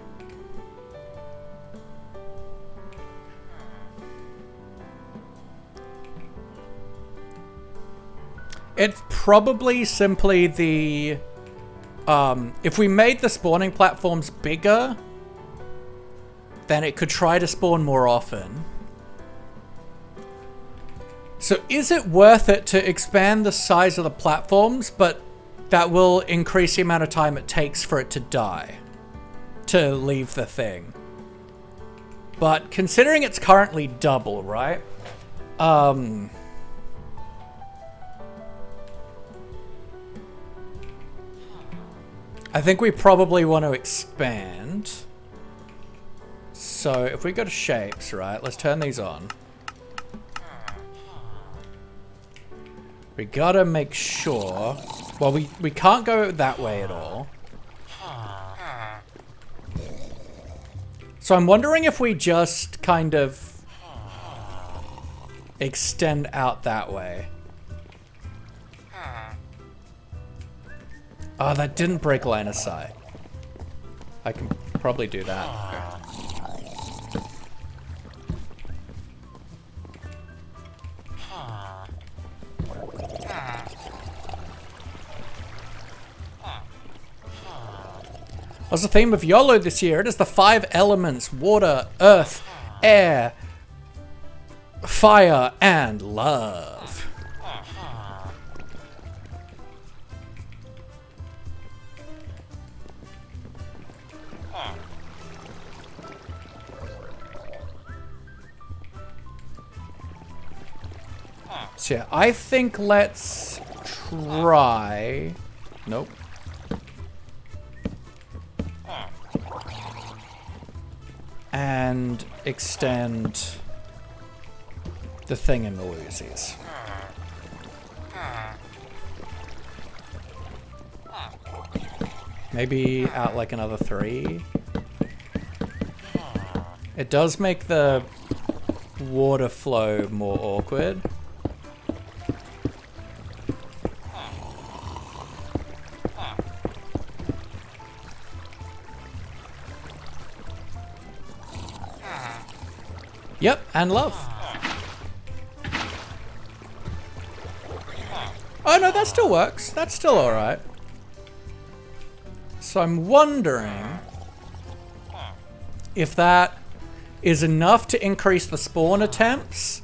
[SPEAKER 1] It's probably simply the... if we made the spawning platforms bigger, then it could try to spawn more often. So is it worth it to expand the size of the platforms, but that will increase the amount of time it takes for it to die, to leave the thing? But considering it's currently double, right? I think we probably want to expand. So if we go to shapes, right, let's turn these on. We gotta make sure... well, we can't go that way at all. So I'm wondering if we just kind of extend out that way. Oh, that didn't break line of sight. I can probably do that. Okay. What's the theme of YOLO this year? It is the 5 elements: water, earth, air, fire, and love. So yeah, I think let's try... Nope. And extend the thing in the Lucy's. Maybe out like another 3. It does make the water flow more awkward. Yep, and love. Oh no, that still works. That's still alright. So I'm wondering if that is enough to increase the spawn attempts.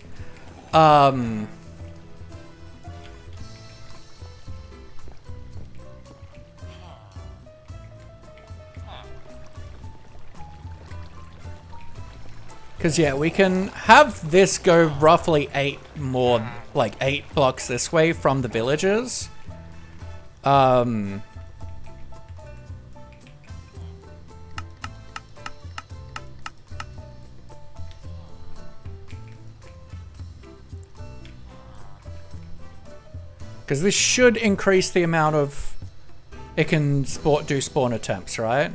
[SPEAKER 1] Because, yeah, we can have this go roughly 8 blocks this way from the villages. Because this should increase the amount of... It can do spawn attempts, right?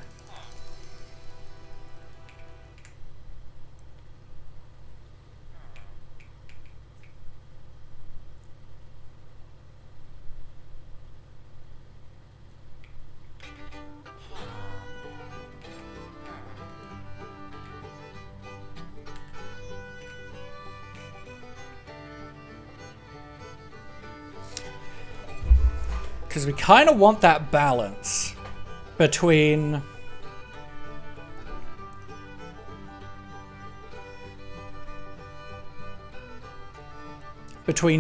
[SPEAKER 1] Because we kind of want that balance between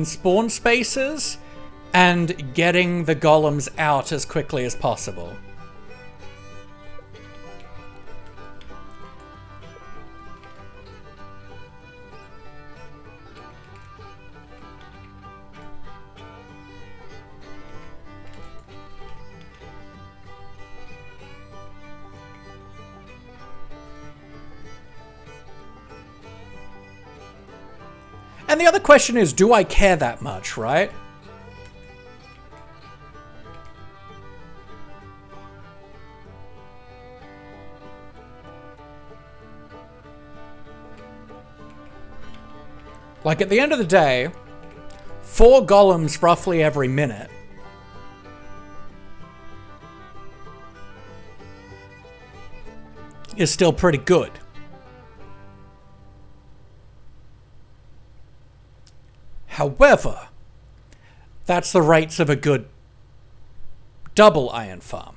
[SPEAKER 1] spawn spaces and getting the golems out as quickly as possible. And the other question is, do I care that much, right? Like, at the end of the day, 4 golems roughly every minute is still pretty good. However, that's the rates of a good double iron farm.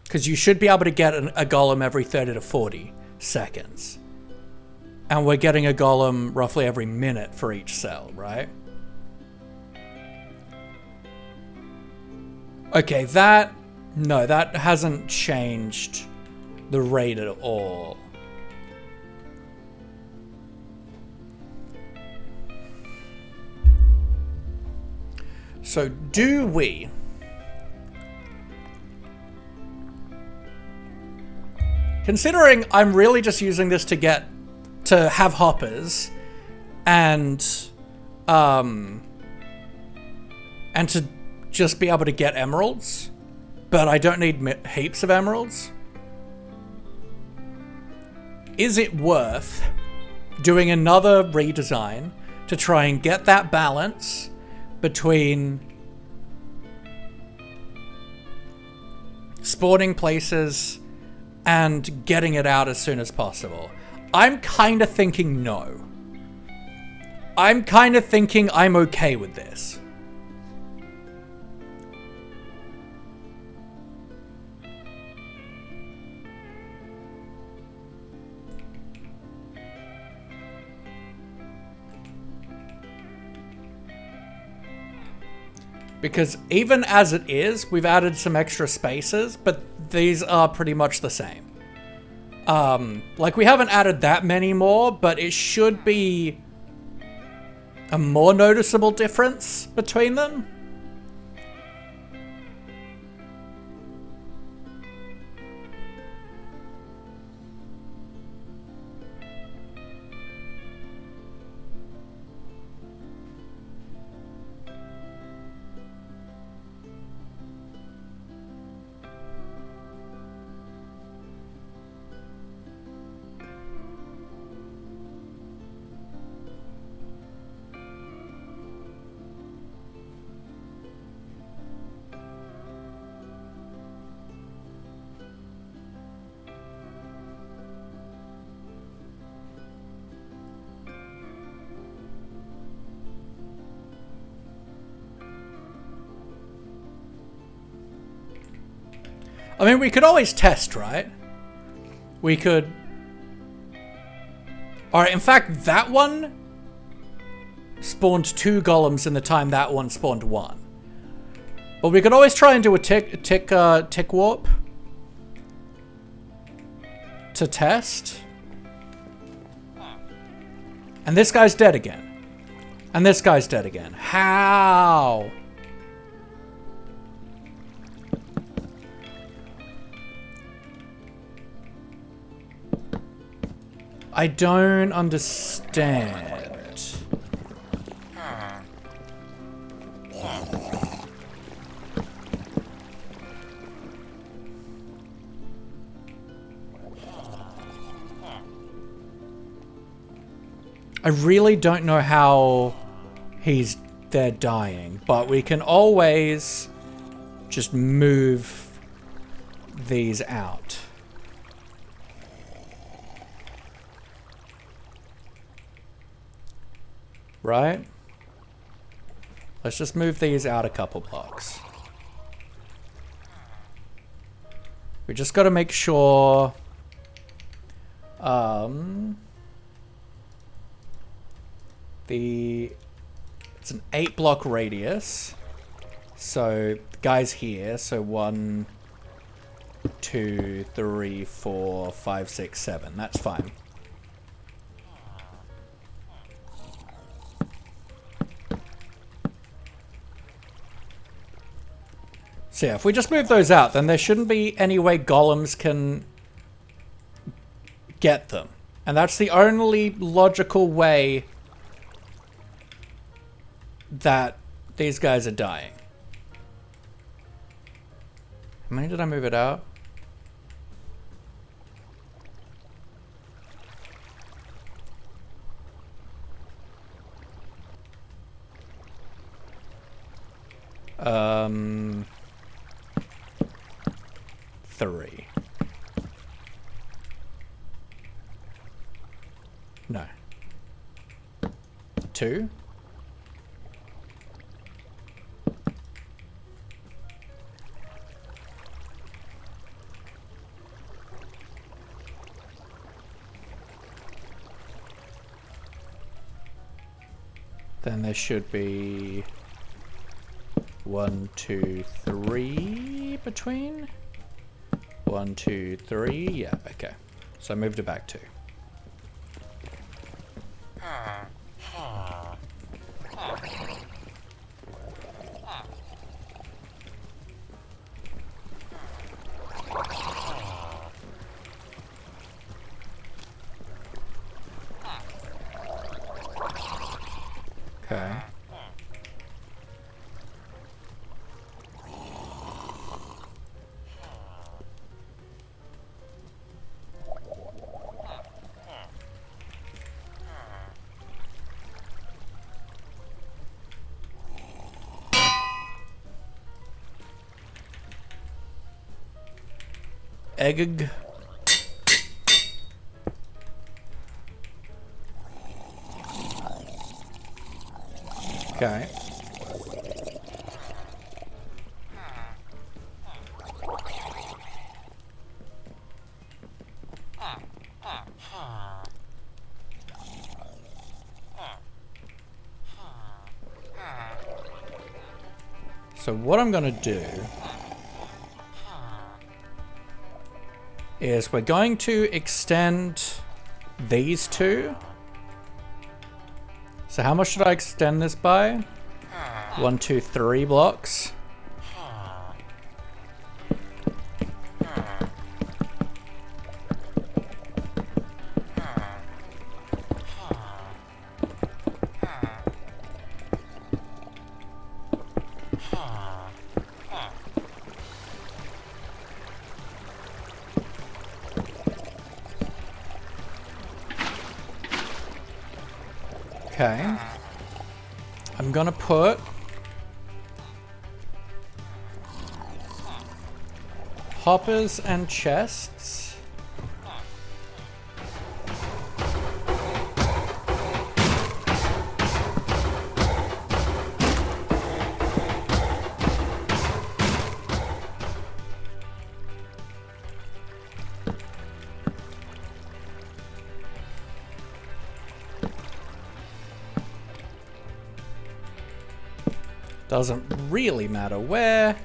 [SPEAKER 1] Because you should be able to get a golem every 30 to 40 seconds. And we're getting a golem roughly every minute for each cell, right? Okay, that hasn't changed the rate at all. So do we considering I'm really just using this to have hoppers and to just be able to get emeralds, but I don't need heaps of emeralds. Is it worth doing another redesign to try and get that balance between spawning places and getting it out as soon as possible? I'm kind of thinking no. I'm kind of thinking I'm okay with this. Because even as it is, we've added some extra spaces, but these are pretty much the same. Like, we haven't added that many more, but it should be a more noticeable difference between them. I mean, we could always test, right? We could... Alright, in fact, that one spawned 2 golems in the time that one spawned 1. But we could always try and do a tick warp to test. And this guy's dead again. And this guy's dead again. How? I don't understand. I really don't know how they're dying, but we can always just move these out. Right? Let's just move these out a couple blocks. We just got to make sure it's an 8-block radius. So the guy's here. So 1, 2, 3, 4, 5, 6, 7. That's fine. So yeah, if we just move those out, then there shouldn't be any way golems can get them. And that's the only logical way that these guys are dying. How many did I move it out? Three. No. 2. Then there should be 1, 2, 3 between. 1, 2, 3. Yeah, okay. So I moved it back 2. Okay. Egg. Okay. So what I'm gonna do is we're going to extend these two. So how much should I extend this by? 1, 2, 3 blocks. Okay. I'm gonna put hoppers and chests. Doesn't really matter where.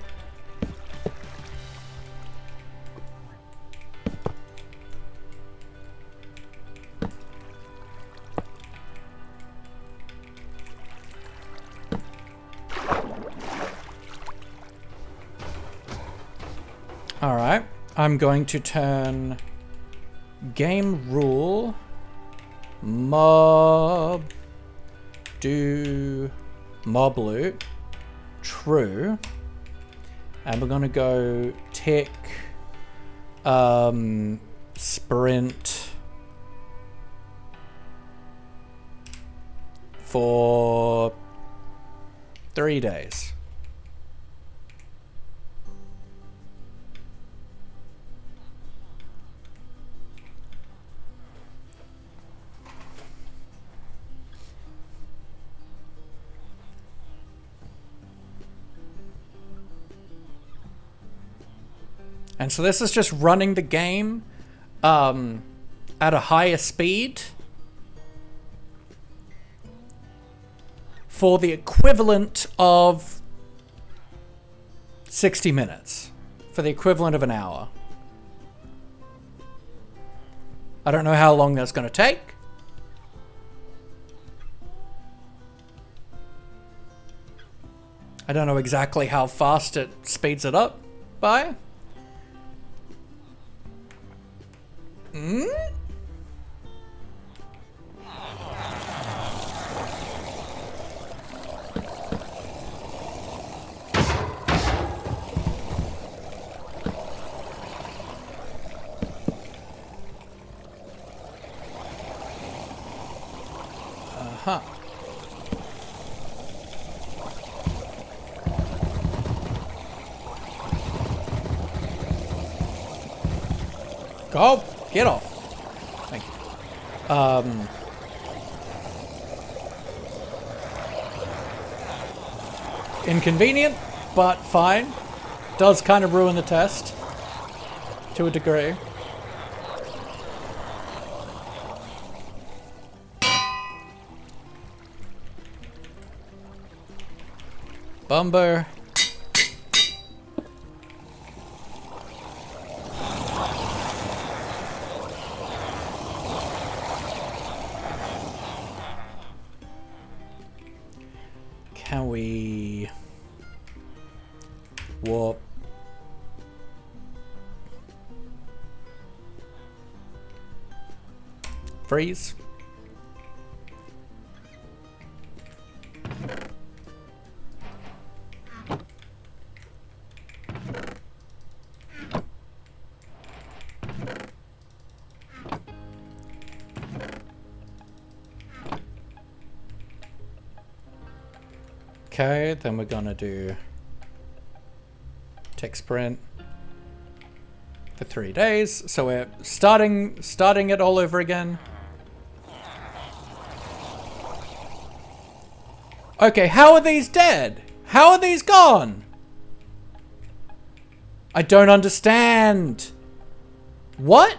[SPEAKER 1] Alright, I'm going to turn game rule mob loot true, and we're gonna go tick sprint for 3 days. And so this is just running the game at a higher speed for the equivalent of 60 minutes, for the equivalent of an hour. I don't know how long that's going to take. I don't know exactly how fast it speeds it up by. Uh-huh. Go! Get off! Thank you. Inconvenient, but fine. Does kind of ruin the test. To a degree. Bumber. Can we warp? Freeze. Okay, then we're gonna do tick sprint for 3 days. So we're starting it all over again. Okay, how are these dead? How are these gone? I don't understand. What?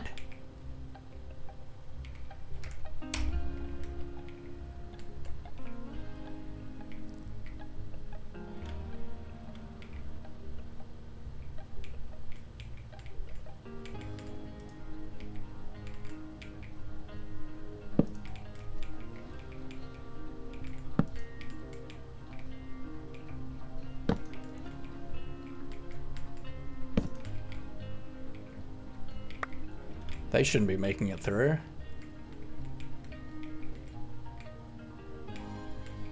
[SPEAKER 1] They shouldn't be making it through.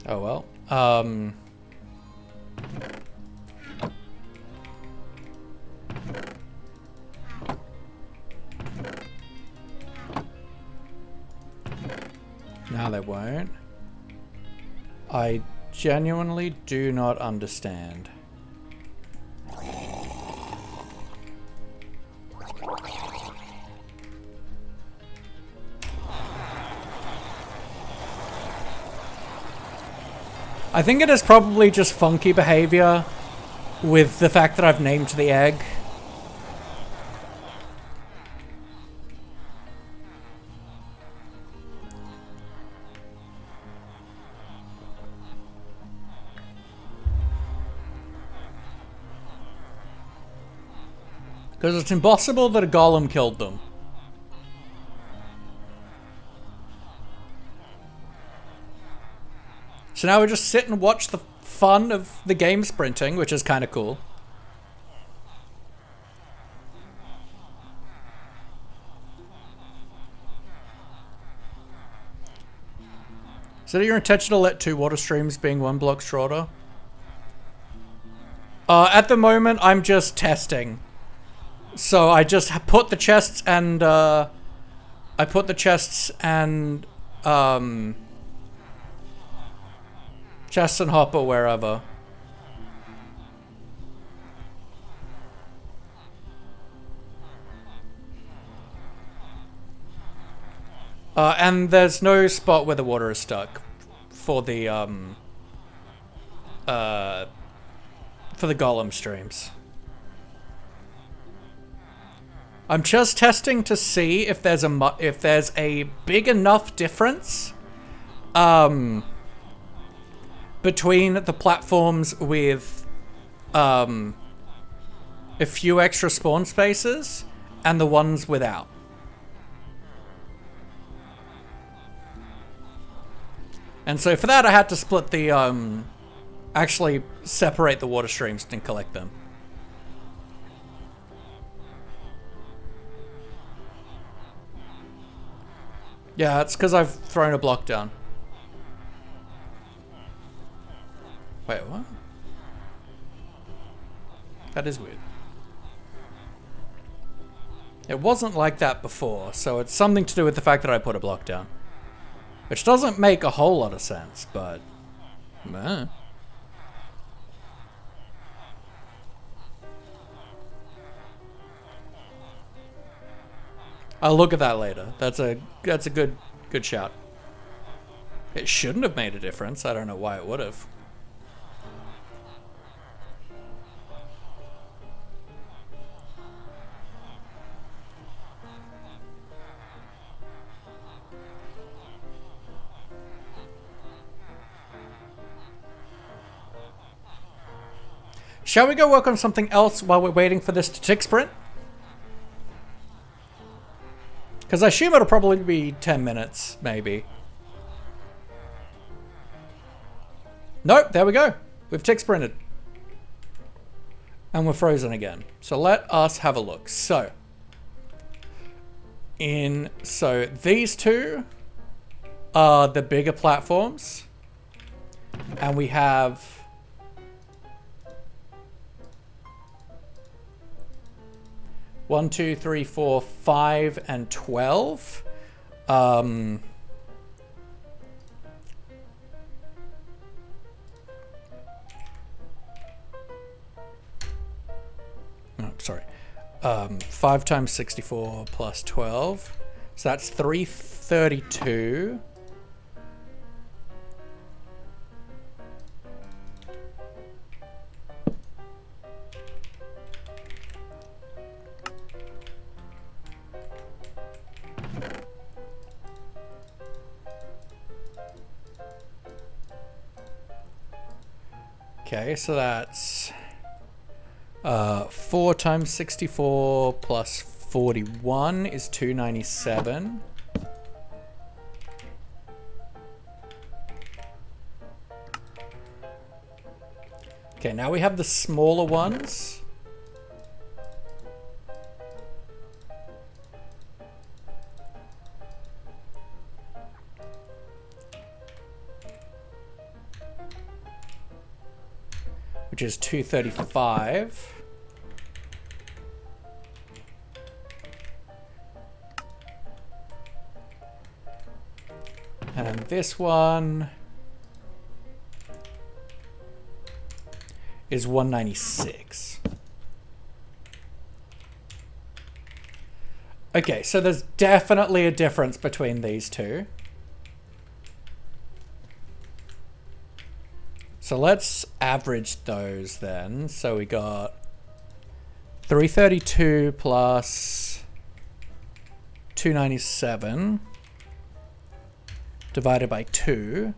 [SPEAKER 1] Oh well. Now they won't. I genuinely do not understand. I think it is probably just funky behavior with the fact that I've named the egg. Because it's impossible that a golem killed them. So now we just sit and watch the fun of the game sprinting, which is kind of cool. Is it your intention to let 2 water streams being 1 block shorter? At the moment, I'm just testing. So I just put the chests and, chests and hopper wherever. And there's no spot where the water is stuck for the golem streams. I'm just testing to see if there's a big enough difference between the platforms with a few extra spawn spaces and the ones without. And so for that I had to split the actually separate the water streams and collect them. Yeah, it's because I've thrown a block down. Wait, what? That is weird. It wasn't like that before, so it's something to do with the fact that I put a block down. Which doesn't make a whole lot of sense, but... I'll look at that later. That's a good shout. It shouldn't have made a difference. I don't know why it would have. Shall we go work on something else while we're waiting for this to tick sprint? Because I assume it'll probably be 10 minutes, maybe. Nope, there we go. We've tick sprinted. And we're frozen again. So let us have a look. So these two are the bigger platforms. And we have 1, 2, 3, 4, 5, and 12. Oh, sorry. 5 times 64 plus 12. So that's 332. Okay, so that's 4 times 64 plus 41 is 297. Okay, now we have the smaller ones. which is 235. And this one is 196. Okay, so there's definitely a difference between these two. So let's average those then. So we got 332 plus 297 divided by 2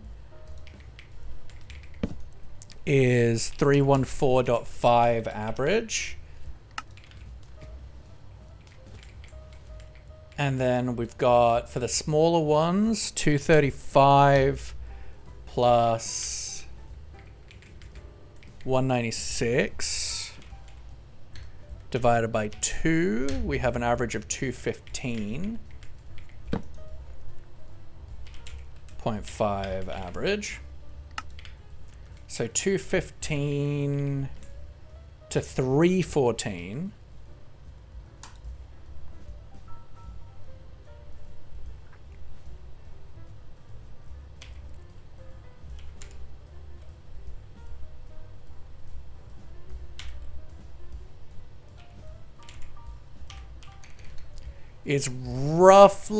[SPEAKER 1] is 314.5 average. And then we've got, for the smaller ones, 235 plus 196 divided by 2. We have an average of 215.5 average. So 215 to 314 is roughly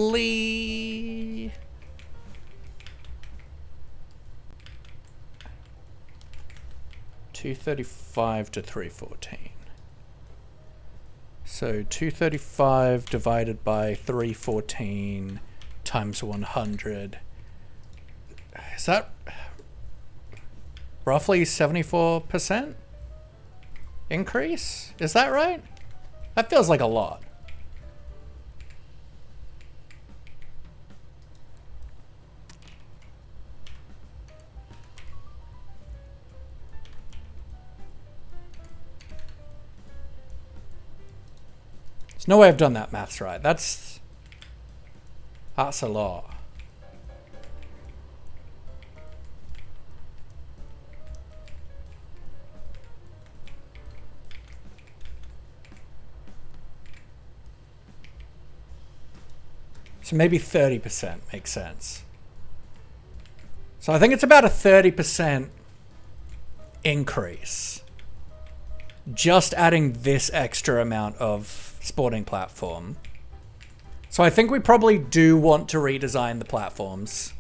[SPEAKER 1] $235 to $314. So 235 divided by 314 times 100. Is that roughly 74% increase? Is that right? That feels like a lot. No way I've done that maths right. That's a lot. So maybe 30% makes sense. So I think it's about a 30% increase. Just adding this extra amount of sporting platform. So I think we probably do want to redesign the platforms.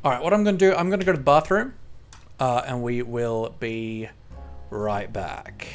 [SPEAKER 1] All right, what I'm going to do, I'm going to go to the bathroom, and we will be right back.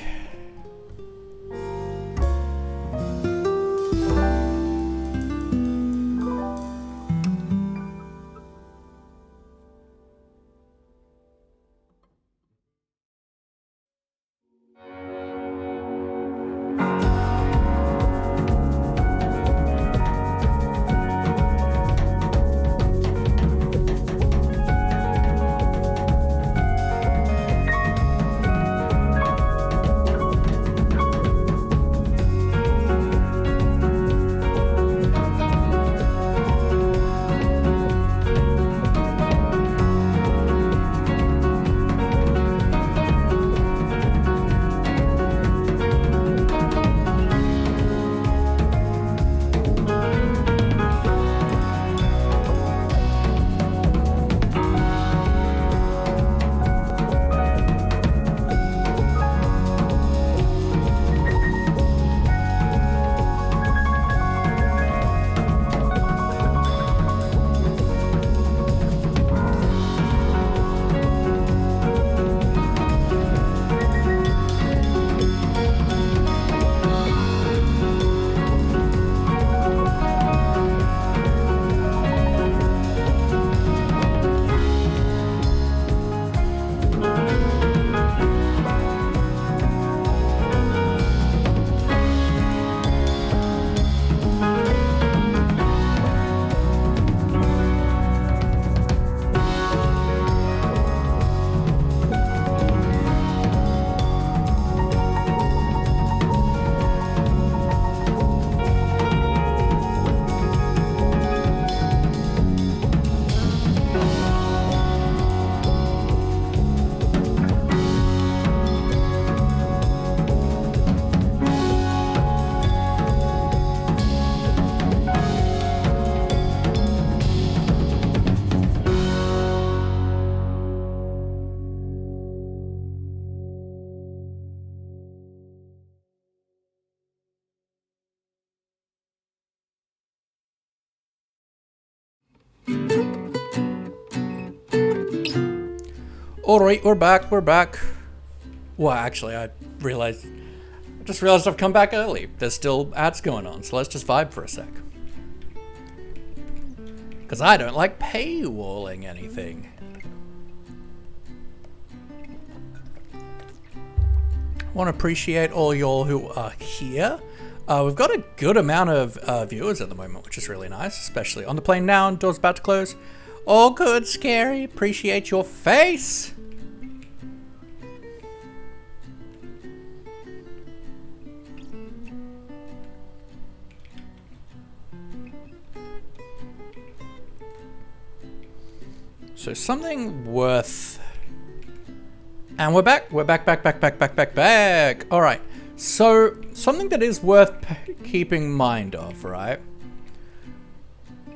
[SPEAKER 1] Alright, we're back. Well, actually, I just realized I've come back early. There's still ads going on, so let's just vibe for a sec. Because I don't like paywalling anything. I want to appreciate all y'all who are here. We've got a good amount of viewers at the moment, which is really nice, especially on the plane now and doors about to close. All good, Scary. Appreciate your face. So something worth... And we're back. We're back. All right. So something that is worth keeping mind of, right?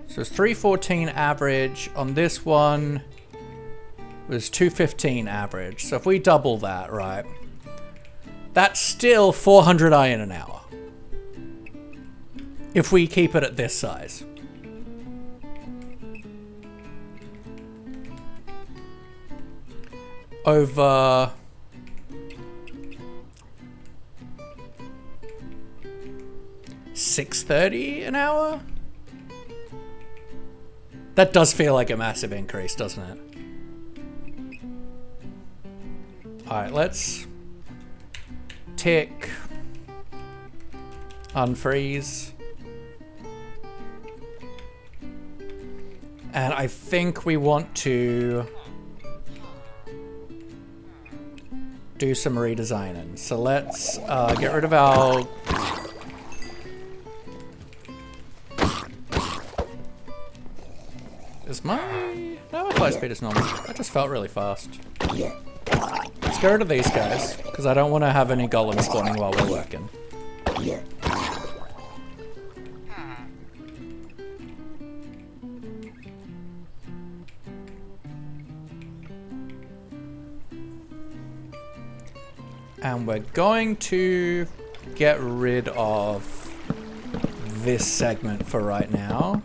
[SPEAKER 1] So it's 314 average. On this one was 215 average. So if we double that, right? That's still 400 iron an hour. If we keep it at this size. Over 630 an hour? That does feel like a massive increase, doesn't it? Alright, let's tick, unfreeze. And I think we want to do some redesigning. So let's get rid of our... Is my... No, my fly speed is normal. That just felt really fast. Let's get rid of these guys, because I don't want to have any golems spawning while we're working. And we're going to get rid of this segment for right now.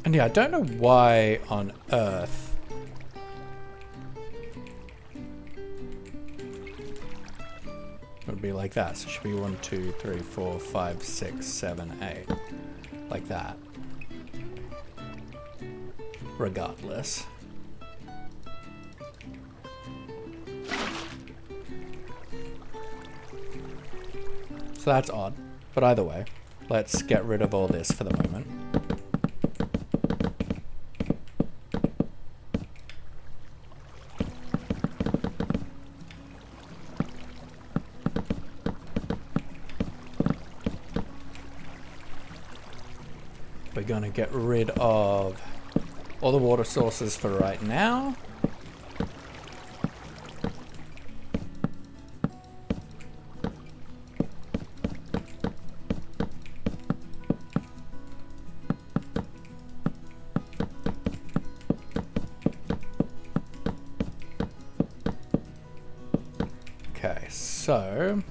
[SPEAKER 1] And yeah, I don't know why on earth it would be like that. So it should be 1, 2, 3, 4, 5, 6, 7, 8. Like that. Regardless. So that's odd. But either way, let's get rid of all this for the moment. We're going to get rid of all the water sources for right now. Okay, so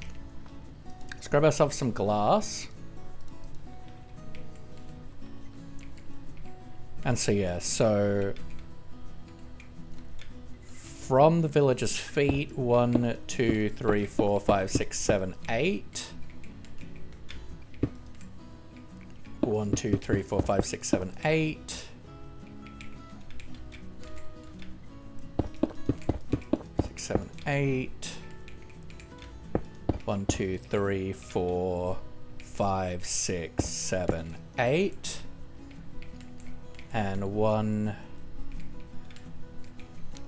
[SPEAKER 1] let's grab ourselves some glass. And so yeah, so from the villager's feet, 1, 2, 3, 4, 5, 6, 7, 8. 1, 2, 3, 4, 5, 6, 7, 8. 6, 7, 8. 1, 2, 3, 4, 5, 6, 7, 8. And 1,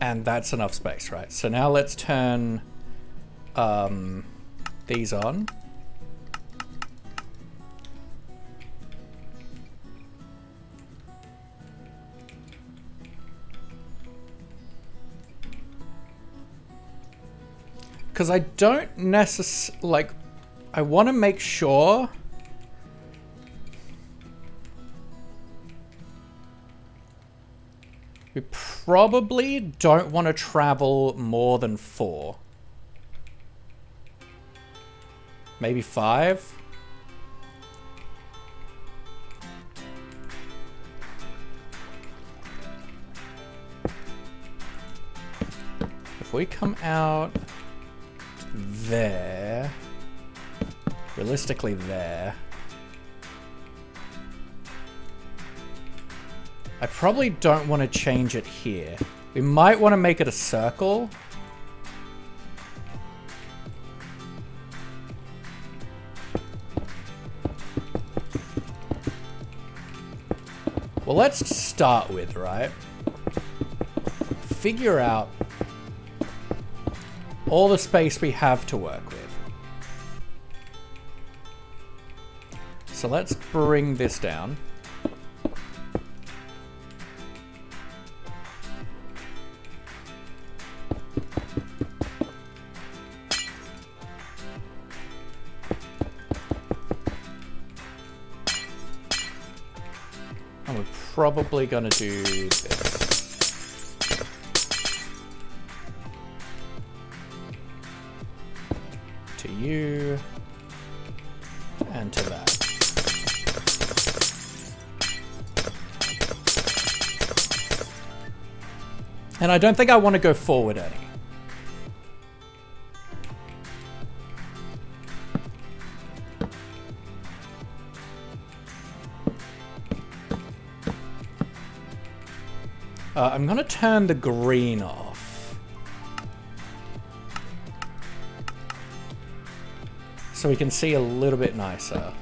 [SPEAKER 1] and that's enough space, right? So now let's turn these on. Because I don't necessarily, like, I want to make sure we probably don't want to travel more than 4. Maybe 5? If we come out there, realistically there, I probably don't want to change it here. We might want to make it a circle. Well, let's start with, right? Figure out all the space we have to work with. So let's bring this down. And we're probably gonna do this. To you, and to that. And I don't think I want to go forward any. I'm going to turn the green off. So we can see a little bit nicer.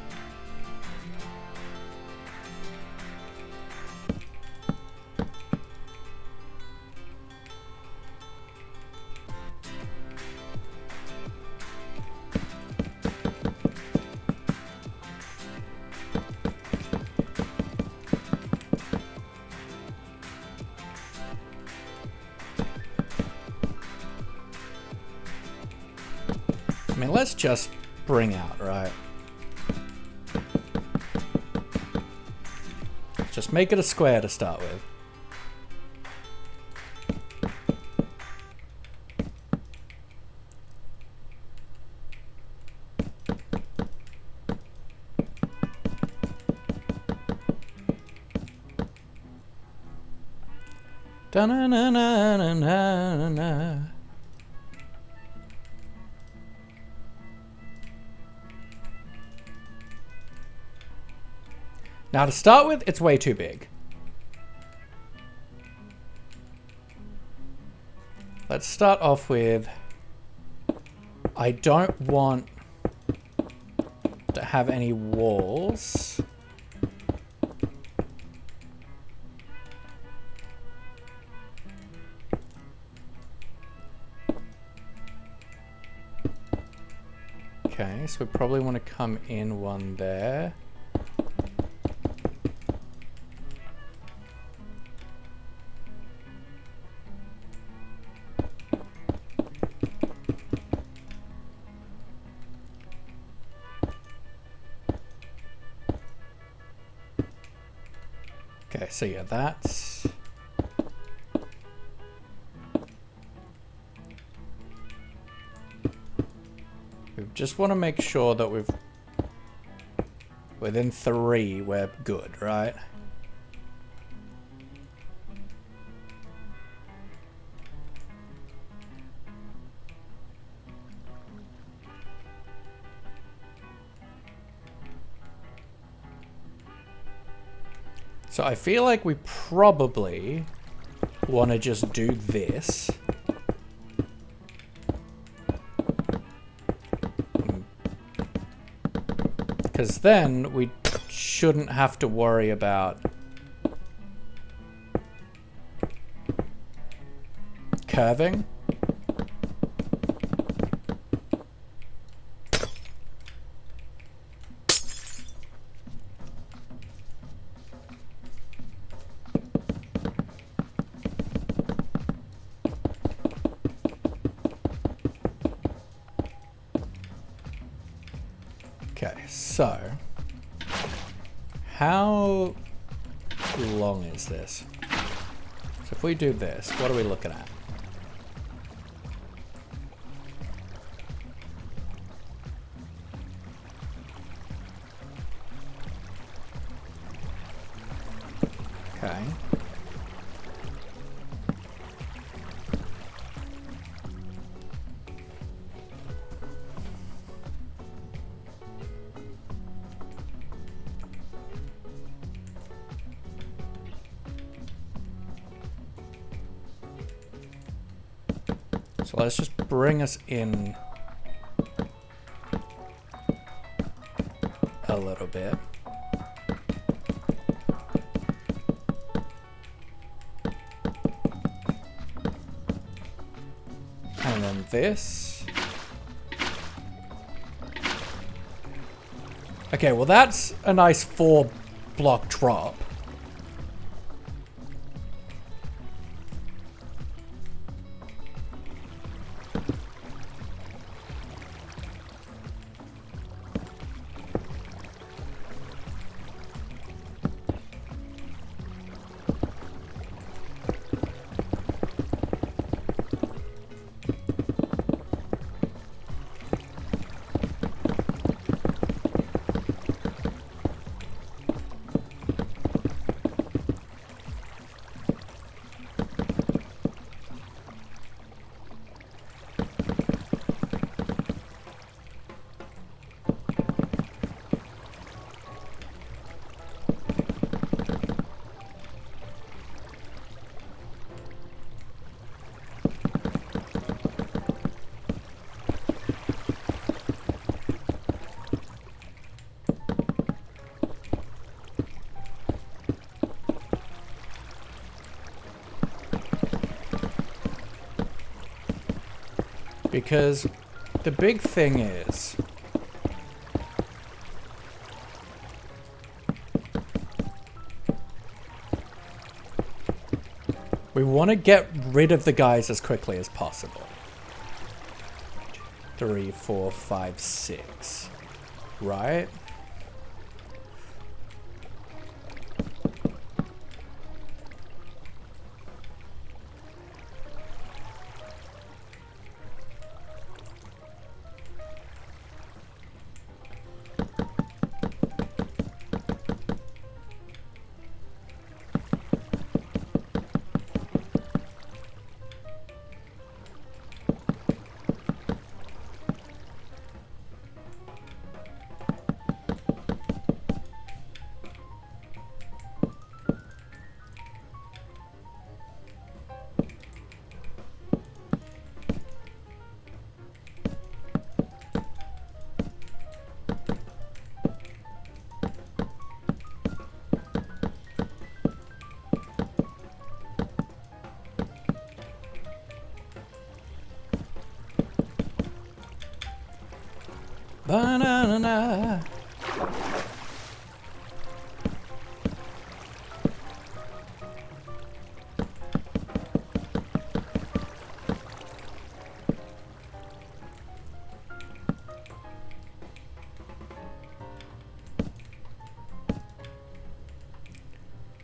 [SPEAKER 1] I mean, let's just bring out, right? Just make it a square to start with. Da-na-na-na-na-na-na. Now to start with, it's way too big. Let's start off with, I don't want to have any walls. Okay, so we probably want to come in one there. Okay, so yeah, that's... We just want to make sure that we've... Within 3, we're good, right? So I feel like we probably want to just do this. Because then we shouldn't have to worry about curving. Okay, so how long is this? So if we do this, what are we looking at? Okay. So let's just bring us in a little bit. And then this. Okay, well that's a nice 4-block drop. Because the big thing is, we want to get rid of the guys as quickly as possible. 3, 4, 5, 6. Right? Banana.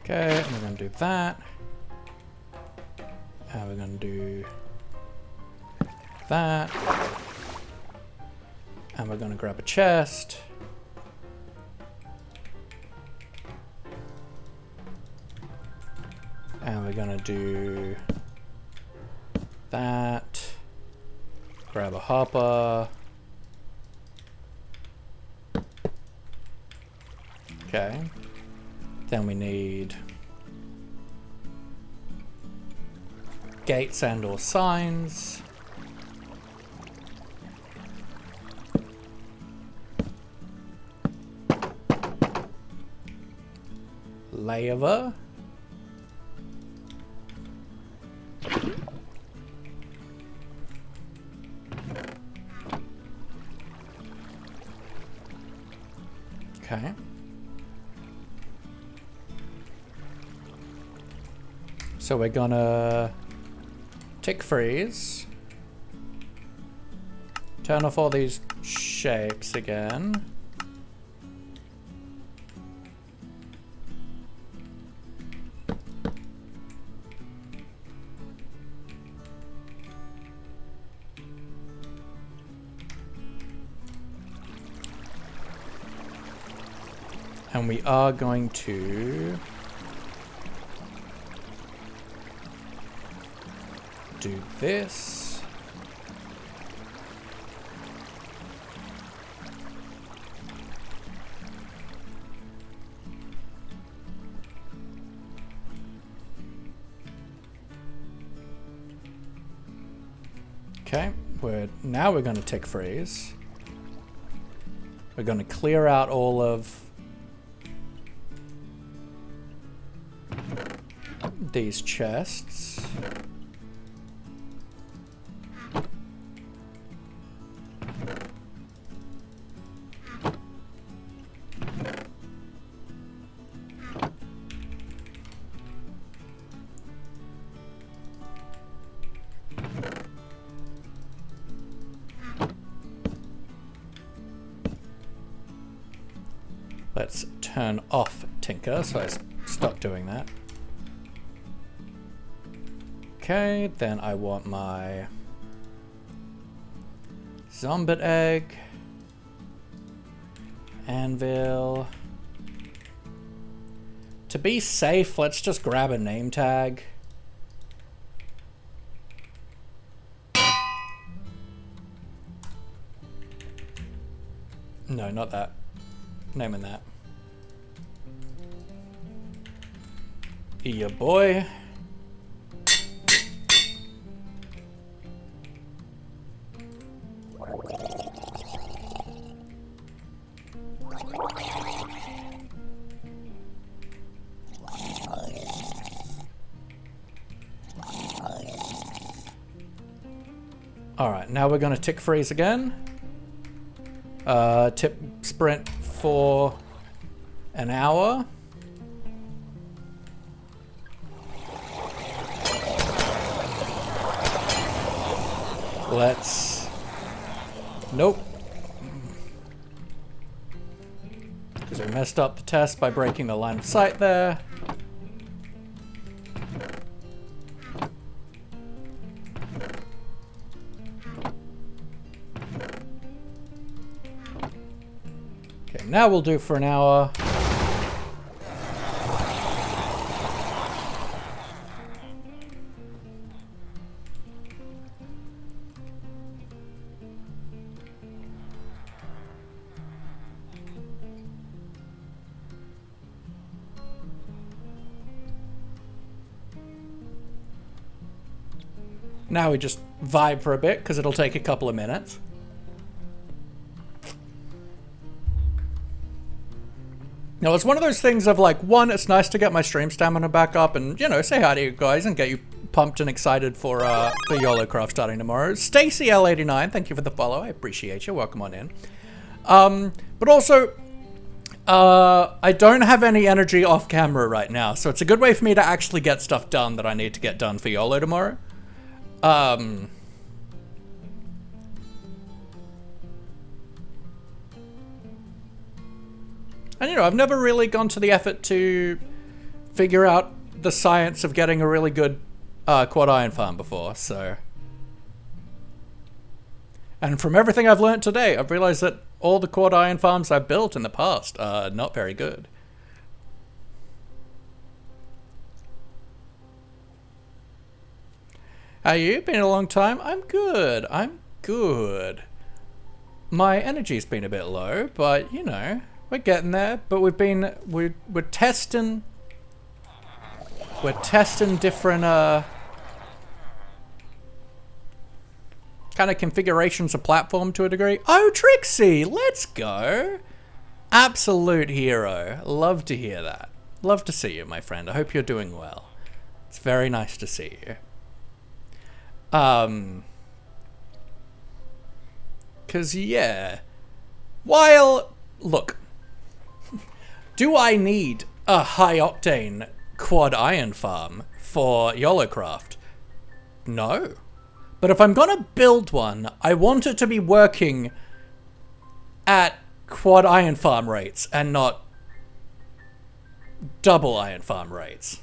[SPEAKER 1] Okay, and we're going to do that. And we're going to do that. And we're going to grab a chest. And we're going to do that. Grab a hopper. Okay. Then we need gates and or signs. Lava. Okay. So we're gonna tick freeze. Turn off all these shapes again. And we are going to do this. Okay, now we're going to tick freeze. We're going to clear out all of these chests. Let's turn off Tinker, so I stop doing that. Okay, then I want my Zombit egg, anvil. To be safe, let's just grab a name tag. No, not that. Naming that. Yeah, boy. Alright, now we're going to tick freeze again. Tip sprint for an hour. Let's... Nope. Because we messed up the test by breaking the line of sight there. Okay, now we'll do for an hour. Now we just vibe for a bit, because it'll take a couple of minutes. Now, it's one of those things of like, one, it's nice to get my stream stamina back up and, you know, say hi to you guys and get you pumped and excited for Yolocraft starting tomorrow. Stacy L89, thank you for the follow. I appreciate you. Welcome on in. But also, I don't have any energy off camera right now, so it's a good way for me to actually get stuff done that I need to get done for YOLO tomorrow. And you know, I've never really gone to the effort to figure out the science of getting a really good quad iron farm before, so. And from everything I've learned today, I've realized that all the quad iron farms I've built in the past are not very good. How you? Been a long time? I'm good. I'm good. My energy's been a bit low, but you know, we're getting there. But we're testing different kind of configurations of platform to a degree. Oh, Trixie, let's go. Absolute hero. Love to hear that. Love to see you, my friend. I hope you're doing well. It's very nice to see you. Cause yeah, while, look, do I need a high octane quad iron farm for Yolocraft? No. But if I'm gonna build one, I want it to be working at quad iron farm rates and not double iron farm rates.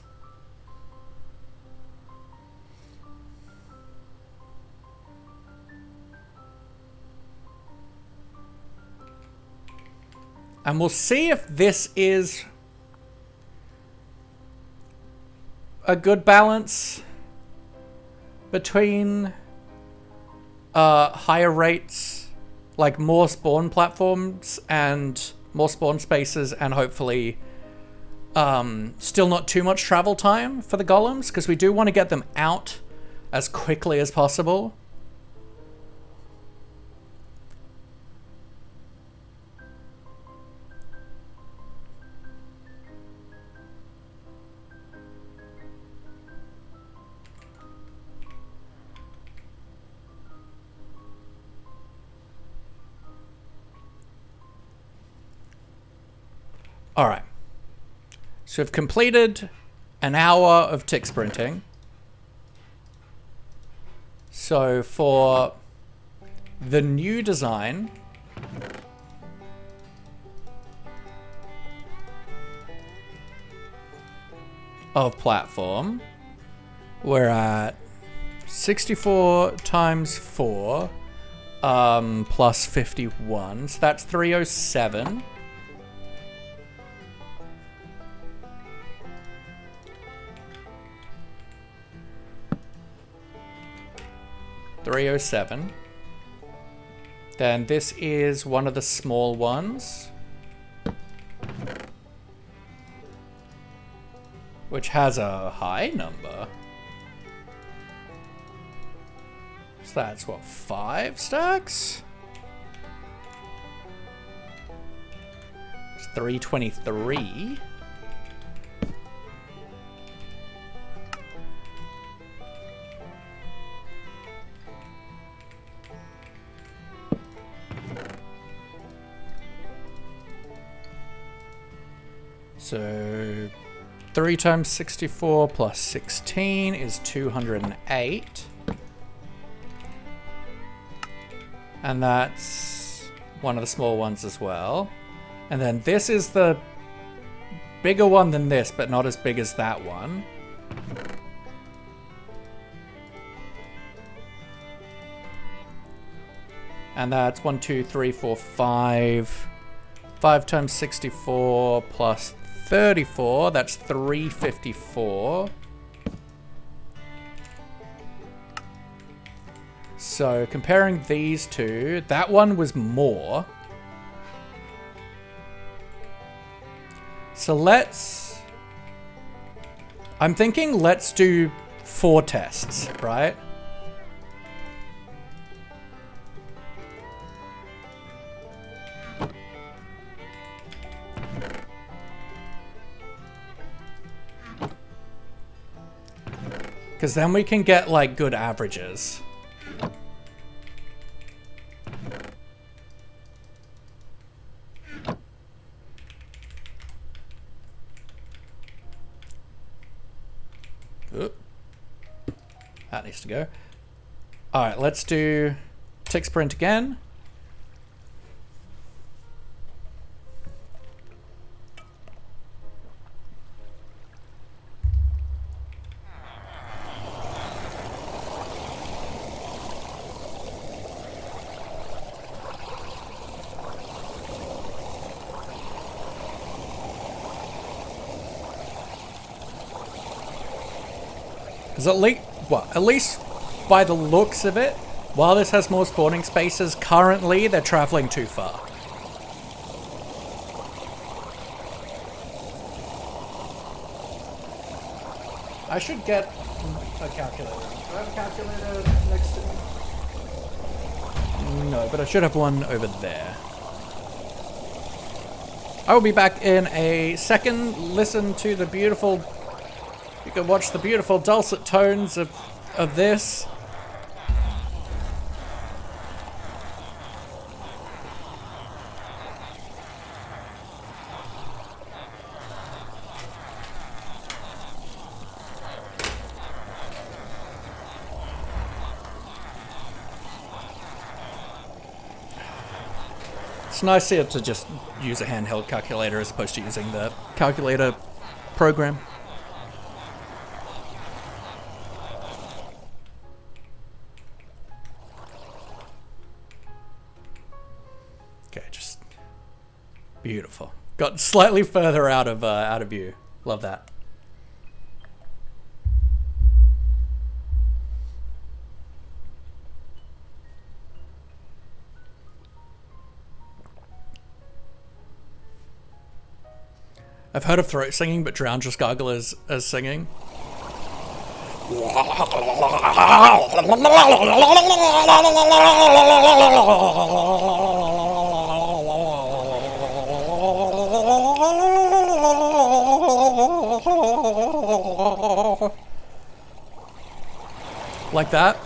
[SPEAKER 1] And we'll see if this is a good balance between higher rates, like more spawn platforms and more spawn spaces, and hopefully still not too much travel time for the golems, because we do want to get them out as quickly as possible. All right. So we've completed an hour of tick sprinting. So for the new design, of platform, we're at 64 times 4 plus 51, so that's 307. Then this is one of the small ones, which has a high number. So that's what, 5 stacks? It's 323. So 3 times 64 plus 16 is 208. And that's one of the small ones as well. And then this is the bigger one than this, but not as big as that one. And that's 1, 2, 3, 4, 5. 5 times 64 plus 34, that's 354. So comparing these two, that one was more. So I'm thinking let's do 4 tests, right? Because then we can get, like, good averages. Oop. That needs to go. Alright, let's do tick sprint again. Because at least by the looks of it, while this has more spawning spaces, currently they're traveling too far. I should get a calculator. Do I have a calculator next to me? No, but I should have one over there. I will be back in a second. Listen to the beautiful... You can watch the beautiful dulcet tones of this. It's nice here to just use a handheld calculator as opposed to using the calculator program. Beautiful. Got slightly further out of view. Love that. I've heard of throat singing, but drown just gargle as singing. Like that.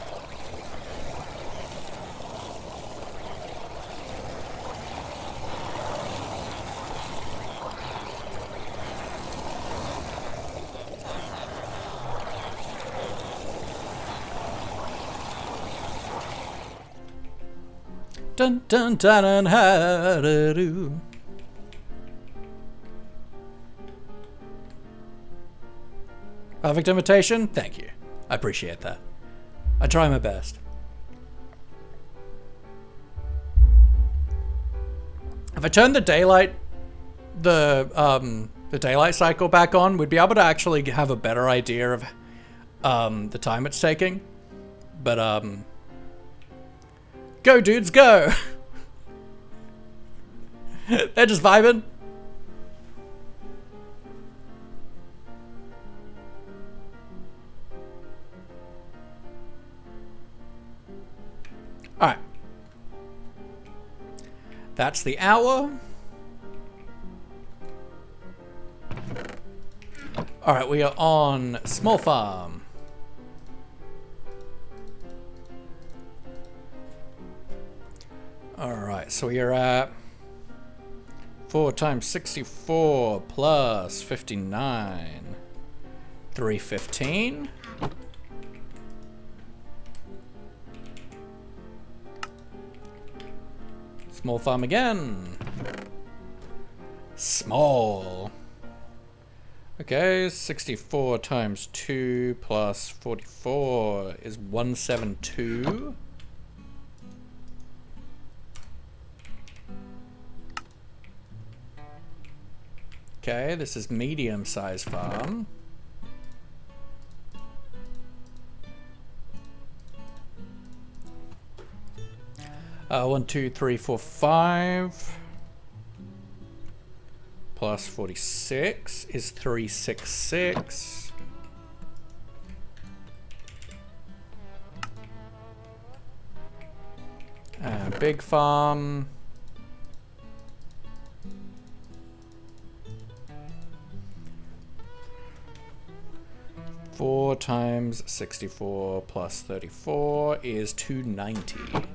[SPEAKER 1] Dun dun dun dun ha da doo. Perfect imitation? Thank you. I appreciate that. I try my best. If I turn the daylight cycle back on, we'd be able to actually have a better idea of the time it's taking. But go dudes, go! They're just vibing. Alright. That's the hour. Alright, we are on Small Farm. Alright, so we are at 4 times 64 plus 59. 315. Small farm again. Small. Okay, 64 times 2 plus 44 is 172. Okay, this is medium-sized farm. One, two, three, four, 5 plus 46 is 366. Big farm. Four times 64 plus 34 is 290.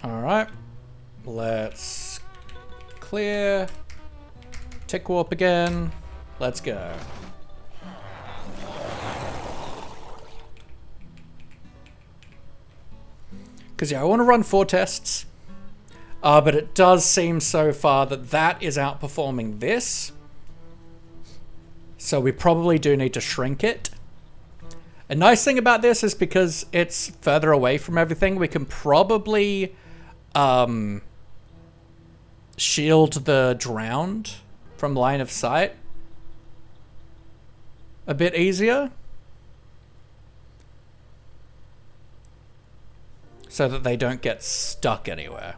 [SPEAKER 1] Alright, let's clear, tick warp again, let's go. Because yeah, I want to run 4 tests, but it does seem so far that that is outperforming this, so we probably do need to shrink it. A nice thing about this is because it's further away from everything, we can probably shield the drowned from line of sight a bit easier, so that they don't get stuck anywhere.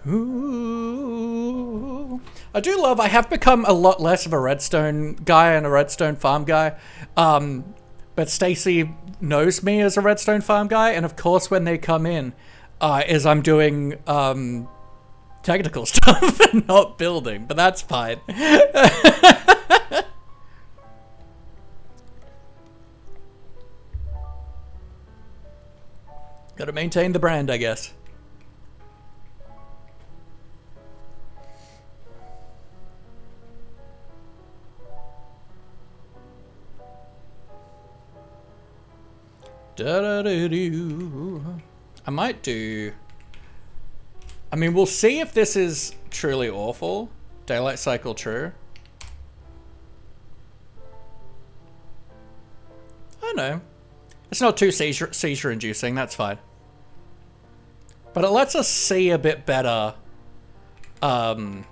[SPEAKER 1] Ooh. I do love, I have become a lot less of a redstone guy and a redstone farm guy, but Stacy knows me as a redstone farm guy, and of course when they come in, is I'm doing technical stuff and not building, but that's fine. Gotta maintain the brand, I guess. Da-da-da-doo. I might do... I mean, we'll see if this is truly awful. Daylight cycle true. I don't know. It's not too seizure inducing, that's fine. But it lets us see a bit better. The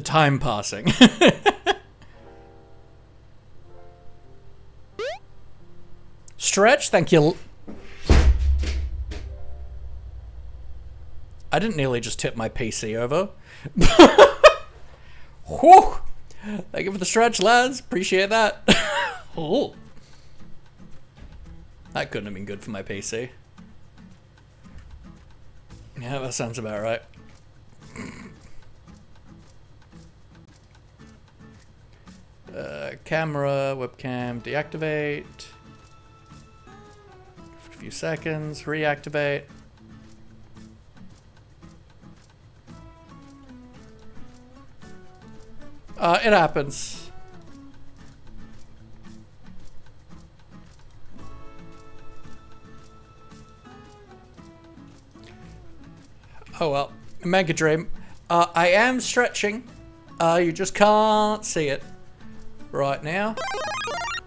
[SPEAKER 1] time passing. Stretch, thank you. I didn't nearly just tip my PC over. Whew. Thank you for the stretch, lads. Appreciate that. Oh. That couldn't have been good for my PC. Yeah, that sounds about right. Camera, webcam, deactivate. A few seconds, reactivate. It happens. Oh well, Mega Dream. I am stretching. You just can't see it right now.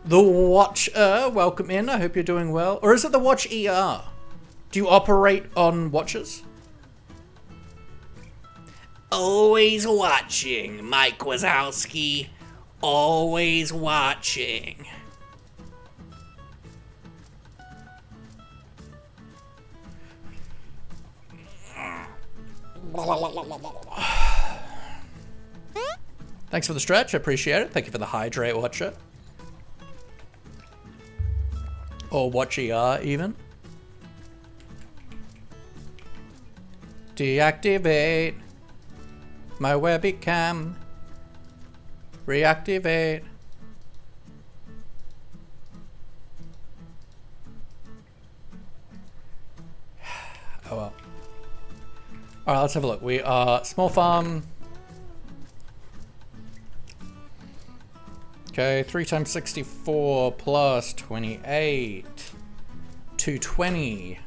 [SPEAKER 1] The Watcher, welcome in. I hope you're doing well. Or is it the Watch ER? Do you operate on watches? Always watching, Mike Wazowski. Always watching. Thanks for the stretch, I appreciate it. Thank you for the hydrate, Watcher. Or Watch ER, even. Deactivate my webcam. Reactivate. Oh well. Alright, let's have a look. We are small farm. Okay, 3 times 64 plus 28. 220.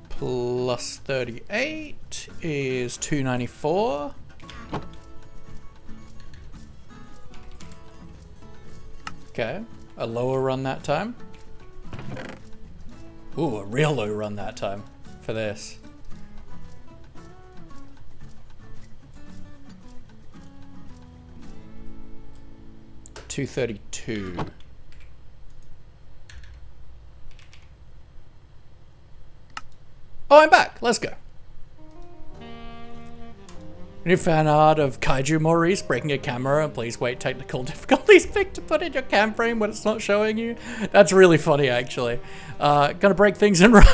[SPEAKER 1] Plus 38 is 294. Okay, a lower run that time. Ooh, a real low run that time for this. $232. Oh, I'm back. Let's go. New fan art of Kaiju Maurice breaking a camera, and please wait, technical difficulties pick to put in your cam frame when it's not showing you. That's really funny, actually. Gonna break things and run.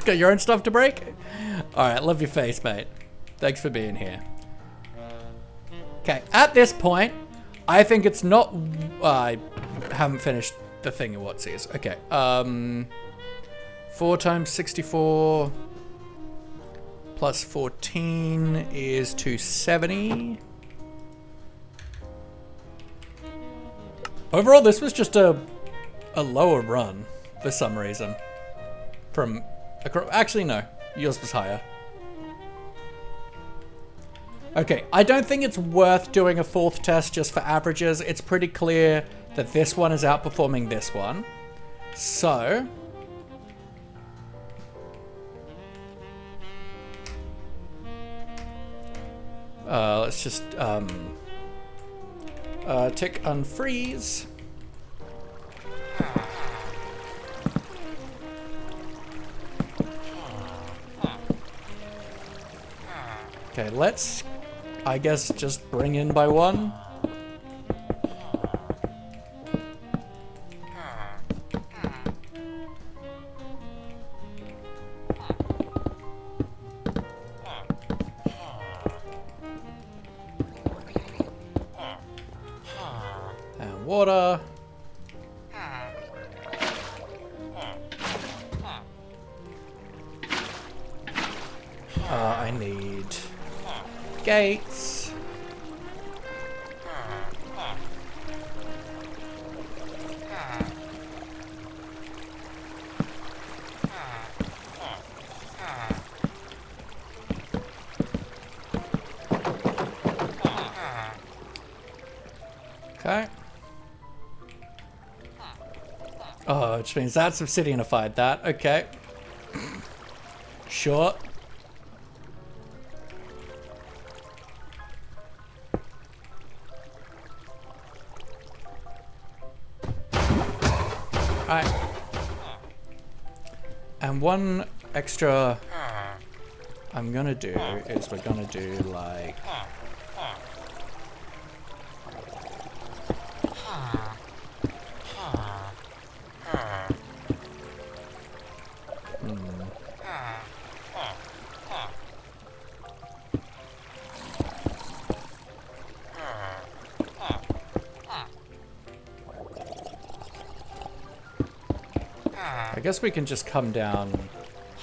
[SPEAKER 1] Got your own stuff to break? Alright, love your face, mate. Thanks for being here. Okay, at this point, I think it's not... I haven't finished the thing of what's is. Okay, 4 times 64... plus 14 is 270. Overall, this was just a lower run for some reason. From actually no, yours was higher. Okay, I don't think it's worth doing a 4th test just for averages. It's pretty clear that this one is outperforming this one. So let's just tick unfreeze. Okay, let's, I guess, just bring in by 1. water. I need gates. Okay. Oh, which means that's obsidianified that. Okay. Sure. Alright. And one extra I'm gonna do is we're gonna do like... I guess we can just come down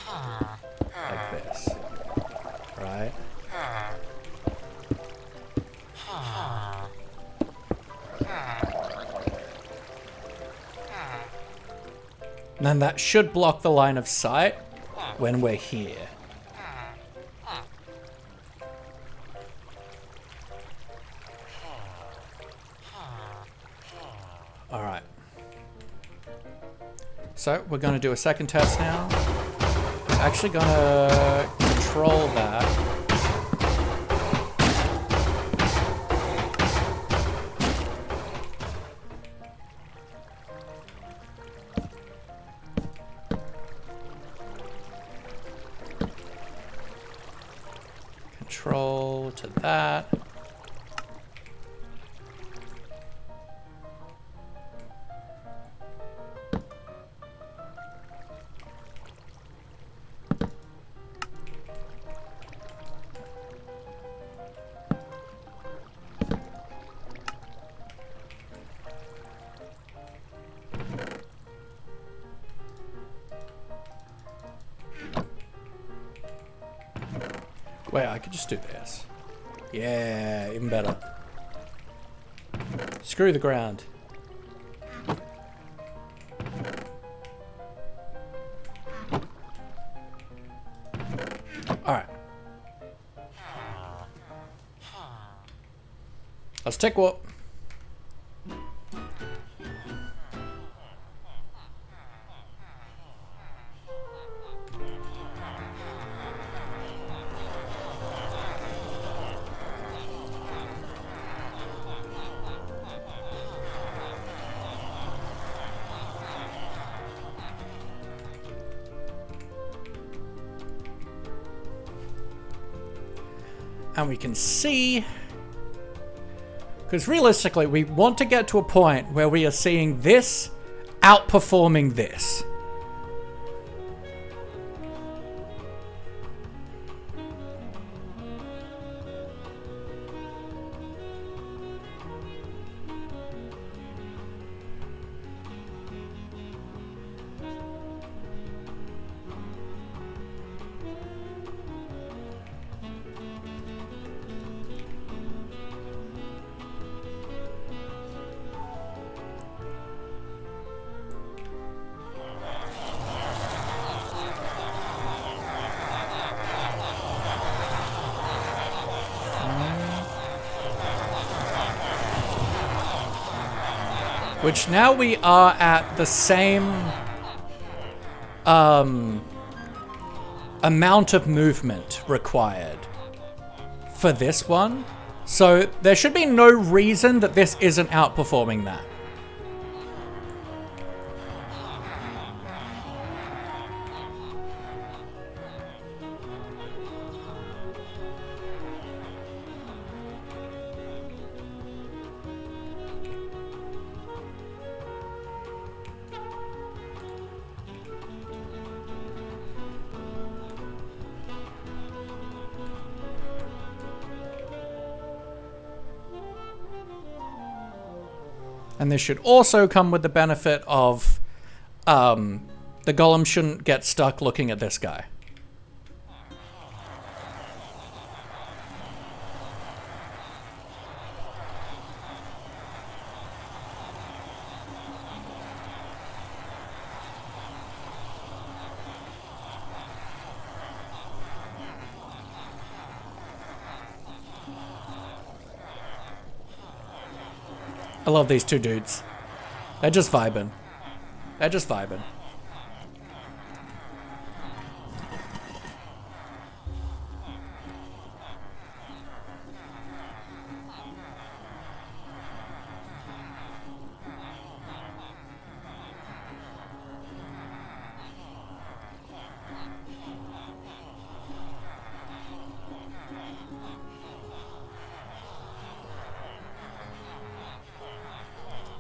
[SPEAKER 1] like this, right? And then that should block the line of sight when we're here. All right. So we're going to do a second test now. I'm actually going to control that. Control to that. Wait, I could just do this. Yeah, even better. Screw the ground. Alright. Let's take what? And we can see, because realistically we want to get to a point where we are seeing this outperforming this. Which now we are at the same amount of movement required for this one. So there should be no reason that this isn't outperforming that. And this should also come with the benefit of the golem shouldn't get stuck looking at this guy. I love these two dudes. They're just vibing. They're just vibing.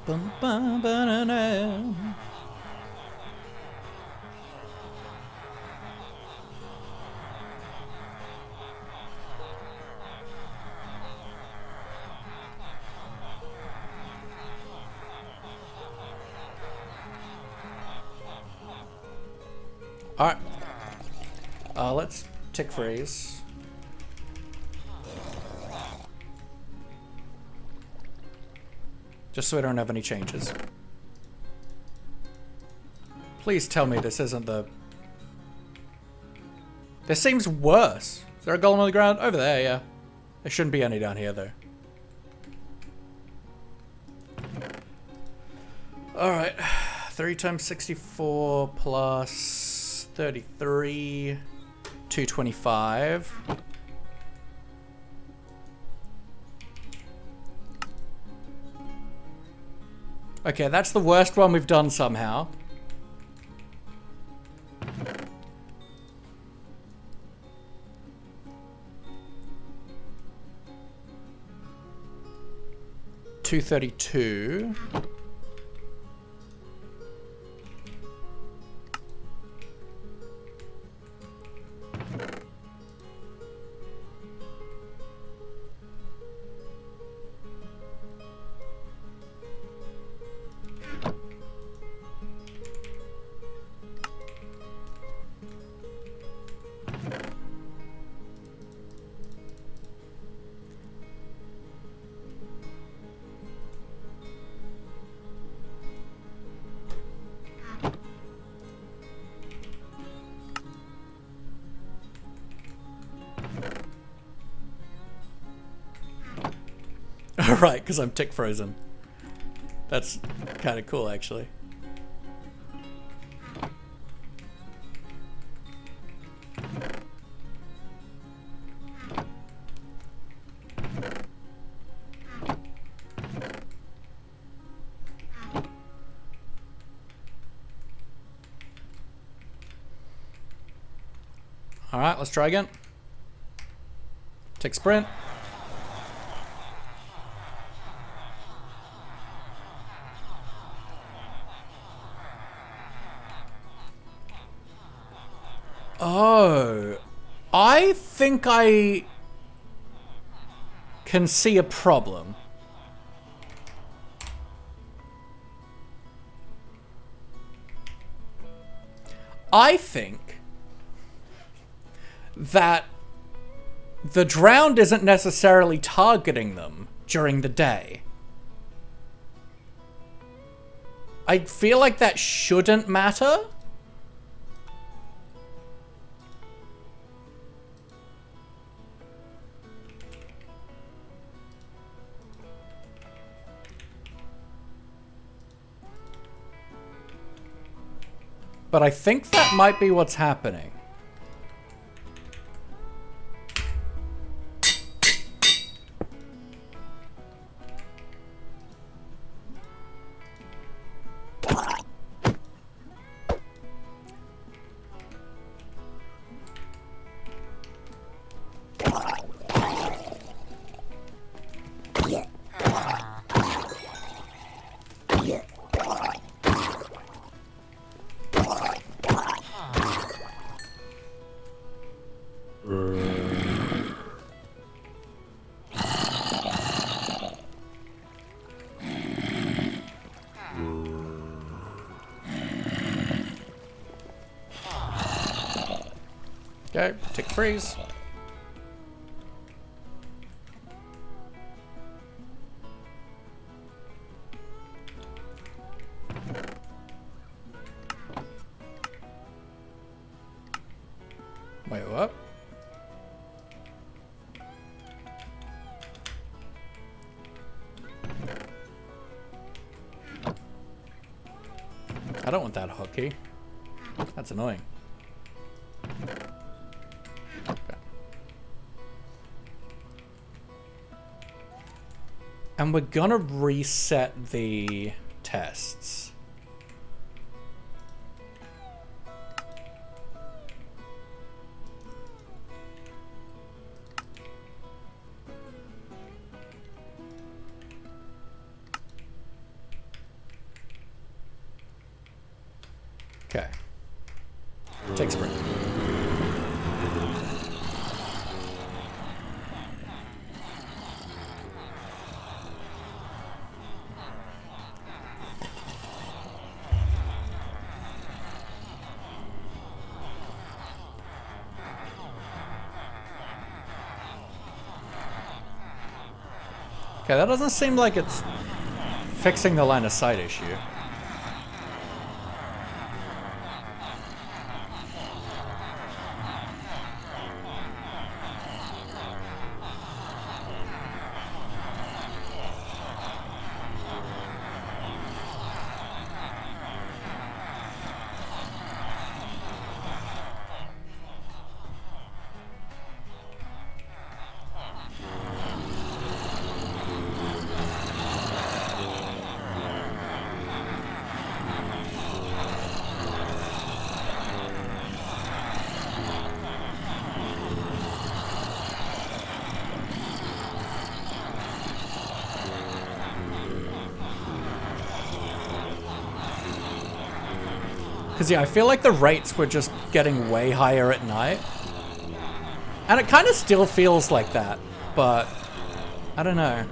[SPEAKER 1] Bum, bum, ba-da-da. All right. Let's tick freeze. Just so we don't have any changes. Please tell me this isn't the... This seems worse. Is there a golem on the ground? Over there, yeah. There shouldn't be any down here, though. Alright. 3 times 64 plus 33. 225. Okay, that's the worst one we've done somehow. $232. Right, because I'm tick frozen. That's kind of cool, actually. All right, let's try again. Tick sprint. Oh, I think I can see a problem. I think that the drowned isn't necessarily targeting them during the day. I feel like that shouldn't matter. But I think that might be what's happening. Okay, tick freeze. Wait, what? I don't want that hotkey. That's annoying. Okay. And we're gonna reset the tests. Okay. Take sprint. Okay, that doesn't seem like it's fixing the line of sight issue. Because, yeah, I feel like the rates were just getting way higher at night. And it kind of still feels like that, but I don't know.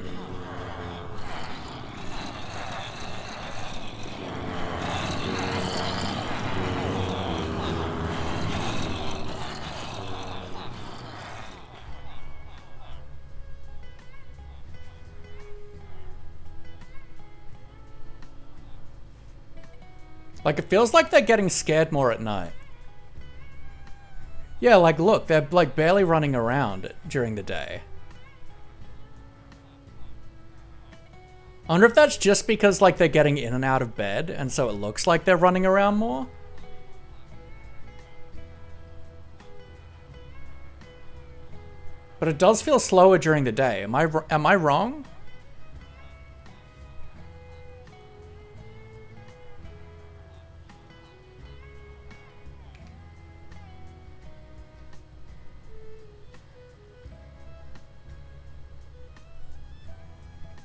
[SPEAKER 1] Like, it feels like they're getting scared more at night. Yeah, like, look, they're, like, barely running around during the day. I wonder if that's just because, like, they're getting in and out of bed, and so it looks like they're running around more? But it does feel slower during the day. Am I wrong?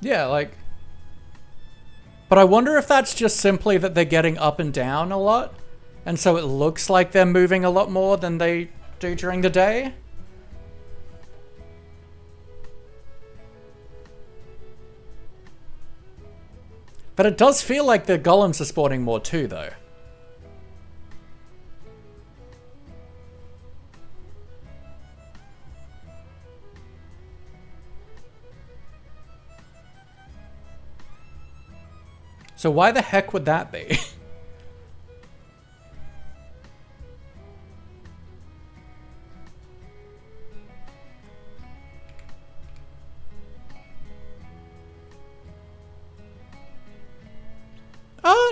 [SPEAKER 1] Yeah, like... But I wonder if that's just simply that they're getting up and down a lot, and so it looks like they're moving a lot more than they do during the day? But it does feel like the golems are spawning more too, though. So why the heck would that be?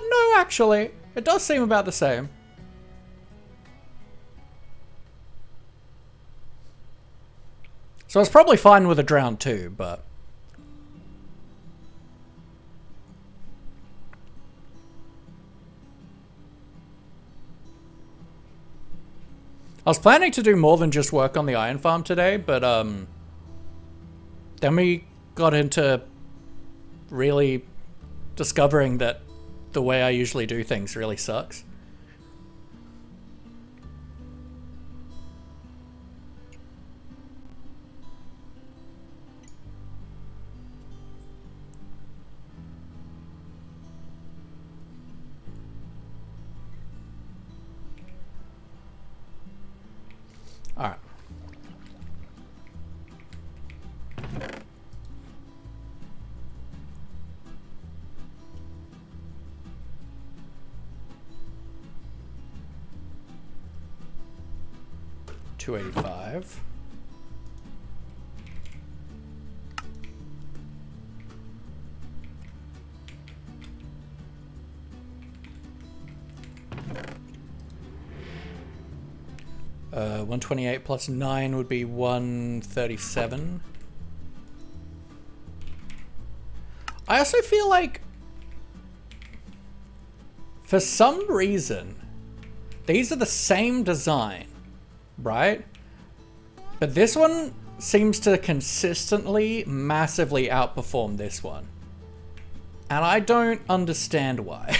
[SPEAKER 1] No, actually. It does seem about the same. So it's probably fine with a drown too, but... I was planning to do more than just work on the iron farm today, but then we got into really discovering that the way I usually do things really sucks. All right. $285. $128 plus 9 would be $137. I also feel like, for some reason, these are the same design, right? But this one seems to consistently, massively outperform this one. And I don't understand why.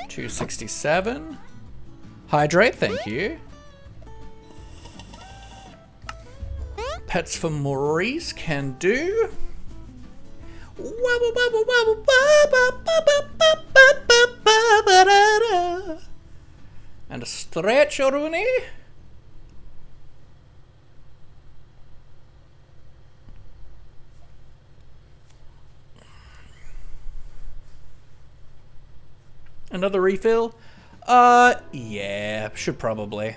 [SPEAKER 1] $267. Hydrate, thank you. Pets for Maurice can do. And a stretch, Rooney. Another refill? Yeah, should probably.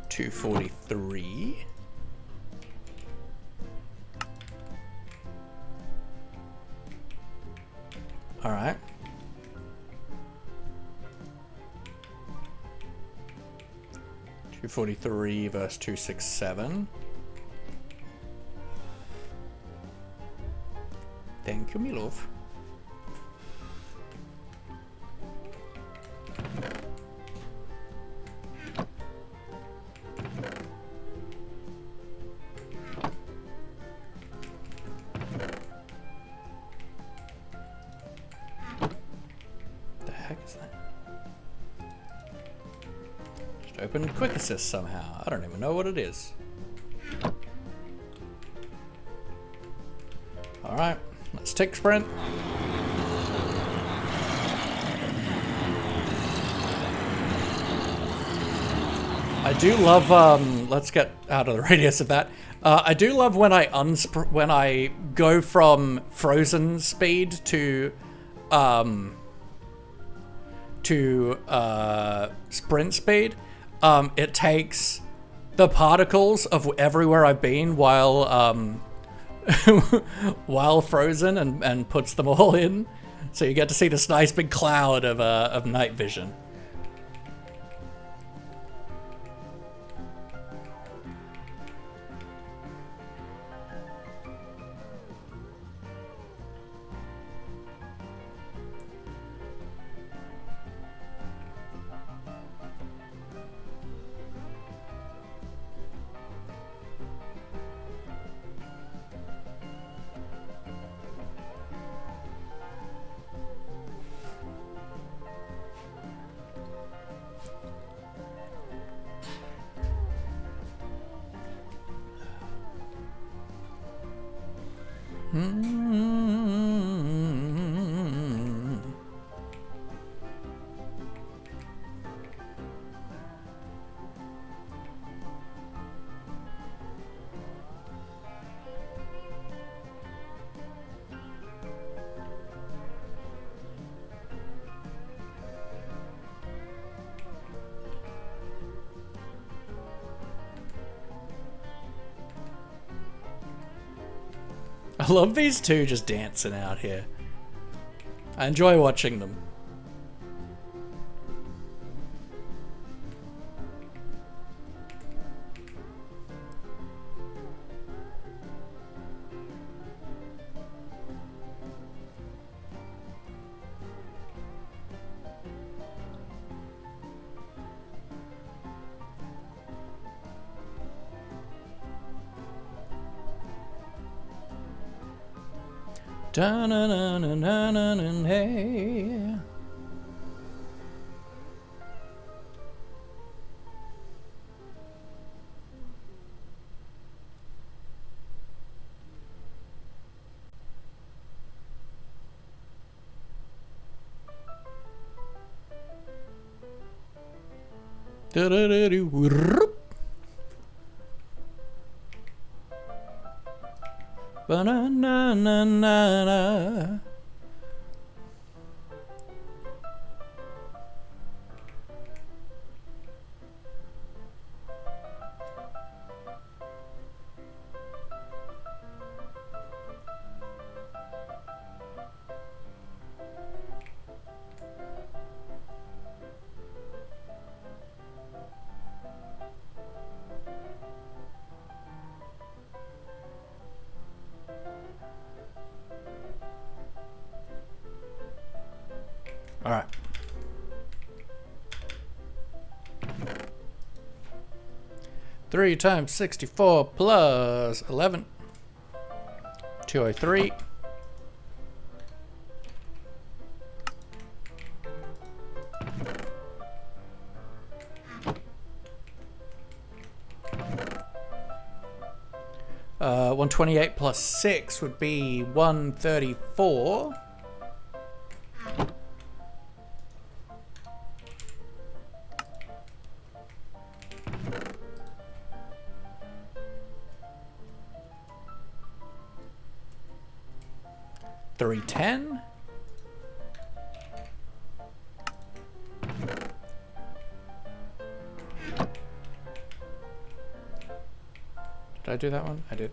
[SPEAKER 1] $243. All right. $243 versus $267. Thank you, my love. The heck is that? Just opened Quick Assist somehow. I don't even know what it is. All right, let's take sprint. I do love, let's get out of the radius of that. I do love when I go from frozen speed to sprint speed. It takes the particles of everywhere I've been while while frozen and puts them all in. So you get to see this nice big cloud of night vision. I love these two just dancing out here. I enjoy watching them. Hey. Ba-na-na-na-na-na. All right. Three times 64 plus 11. 203. Uh, 128 plus 6 would be 134. $310. Did I do that one? I did.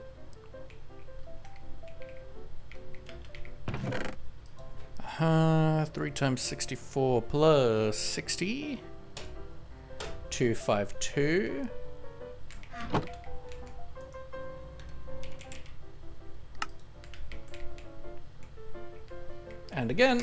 [SPEAKER 1] Three times 64 plus 60. 252. And again.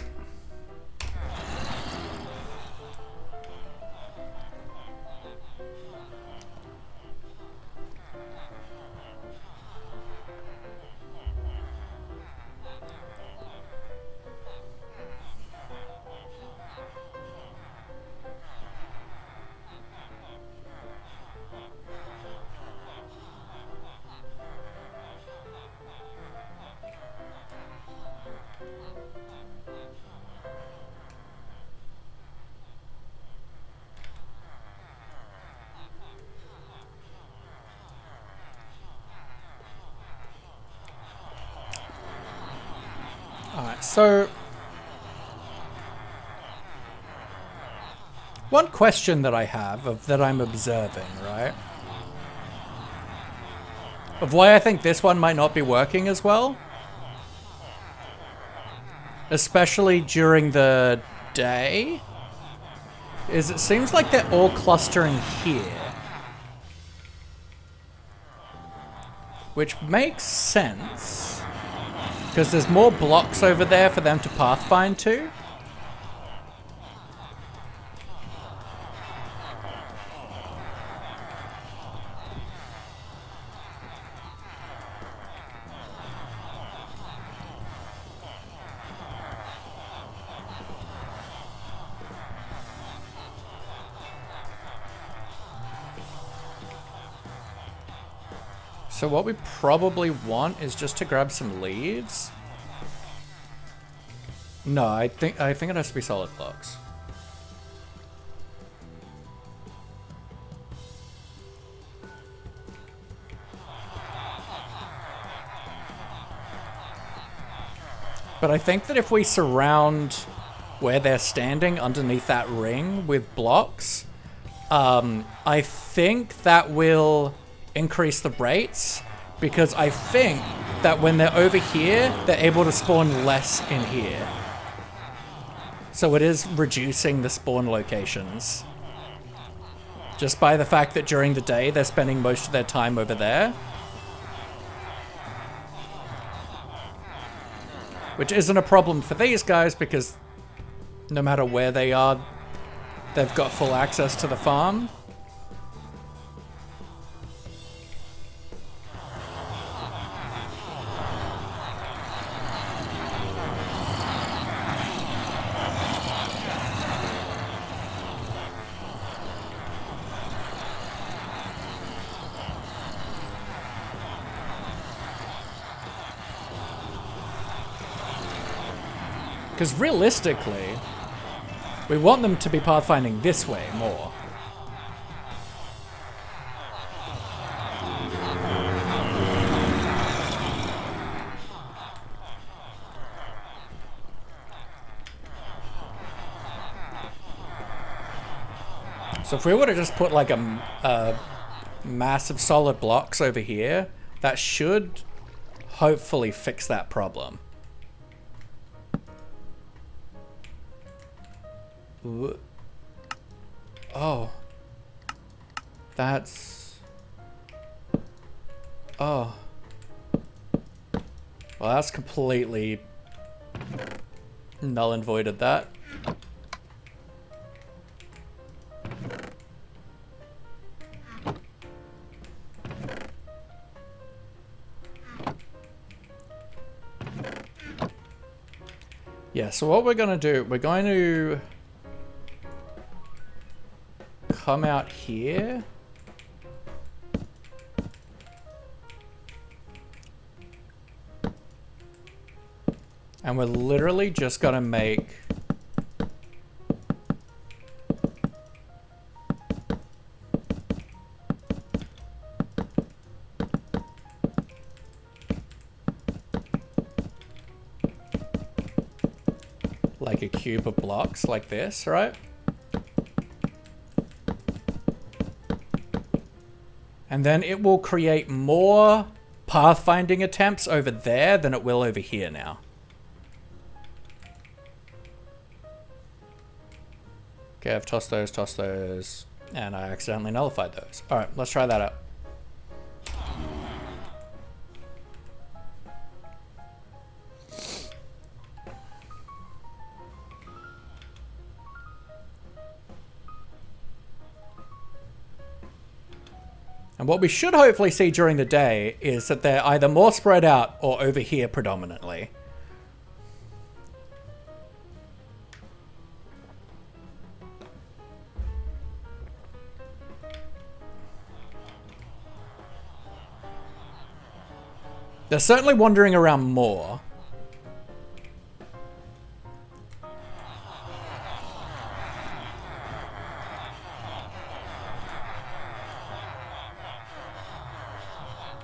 [SPEAKER 1] Alright, so one question that I have that I'm observing, right? Of why I think this one might not be working as well. Especially during the day. Is it seems like they're all clustering here. Which makes sense. Because there's more blocks over there for them to pathfind to. So what we probably want is just to grab some leaves. No, I think it has to be solid blocks. But I think that if we surround where they're standing underneath that ring with blocks, I think that will increase the rates, because I think that when they're over here, they're able to spawn less in here. So it is reducing the spawn locations. Just by the fact that during the day, they're spending most of their time over there. Which isn't a problem for these guys, because no matter where they are, they've got full access to the farm. Because realistically, we want them to be pathfinding this way more. So if we were to just put like a massive solid blocks over here, that should hopefully fix that problem. Ooh. Oh. That's... Oh. Well, that's completely null and voided that. Yeah, so what we're going to do, we're going to come out here. And we're literally just going to make like a cube of blocks like this, right? And then it will create more pathfinding attempts over there than it will over here now. Okay, I've tossed those, and I accidentally nullified those. All right, let's try that out. And what we should hopefully see during the day is that they're either more spread out or over here predominantly. They're certainly wandering around more.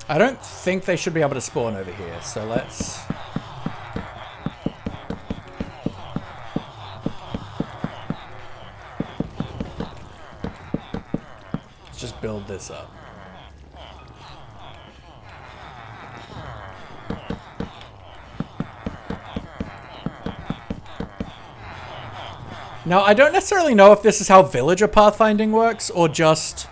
[SPEAKER 1] I don't think they should be able to spawn over here, so let's just build this up. Now, I don't necessarily know if this is how villager pathfinding works, or just,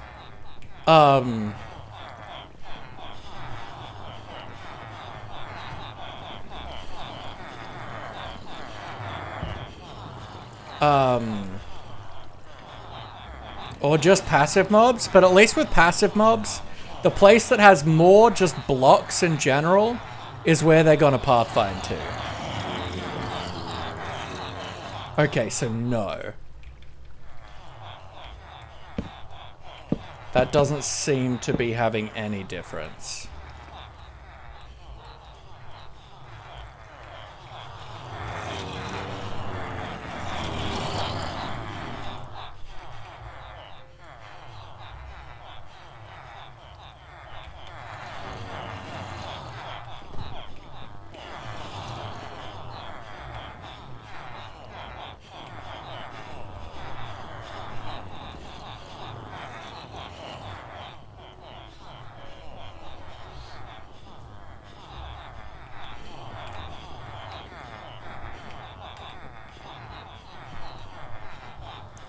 [SPEAKER 1] or just passive mobs, but at least with passive mobs, the place that has more just blocks in general is where they're gonna pathfind to. Okay, so no. That doesn't seem to be having any difference.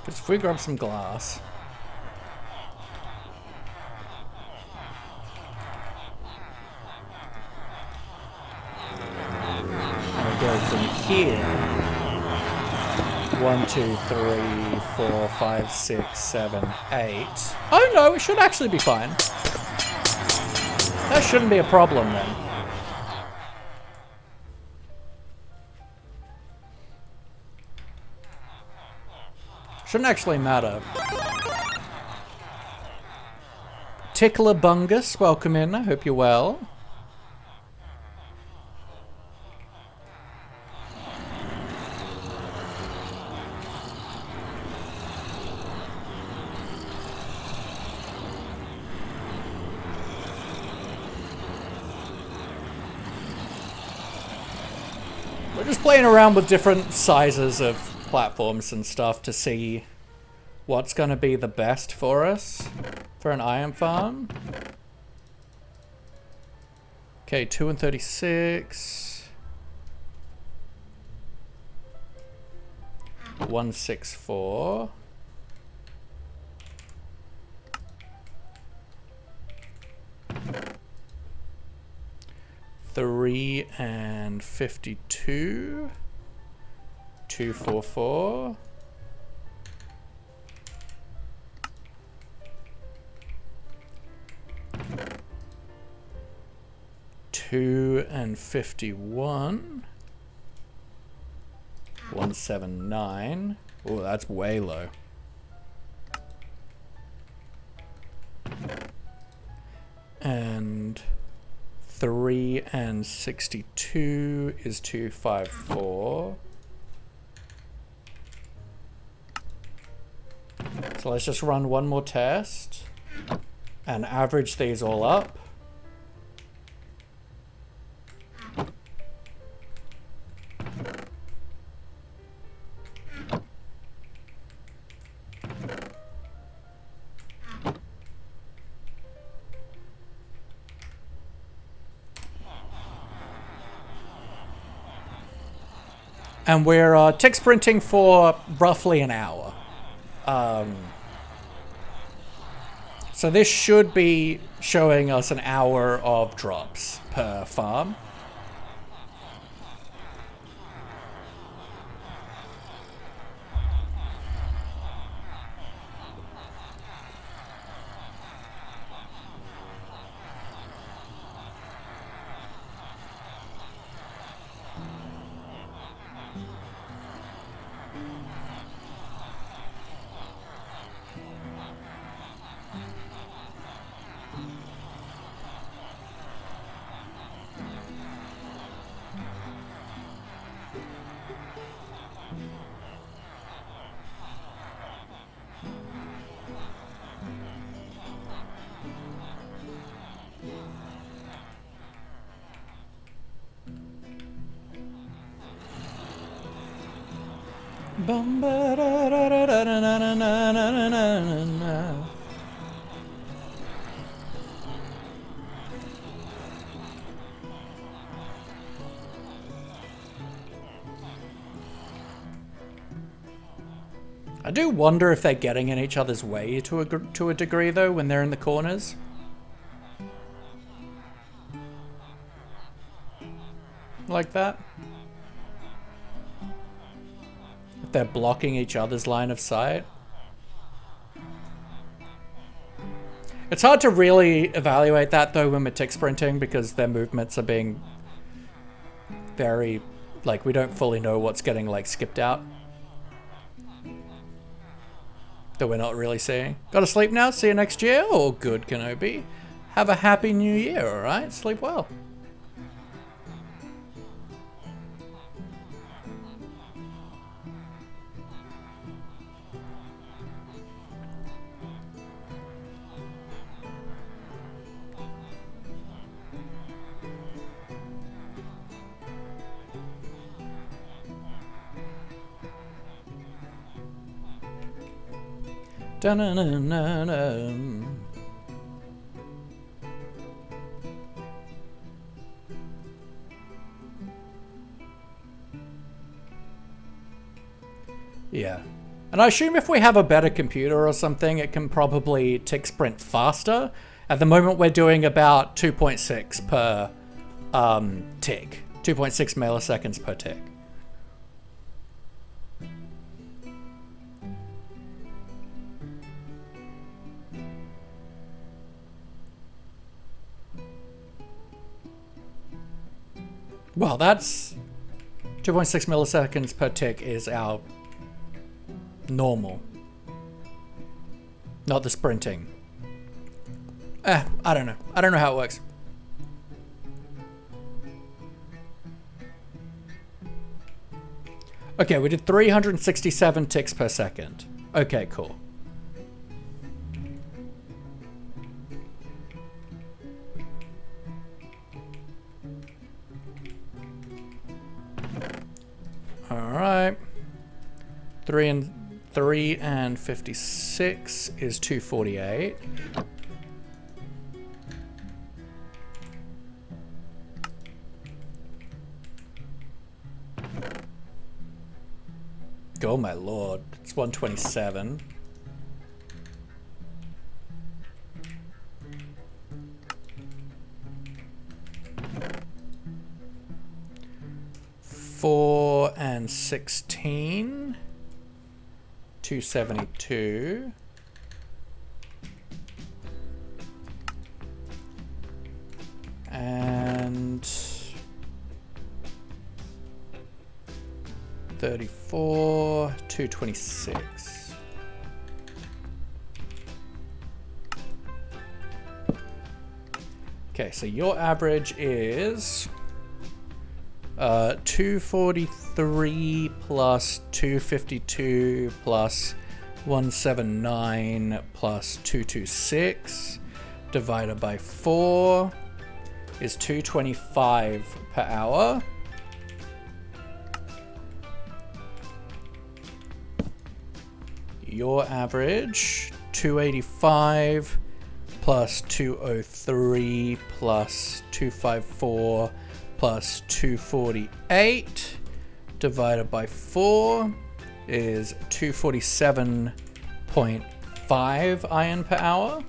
[SPEAKER 1] Because if we grab some glass... and we go from here... 1, 2, 3, 4, 5, 6, 7, 8... Oh no, it should actually be fine. That shouldn't be a problem then. Shouldn't actually matter. Tickler Bungus, welcome in. I hope you're well. We're just playing around with different sizes of platforms and stuff to see what's going to be the best for us for an iron farm. Okay, 2 and 36. 164. 3 and 52. 244. 2 and 51. 179. Oh, that's way low. And 3 and 62 is 254. So let's just run one more test and average these all up. And we're tick sprinting for roughly an hour. So this should be showing us an hour of drops per farm. I do wonder if they're getting in each other's way to a degree, though, when they're in the corners. Like that. If they're blocking each other's line of sight. It's hard to really evaluate that, though, when we're tick sprinting, because their movements are being very... like, we don't fully know what's getting, like, skipped out. That we're not really seeing. Gotta sleep now, see you next year? Oh, good, Kenobi. Have a happy new year, alright? Sleep well. Dun-dun-dun-dun-dun. Yeah. And I assume if we have a better computer or something, it can probably tick sprint faster. At the moment, we're doing about 2.6 per tick. 2.6 milliseconds per tick. Well, that's 2.6 milliseconds per tick is our normal, not the sprinting. I don't know. I don't know how it works. Okay, we did 367 ticks per second. Okay, cool. Alright. 3 and 56 is 248. Oh my lord, it's 127. Four and 16, 272. And 34, 226. Okay, so your average is 243 plus 252 plus 179 plus 226 divided by 4 is 225 per hour. Your average, 285 plus 203 plus 254 plus 248 divided by 4 is 247.5 iron per hour.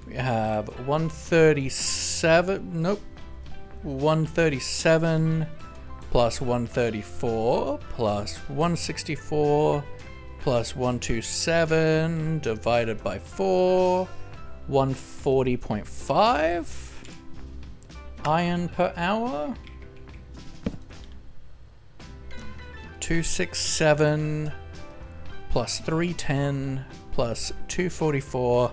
[SPEAKER 1] We have 137 plus 134 plus 164 plus 127 divided by 4, 140.5 iron per hour. 267 plus 310 plus 244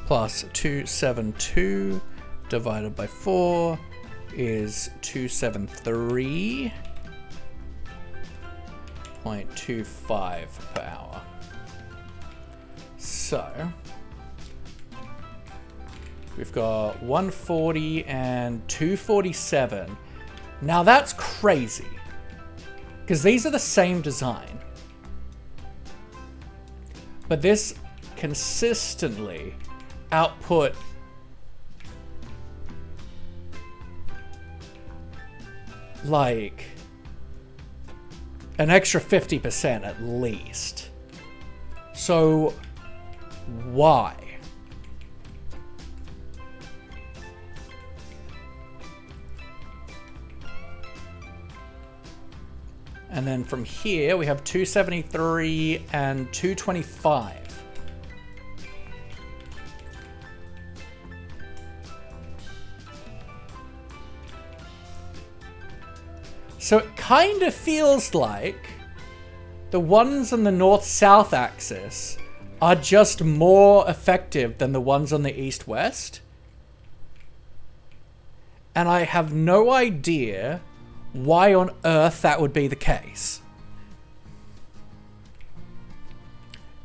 [SPEAKER 1] plus 272 divided by 4 is 273.25 per hour. So we've got 140 and 247. Now that's crazy, because these are the same design, but this consistently output like an extra 50% at least. So why? And then from here we have 273 and 225. So it kind of feels like the ones on the north-south axis are just more effective than the ones on the east-west. And I have no idea why on earth that would be the case.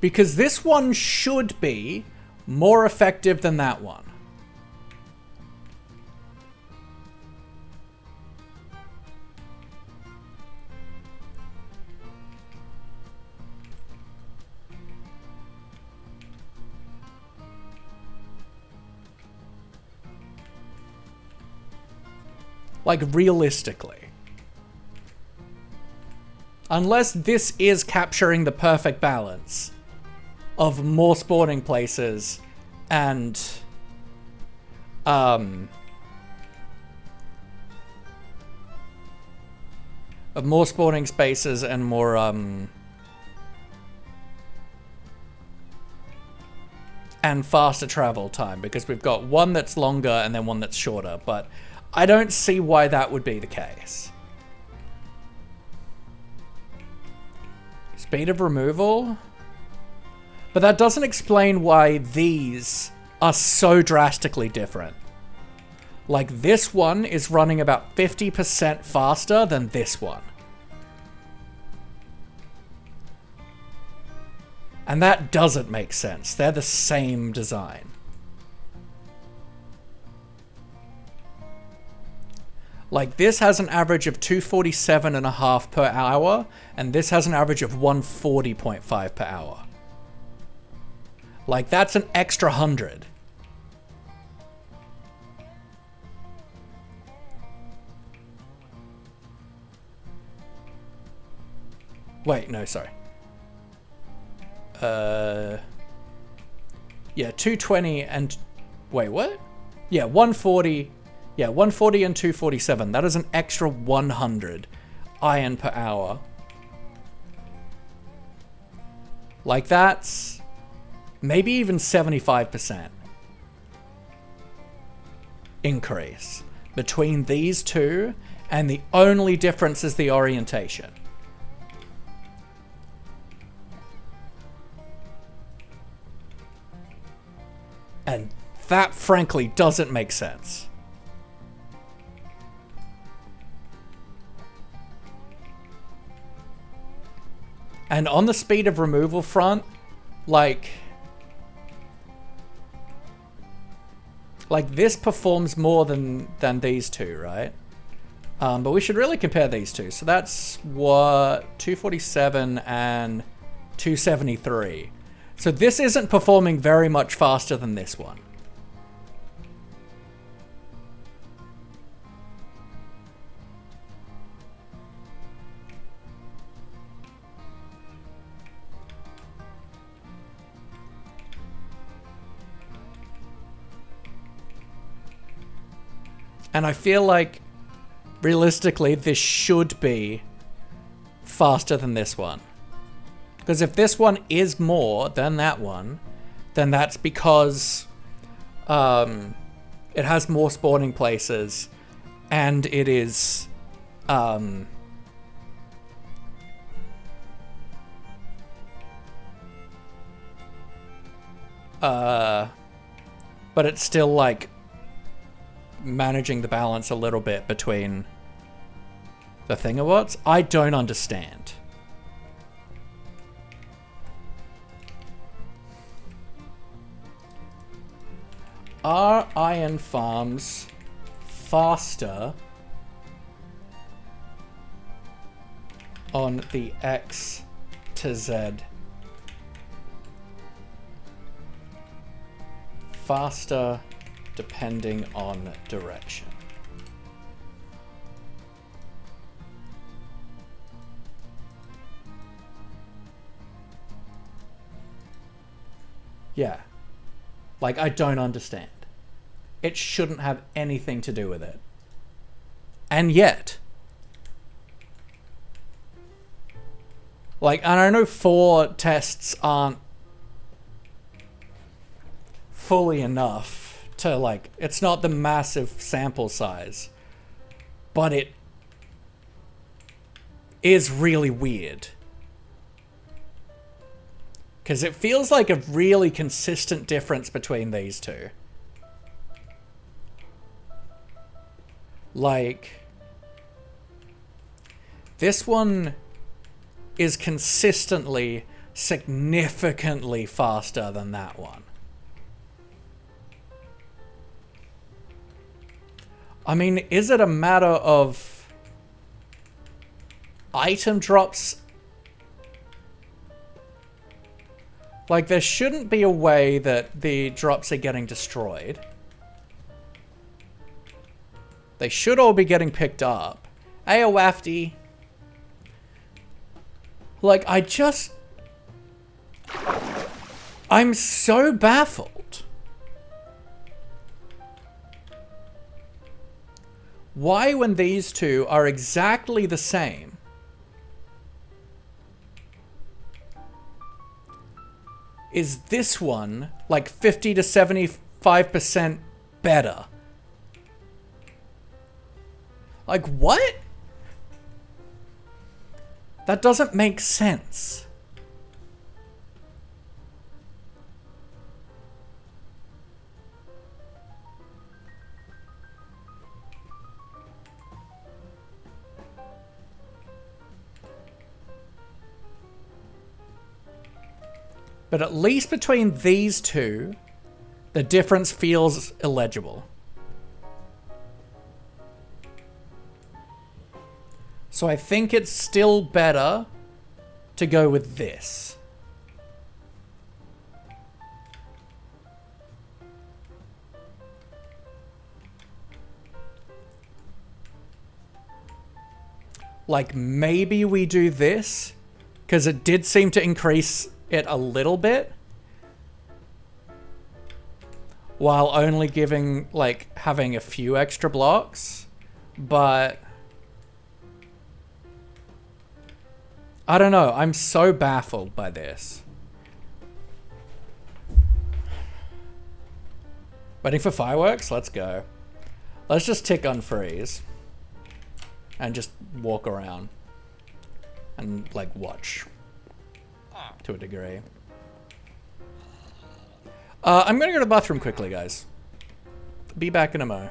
[SPEAKER 1] Because this one should be more effective than that one. Like, realistically. Unless this is capturing the perfect balance of more spawning places and of more spawning spaces and more and faster travel time, because we've got one that's longer and then one that's shorter, but I don't see why that would be the case. Speed of removal? But that doesn't explain why these are so drastically different. Like, this one is running about 50% faster than this one. And that doesn't make sense. They're the same design. Like, this has an average of 247.5 per hour, and this has an average of 140.5 per hour. Like, that's an extra 100. Wait, no, sorry. Yeah, 220 and... Wait, what? Yeah, 140... Yeah, 140 and 247. That is an extra 100 iron per hour. Like, that's maybe even 75% increase between these two, and the only difference is the orientation. And that, frankly, doesn't make sense. And on the speed of removal front, like this performs more than these two, right? But we should really compare these two. So that's what, 247 and 273. So this isn't performing very much faster than this one. And I feel like, realistically, this should be faster than this one. Because if this one is more than that one, then that's because it has more spawning places, and it is... but it's still, like, managing the balance a little bit between the thingawats. I don't understand. Are iron farms faster on the X to Z? Faster depending on direction. Yeah. Like, I don't understand. It shouldn't have anything to do with it. And yet, like, and I know 4 tests aren't fully enough to, like, it's not the massive sample size, but it is really weird. Because it feels like a really consistent difference between these two. Like, this one is consistently, significantly faster than that one. I mean, is it a matter of item drops? Like, there shouldn't be a way that the drops are getting destroyed. They should all be getting picked up. Ayo, Wafty. Like, I'm so baffled. Why, when these two are exactly the same, is this one like 50 to 75% better? Like, what? That doesn't make sense. But at least between these two, the difference feels illegible. So I think it's still better to go with this. Like, maybe we do this, because it did seem to increase it a little bit, while only giving, like, having a few extra blocks, but I don't know, I'm so baffled by this. Waiting for fireworks? Let's go. Let's just tick unfreeze. And just walk around. And, like, watch. To a degree. I'm gonna go to the bathroom quickly, guys. Be back in a mo.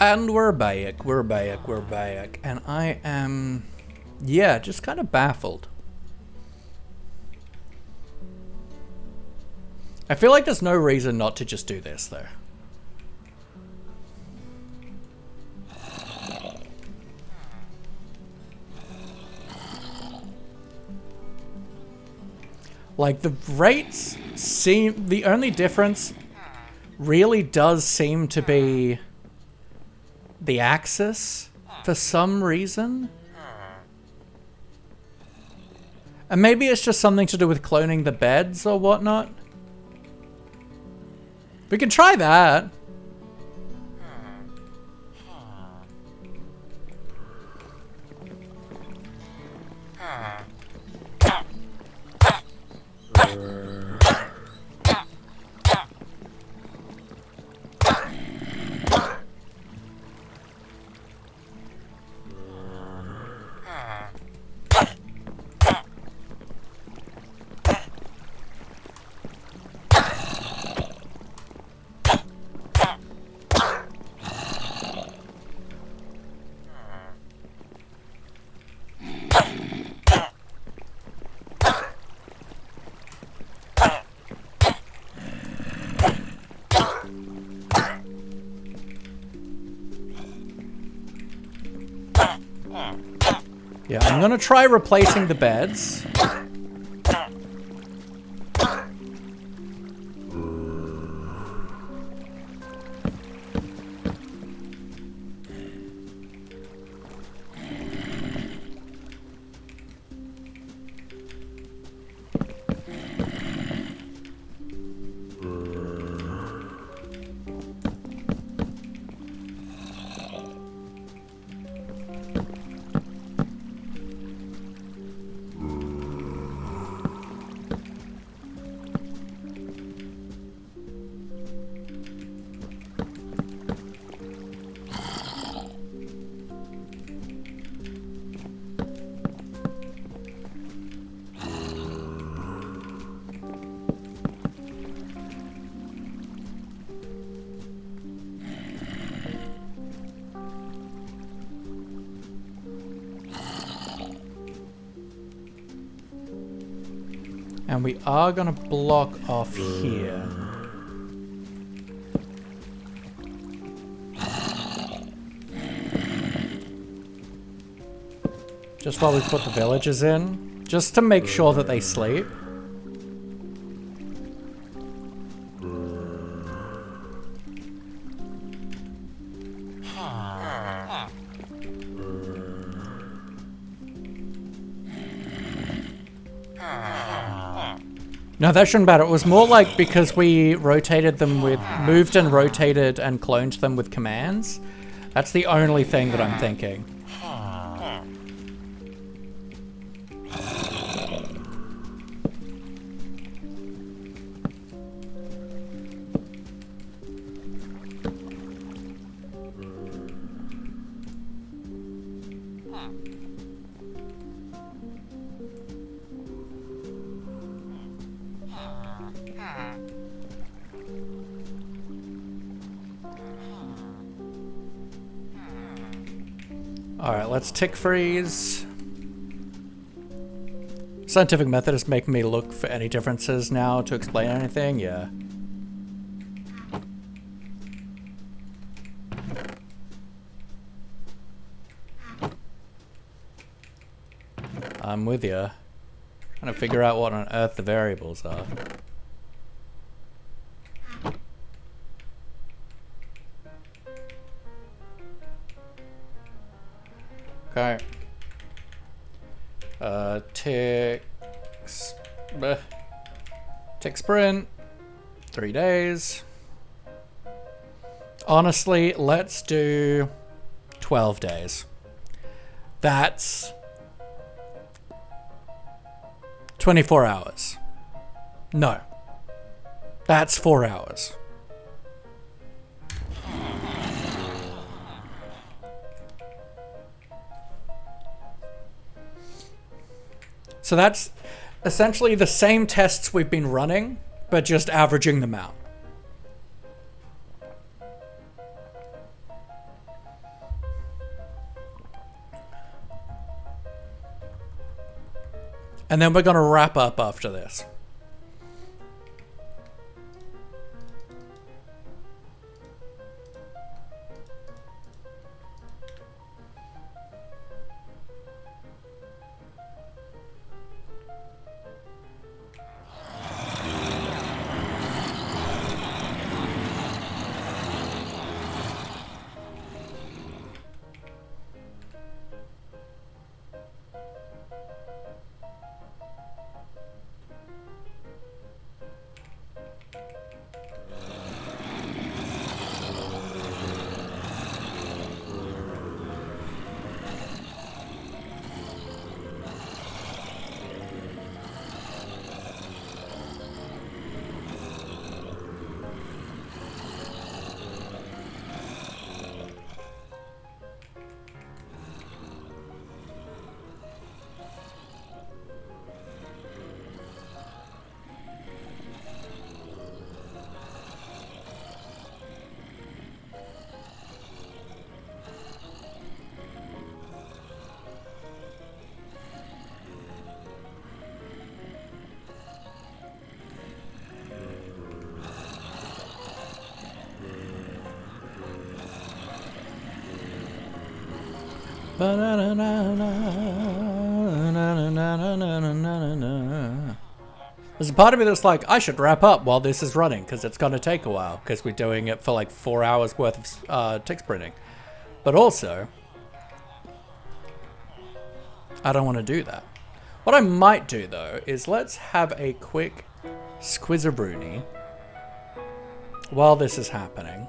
[SPEAKER 1] And we're back, we're back. And I am, yeah, just kind of baffled. I feel like there's no reason not to just do this, though. Like, the rates seem, the only difference really does seem to be the axis for some reason. And maybe it's just something to do with cloning the beds or whatnot. We can try that. Yeah, I'm gonna try replacing the beds. And we are gonna block off here. Just while we put the villagers in, just to make sure that they sleep. No, that shouldn't matter. It was more like because we rotated them with, moved and rotated and cloned them with commands. That's the only thing that I'm thinking. Alright, let's tick freeze. Scientific method is making me look for any differences now to explain anything, yeah. I'm with you. Trying to figure out what on earth the variables are. Okay. Tick sprint. 3 days. Honestly, let's do 12 days. That's 24 hours. No. That's 4 hours. So that's essentially the same tests we've been running, but just averaging them out. And then we're going to wrap up after this. There's a part of me that's like, I should wrap up while this is running, because it's going to take a while, because we're doing it for like 4 hours worth of tick sprinting. But also, I don't want to do that. What I might do, though, is let's have a quick squizzabroonie while this is happening.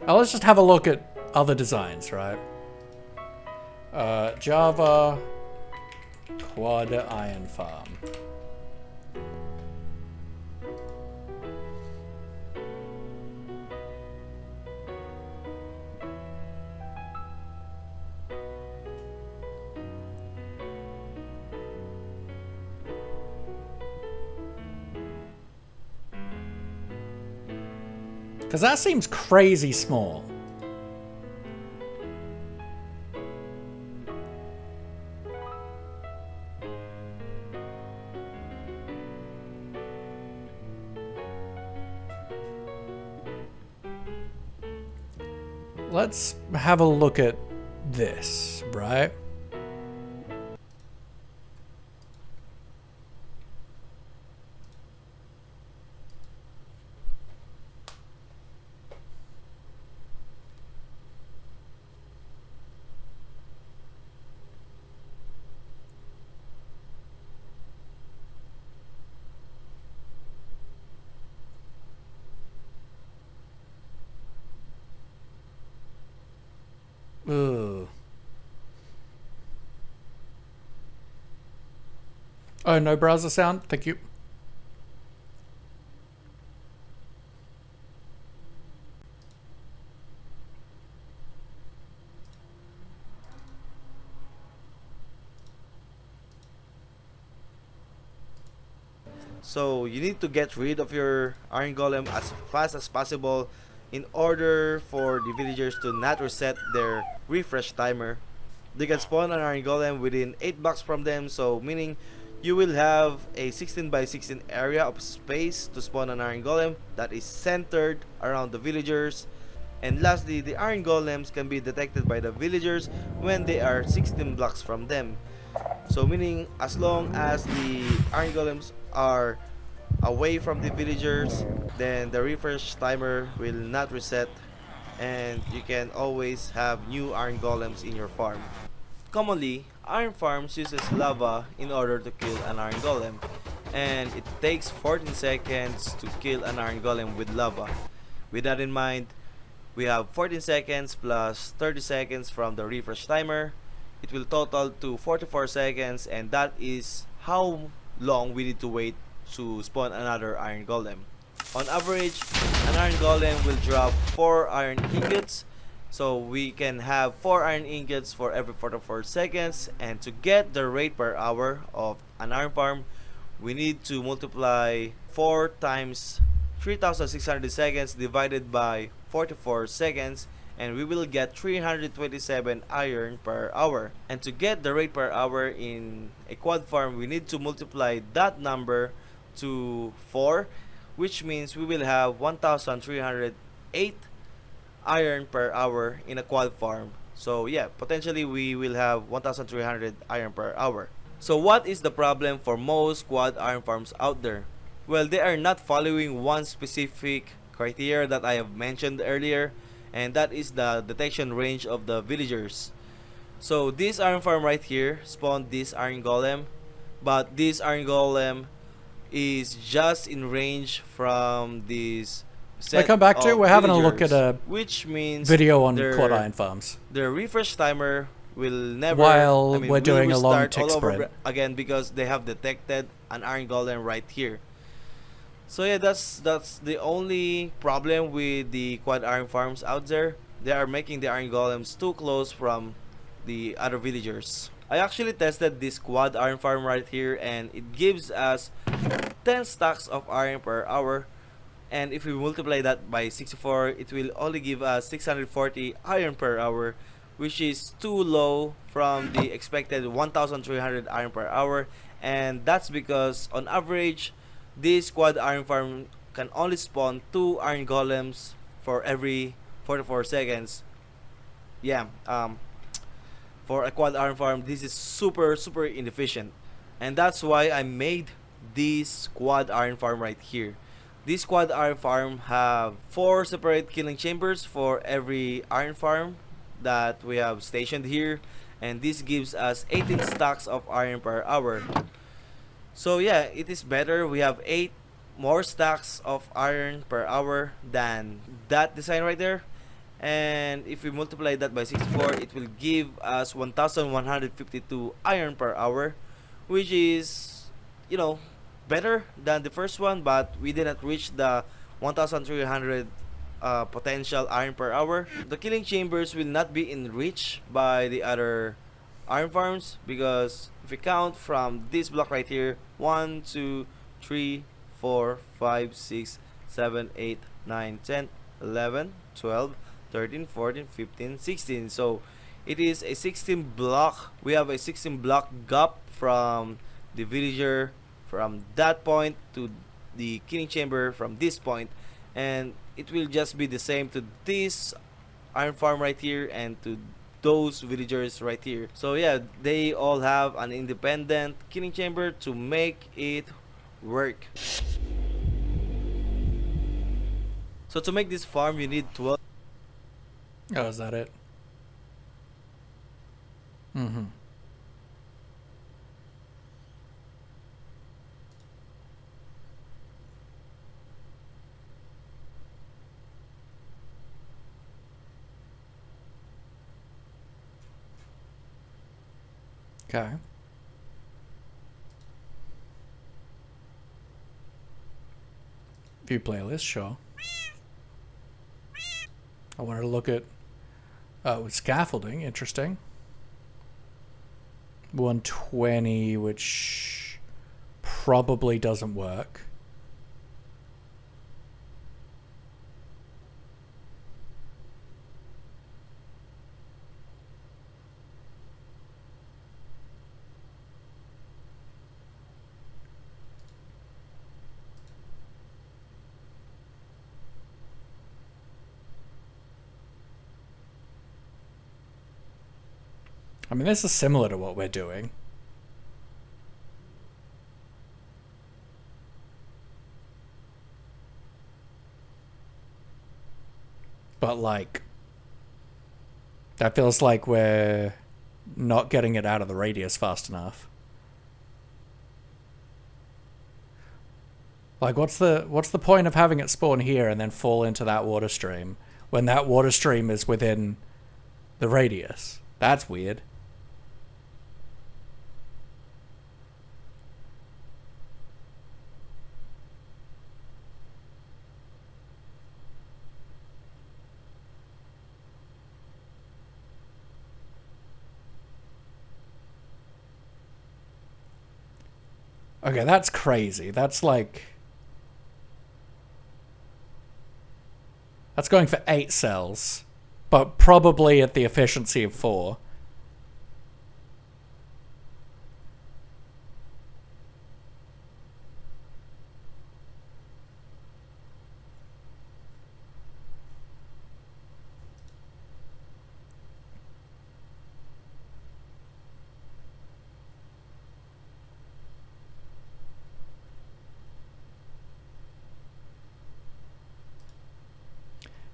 [SPEAKER 1] Now let's just have a look at other designs, right? Java Quad Iron Farm. Because that seems crazy small. let's have a look at this, right? Ugh. Oh, no browser sound? Thank you.
[SPEAKER 3] So you need to get rid of your Iron Golem as fast as possible in order for the villagers to not reset their refresh timer. They can spawn an Iron Golem within 8 blocks from them, so meaning you will have a 16 by 16 area of space to spawn an Iron Golem that is centered around the villagers. And lastly, the Iron Golems can be detected by the villagers when they are 16 blocks from them. So meaning as long as the Iron Golems are away from the villagers, then the refresh timer will not reset and you can always have new Iron Golems in your farm. Commonly, Iron Farms uses lava in order to kill an Iron Golem, and it takes 14 seconds to kill an Iron Golem with lava. With that in mind, we have 14 seconds plus 30 seconds from the refresh timer. It will total to 44 seconds, and that is how long we need to wait to spawn another Iron Golem. On average, an Iron Golem will drop 4 iron ingots, so we can have 4 iron ingots for every 44 seconds. And to get the rate per hour of an iron farm, we need to multiply 4 times 3600 seconds divided by 44 seconds, and we will get 327 iron per hour. And to get the rate per hour in a quad farm, we need to multiply that number to 4, which means we will have 1308 iron per hour in a quad farm. So yeah, potentially we will have 1300 iron per hour. So what is the problem for most quad iron farms out there? Well, they are not following one specific criteria that I have mentioned earlier, and that is the detection range of the villagers. So this iron farm right here spawned this Iron Golem, but this Iron Golem is just in range from this set
[SPEAKER 1] I come back to,
[SPEAKER 3] of
[SPEAKER 1] we're having a look
[SPEAKER 3] villagers,
[SPEAKER 1] at a
[SPEAKER 3] which means
[SPEAKER 1] video on
[SPEAKER 3] their-
[SPEAKER 1] quad iron farms.
[SPEAKER 3] their refresh timer will never
[SPEAKER 1] While we're
[SPEAKER 3] will
[SPEAKER 1] doing a long
[SPEAKER 3] restart
[SPEAKER 1] tick
[SPEAKER 3] all over
[SPEAKER 1] spread.
[SPEAKER 3] again because they have detected an Iron Golem right here. So yeah, that's the only problem with the quad iron farms out there. They are making the Iron Golems too close from the other villagers. I actually tested this quad iron farm right here, and it gives us 10 stacks of iron per hour, and if we multiply that by 64, it will only give us 640 iron per hour, which is too low from the expected 1300 iron per hour. And that's because on average this quad iron farm can only spawn 2 Iron Golems for every 44 seconds. Yeah, for a quad iron farm, this is super inefficient, and that's why I made this quad iron farm right here. This quad iron farm have 4 separate killing chambers for every iron farm that we have stationed here, and this gives us 18 stacks of iron per hour. So yeah, it is better. We have 8 more stacks of iron per hour than that design right there. And if we multiply that by 64, it will give us 1152 iron per hour, which is, you know, better than the first one, but we didn't reach the 1300 potential iron per hour. The killing chambers will not be enriched by the other iron farms, because if we count from this block right here, 1 2 3 4 5 6 7 8 9 10 11 12 13 14 15 16, so it is a 16 block. We have a 16 block gap from the villager from that point to the killing chamber from this point, and it will just be the same to this iron farm right here and to those villagers right here. So yeah, they all have an independent killing chamber to make it work. So to make this farm, you need 12.
[SPEAKER 1] Oh, is that it? Mm-hmm. Okay. View playlist, sure. I wanted to look at with scaffolding, interesting. 120, which probably doesn't work. I mean, this is similar to what we're doing. But, like, that feels like we're not getting it out of the radius fast enough. Like, what's the point of having it spawn here and then fall into that water stream when that water stream is within the radius? That's weird. Okay, that's crazy. That's like... That's going for 8 cells, but probably at the efficiency of 4.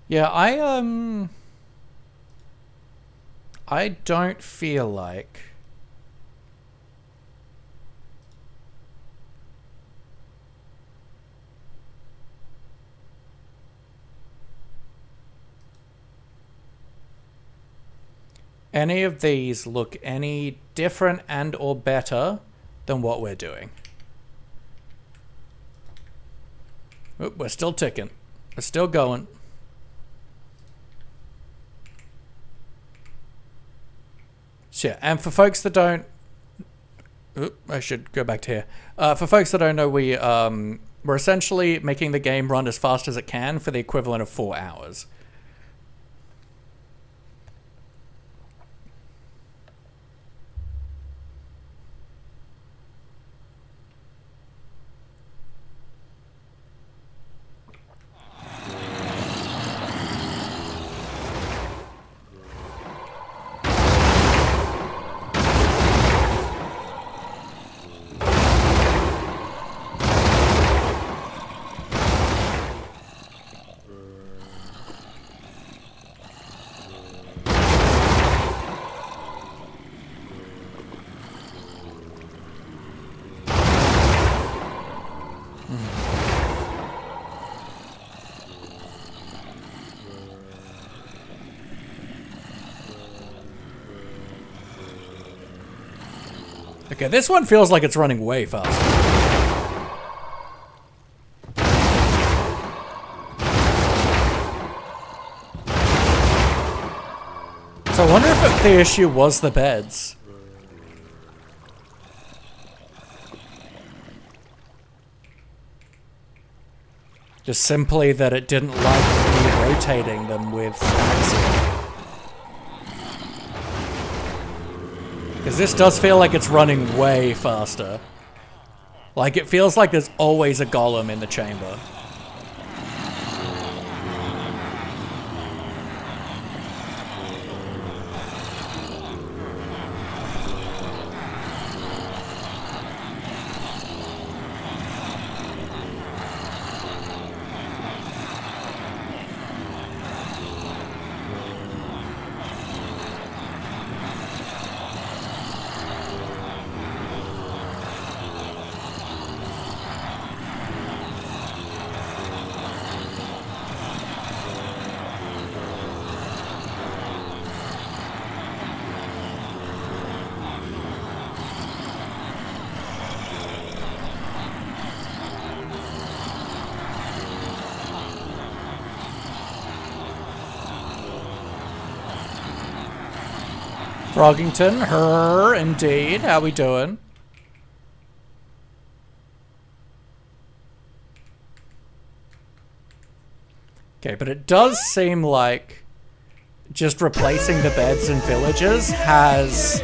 [SPEAKER 1] Yeah, I don't feel like any of these look any different and or better than what we're doing. Oop, we're still ticking. We're still going. So yeah, and for folks that don't... Oop, I should go back to here. For folks that don't know, we're essentially making the game run as fast as it can for the equivalent of 4 hours. Okay, this one feels like it's running way faster. So I wonder if the issue was the beds. Just simply that it didn't like me rotating them with axial. Because this does feel like it's running way faster. Like, it feels like there's always a golem in the chamber. Froggington, her, indeed. How we doing? Okay, but it does seem like just replacing the beds in villages has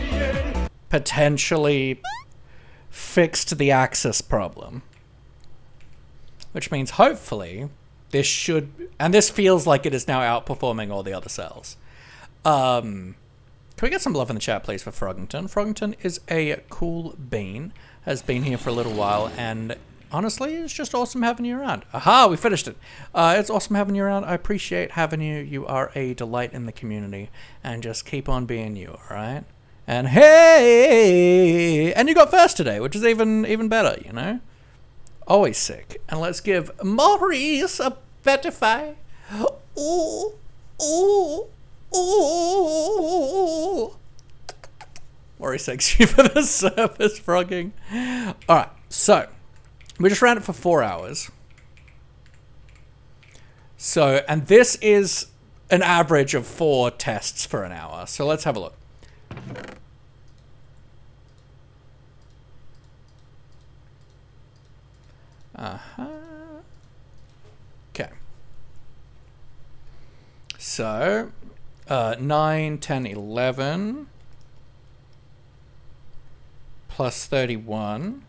[SPEAKER 1] potentially fixed the access problem. Which means hopefully this should... And this feels like it is now outperforming all the other cells. Can we get some love in the chat, please, for Froggington? Froggington is a cool bean. Has been here for a little while, and honestly, it's just awesome having you around. Aha, we finished it. It's awesome having you around. I appreciate having you. You are a delight in the community. And just keep on being you, alright? And hey! And you got first today, which is even better, you know? Always sick. And let's give Maurice a betify. Ooh, ooh, ooh. Maurice, thanks you for the service, frogging. Alright, so we just ran it for 4 hours. So, and this is an average of 4 tests for an hour. So let's have a look. Okay. So, 9, 10, 11 plus 31.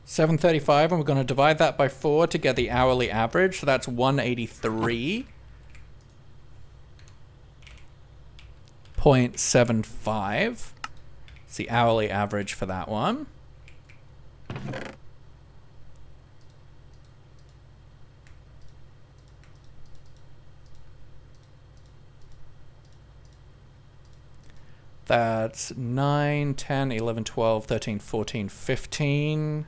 [SPEAKER 1] 735, and we're going to divide that by 4 to get the hourly average. So that's 183.75. It's the hourly average for that one. That's 9, 10, 11, 12, 13, 14, 15.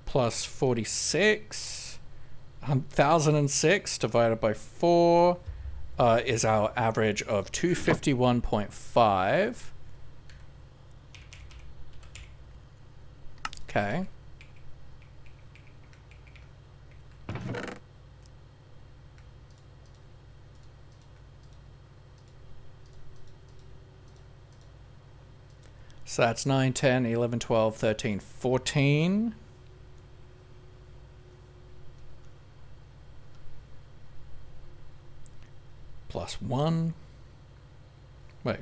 [SPEAKER 1] Plus 46. 1,006 divided by 4 is our average of 251.5. Okay. So that's 9, 10, 11, 12, 13, 14. Plus 1. Wait.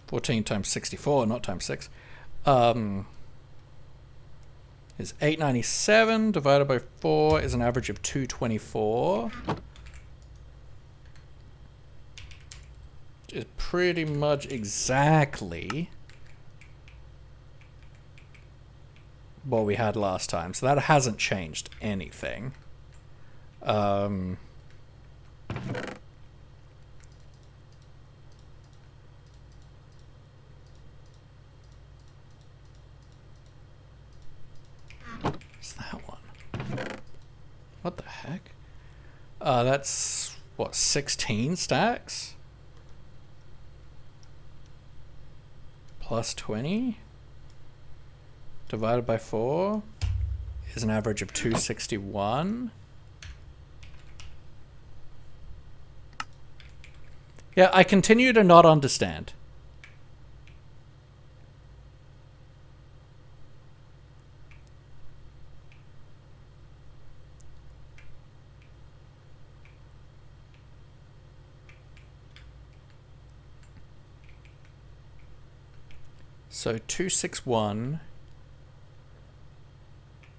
[SPEAKER 1] 14 times 64, not times 6. Is 897 divided by 4 is an average of 224. Which is pretty much exactly what we had last time, so that hasn't changed anything. What's that one? What the heck? That's what, 16 stacks? Plus 20? Divided by 4 is an average of 261. Yeah, I continue to not understand. So 261,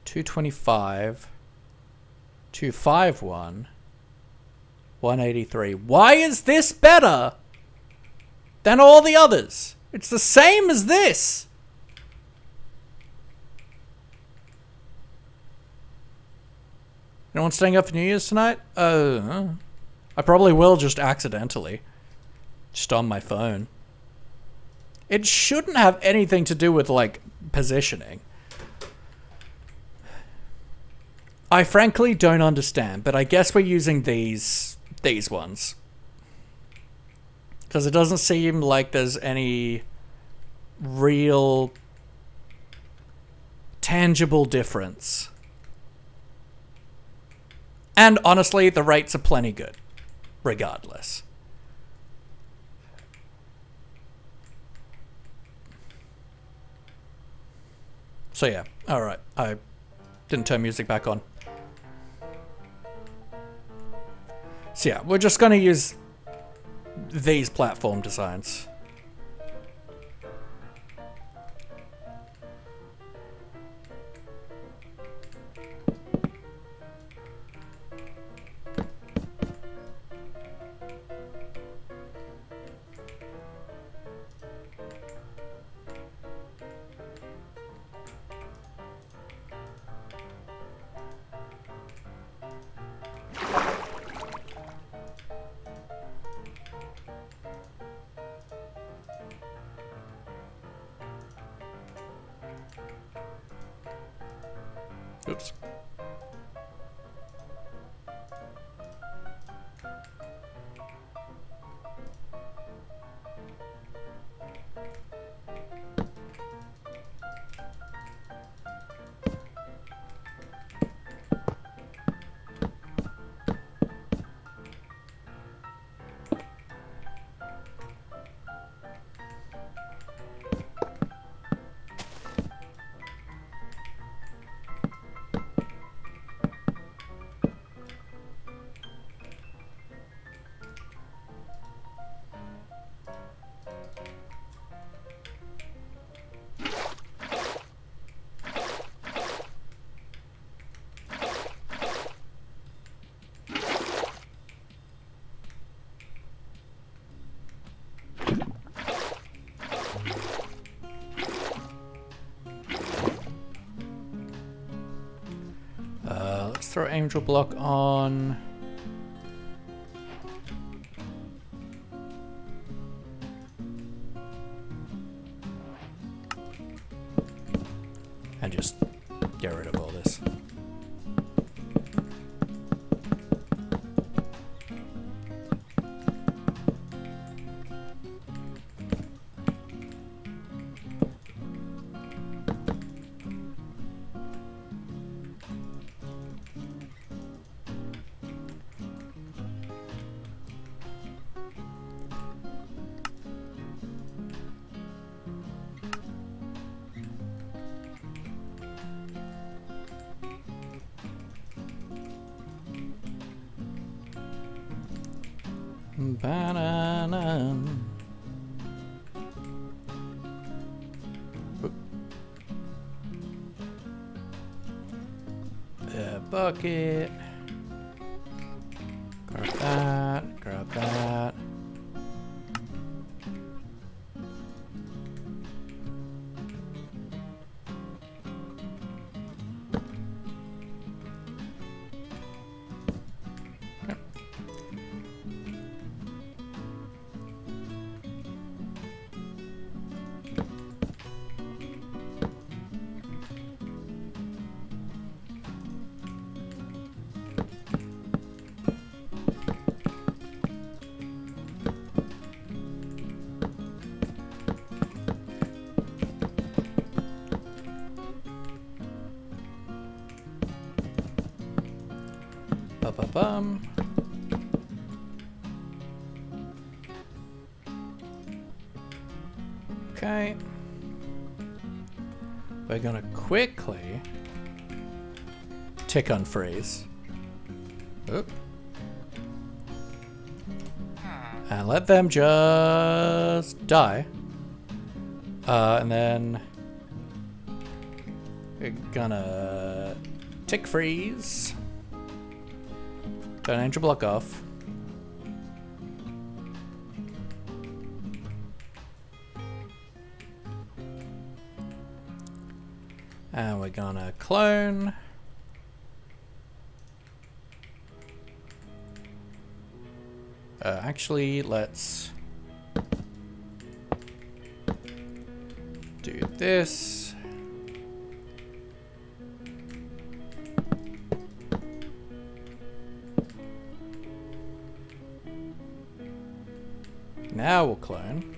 [SPEAKER 1] 225, 251, 183. Why is this better than all the others? It's the same as this. Anyone staying up for New Year's tonight? I probably will, just accidentally. Just on my phone. It shouldn't have anything to do with, like, positioning. I frankly don't understand, but I guess we're using these ones. Because it doesn't seem like there's any real tangible difference. And honestly, the rates are plenty good, regardless. So yeah, alright. I didn't turn music back on. So yeah, we're just gonna use these platform designs. Oops. Let's throw Angel Block on. And just get rid of all this. Banana. Bucket. Grab that. Grab that. Ba-ba-bum. Okay. We're gonna quickly tick unfreeze. Oop. And let them just die. And then we're gonna tick freeze. Turn Angel Block off. And we're gonna clone. Actually, let's do this. Now we'll clone.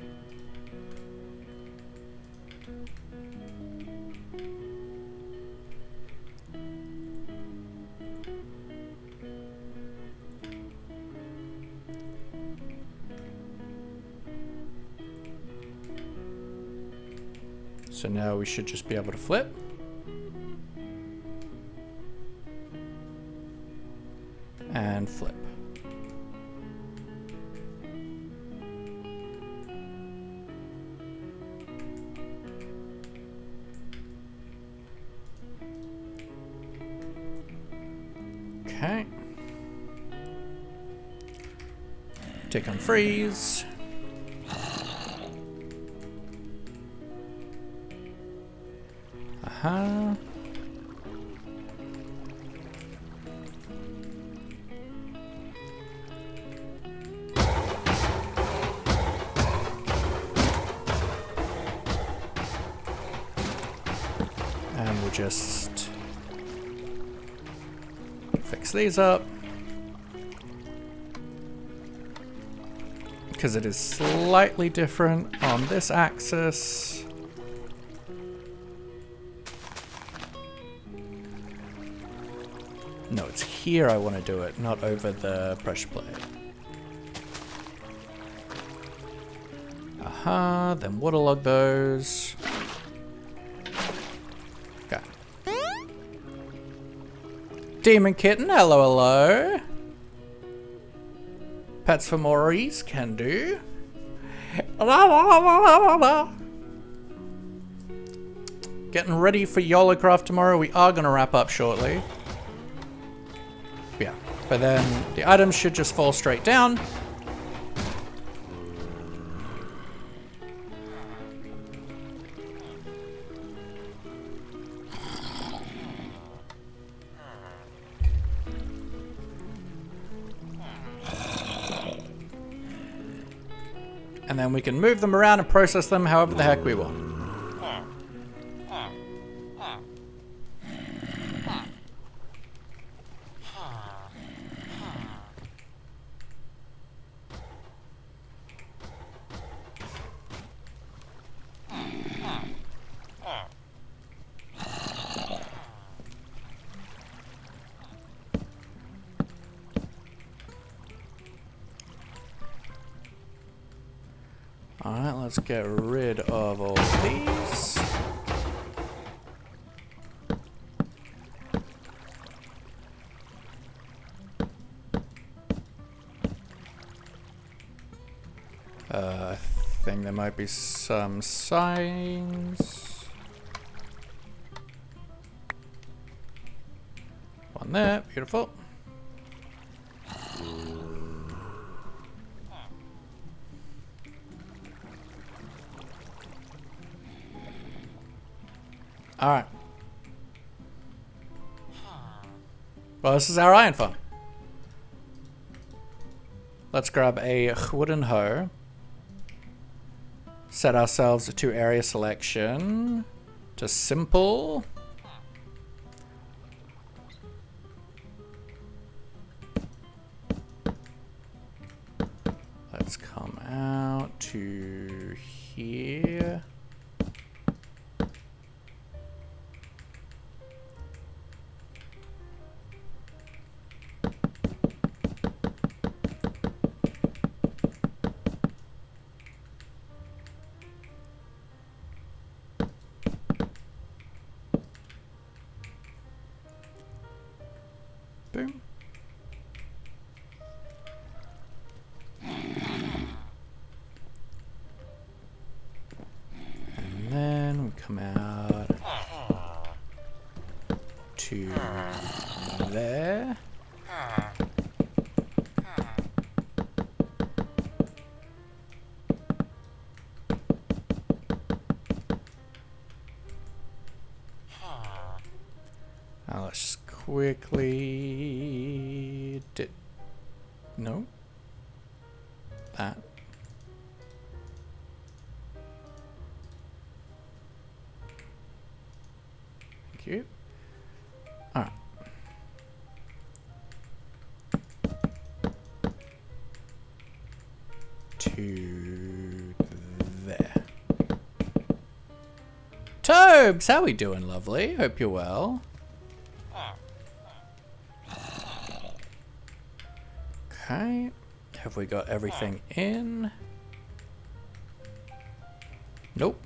[SPEAKER 1] So now we should just be able to flip. and flip. Okay. Tick and freeze. Uh-huh. And we'll just fix these up. Because it is slightly different on this axis. No, it's here I want to do it, not over the pressure plate. Aha, then waterlog those. Okay. Demon Kitten, hello, hello. Pets for Maurice can do. Getting ready for Yolocraft tomorrow. We are going to wrap up shortly. Yeah, but then the items should just fall straight down. And then we can move them around and process them however the heck we want. Alright, let's get rid of all these. I think there might be some signs. One there, beautiful. Alright. Well, this is our iron farm. Let's grab a wooden hoe. Set ourselves to area selection. To simple. Let's come out to here. Boom. And then we come out to there. Now let's just quickly no, that. Thank you. All right. To there. Tobes, how we doing, lovely? Hope you're well. Okay, have we got everything in? Nope.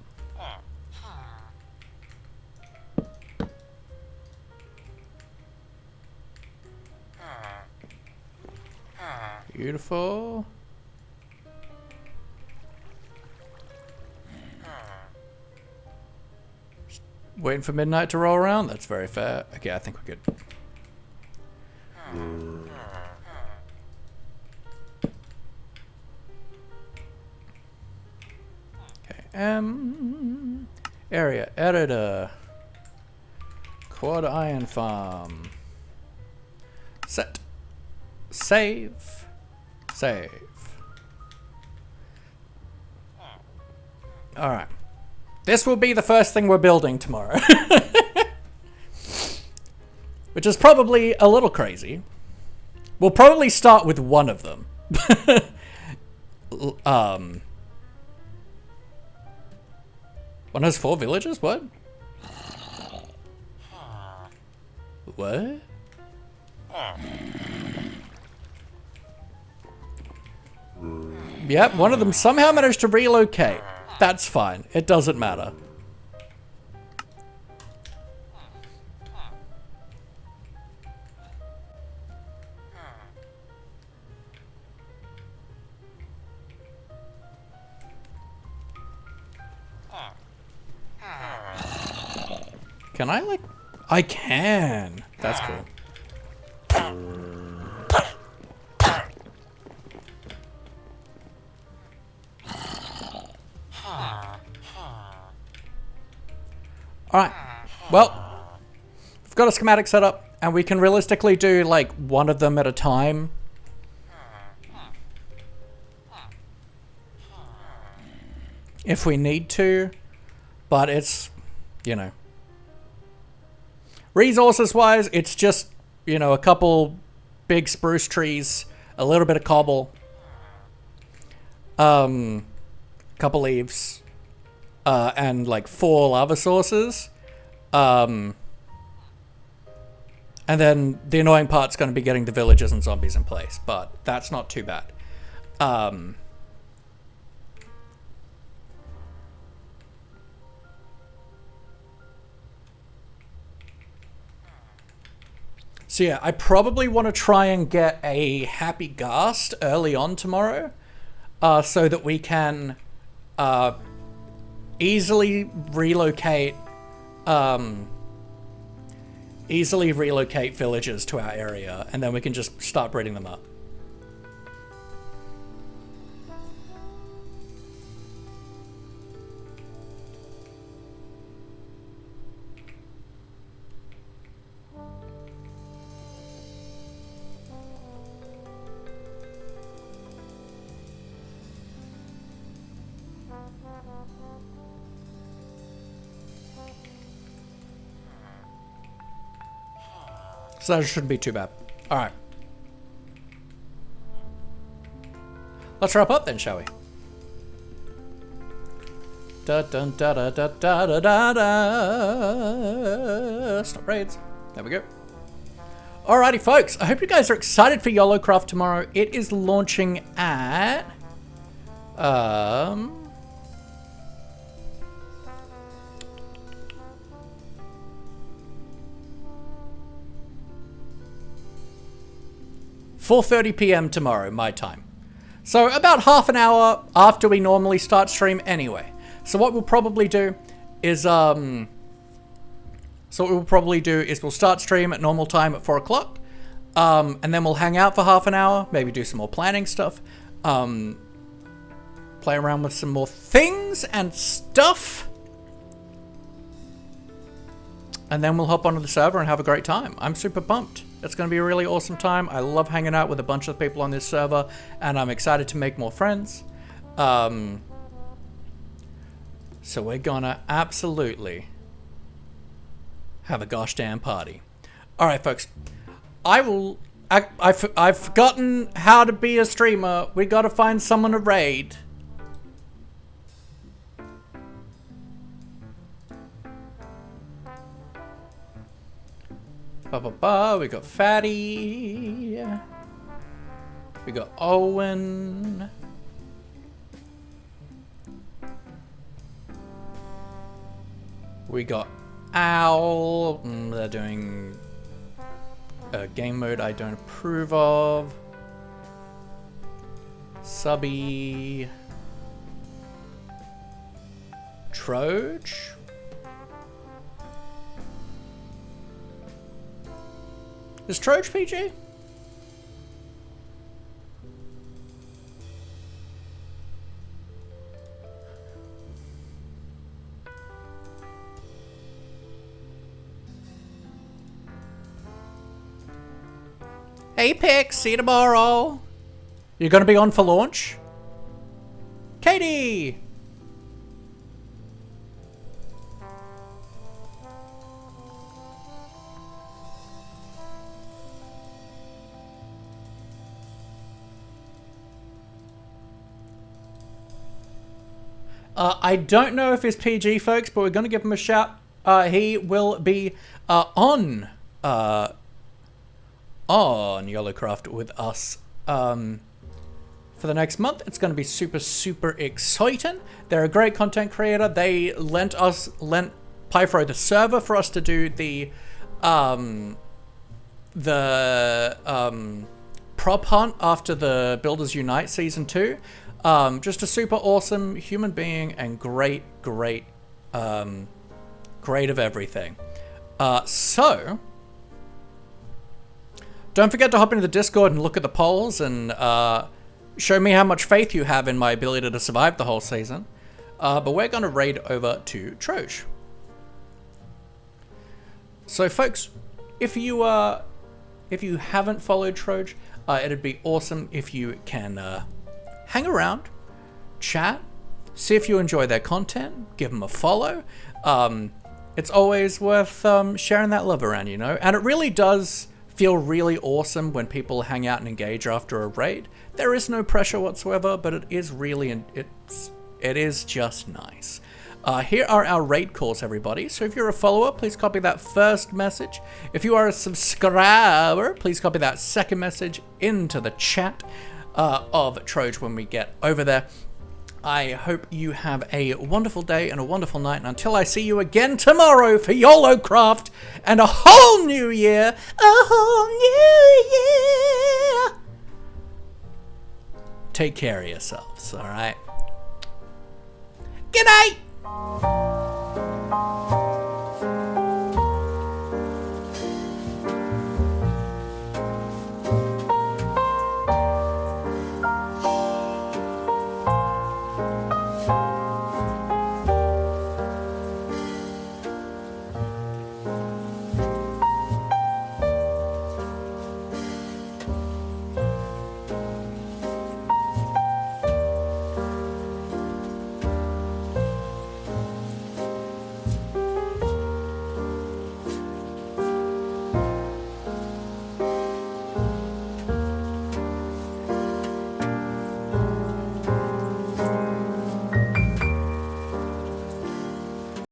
[SPEAKER 1] beautiful. Just waiting for midnight to roll around. That's very fair. Okay, I think we're good. Okay, area editor. Quad iron farm. Set. Save. Save. Alright. This will be the first thing we're building tomorrow. Which is probably a little crazy. We'll probably start with one of them. One has 4 villages? What? What? Yep, one of them somehow managed to relocate. That's fine. It doesn't matter. Can I, like... I can! That's cool. Alright. Well, we've got a schematic set up, and we can realistically do, like, one of them at a time. If we need to. But it's, you know... Resources-wise, it's just, you know, a couple big spruce trees, a little bit of cobble, couple leaves, and like 4 lava sources. And then the annoying part's going to be getting the villagers and zombies in place, but that's not too bad. So yeah, I probably want to try and get a happy ghast early on tomorrow, so that we can easily relocate villagers to our area, and then we can just start breeding them up. So that shouldn't be too bad. Alright. Let's wrap up then, shall we? Da dun da da da da da da da. Stop raids. There we go. Alrighty, folks. I hope you guys are excited for Yolocraft tomorrow. It is launching at 4:30 p.m. tomorrow, my time. So about half an hour after we normally start stream anyway. So what we'll probably do is we'll start stream at normal time at 4 o'clock. And then we'll hang out for half an hour, maybe do some more planning stuff. Play around with some more things and stuff. And then we'll hop onto the server and have a great time. I'm super pumped. It's going to be a really awesome time. I love hanging out with a bunch of people on this server, and I'm excited to make more friends. So we're gonna absolutely have a gosh damn party. All right, folks. I've forgotten how to be a streamer. We got to find someone to raid. We got Fatty. We got Owen. We got Owl. They're doing a game mode I don't approve of. Subby. Troj. Is Troj PG? Hey Pix, see you tomorrow. You're gonna be on for launch? Katie! I don't know if it's PG, folks, but we're gonna give him a shout. He will be on Yolocraft with us for the next month. It's going to be super, super exciting. They're a great content creator. They lent Pyfro the server for us to do the prop hunt after the Builders Unite Season 2. Just a super awesome human being and great of everything. So don't forget to hop into the Discord and look at the polls and show me how much faith you have in my ability to survive the whole season. But we're going to raid over to Troj. So folks, if you haven't followed Troj, it'd be awesome if you can hang around, chat, see if you enjoy their content, give them a follow. It's always worth sharing that love around, you know? And it really does feel really awesome when people hang out and engage after a raid. There is no pressure whatsoever, but it is really, it is just nice. Here are our raid calls, everybody. So if you're a follower, please copy that first message. If you are a subscriber, please copy that second message into the chat of Troj when we get over there. I hope you have a wonderful day and a wonderful night. And until I see you again tomorrow for Yolocraft and a whole new year, take care of yourselves, all right? Good night.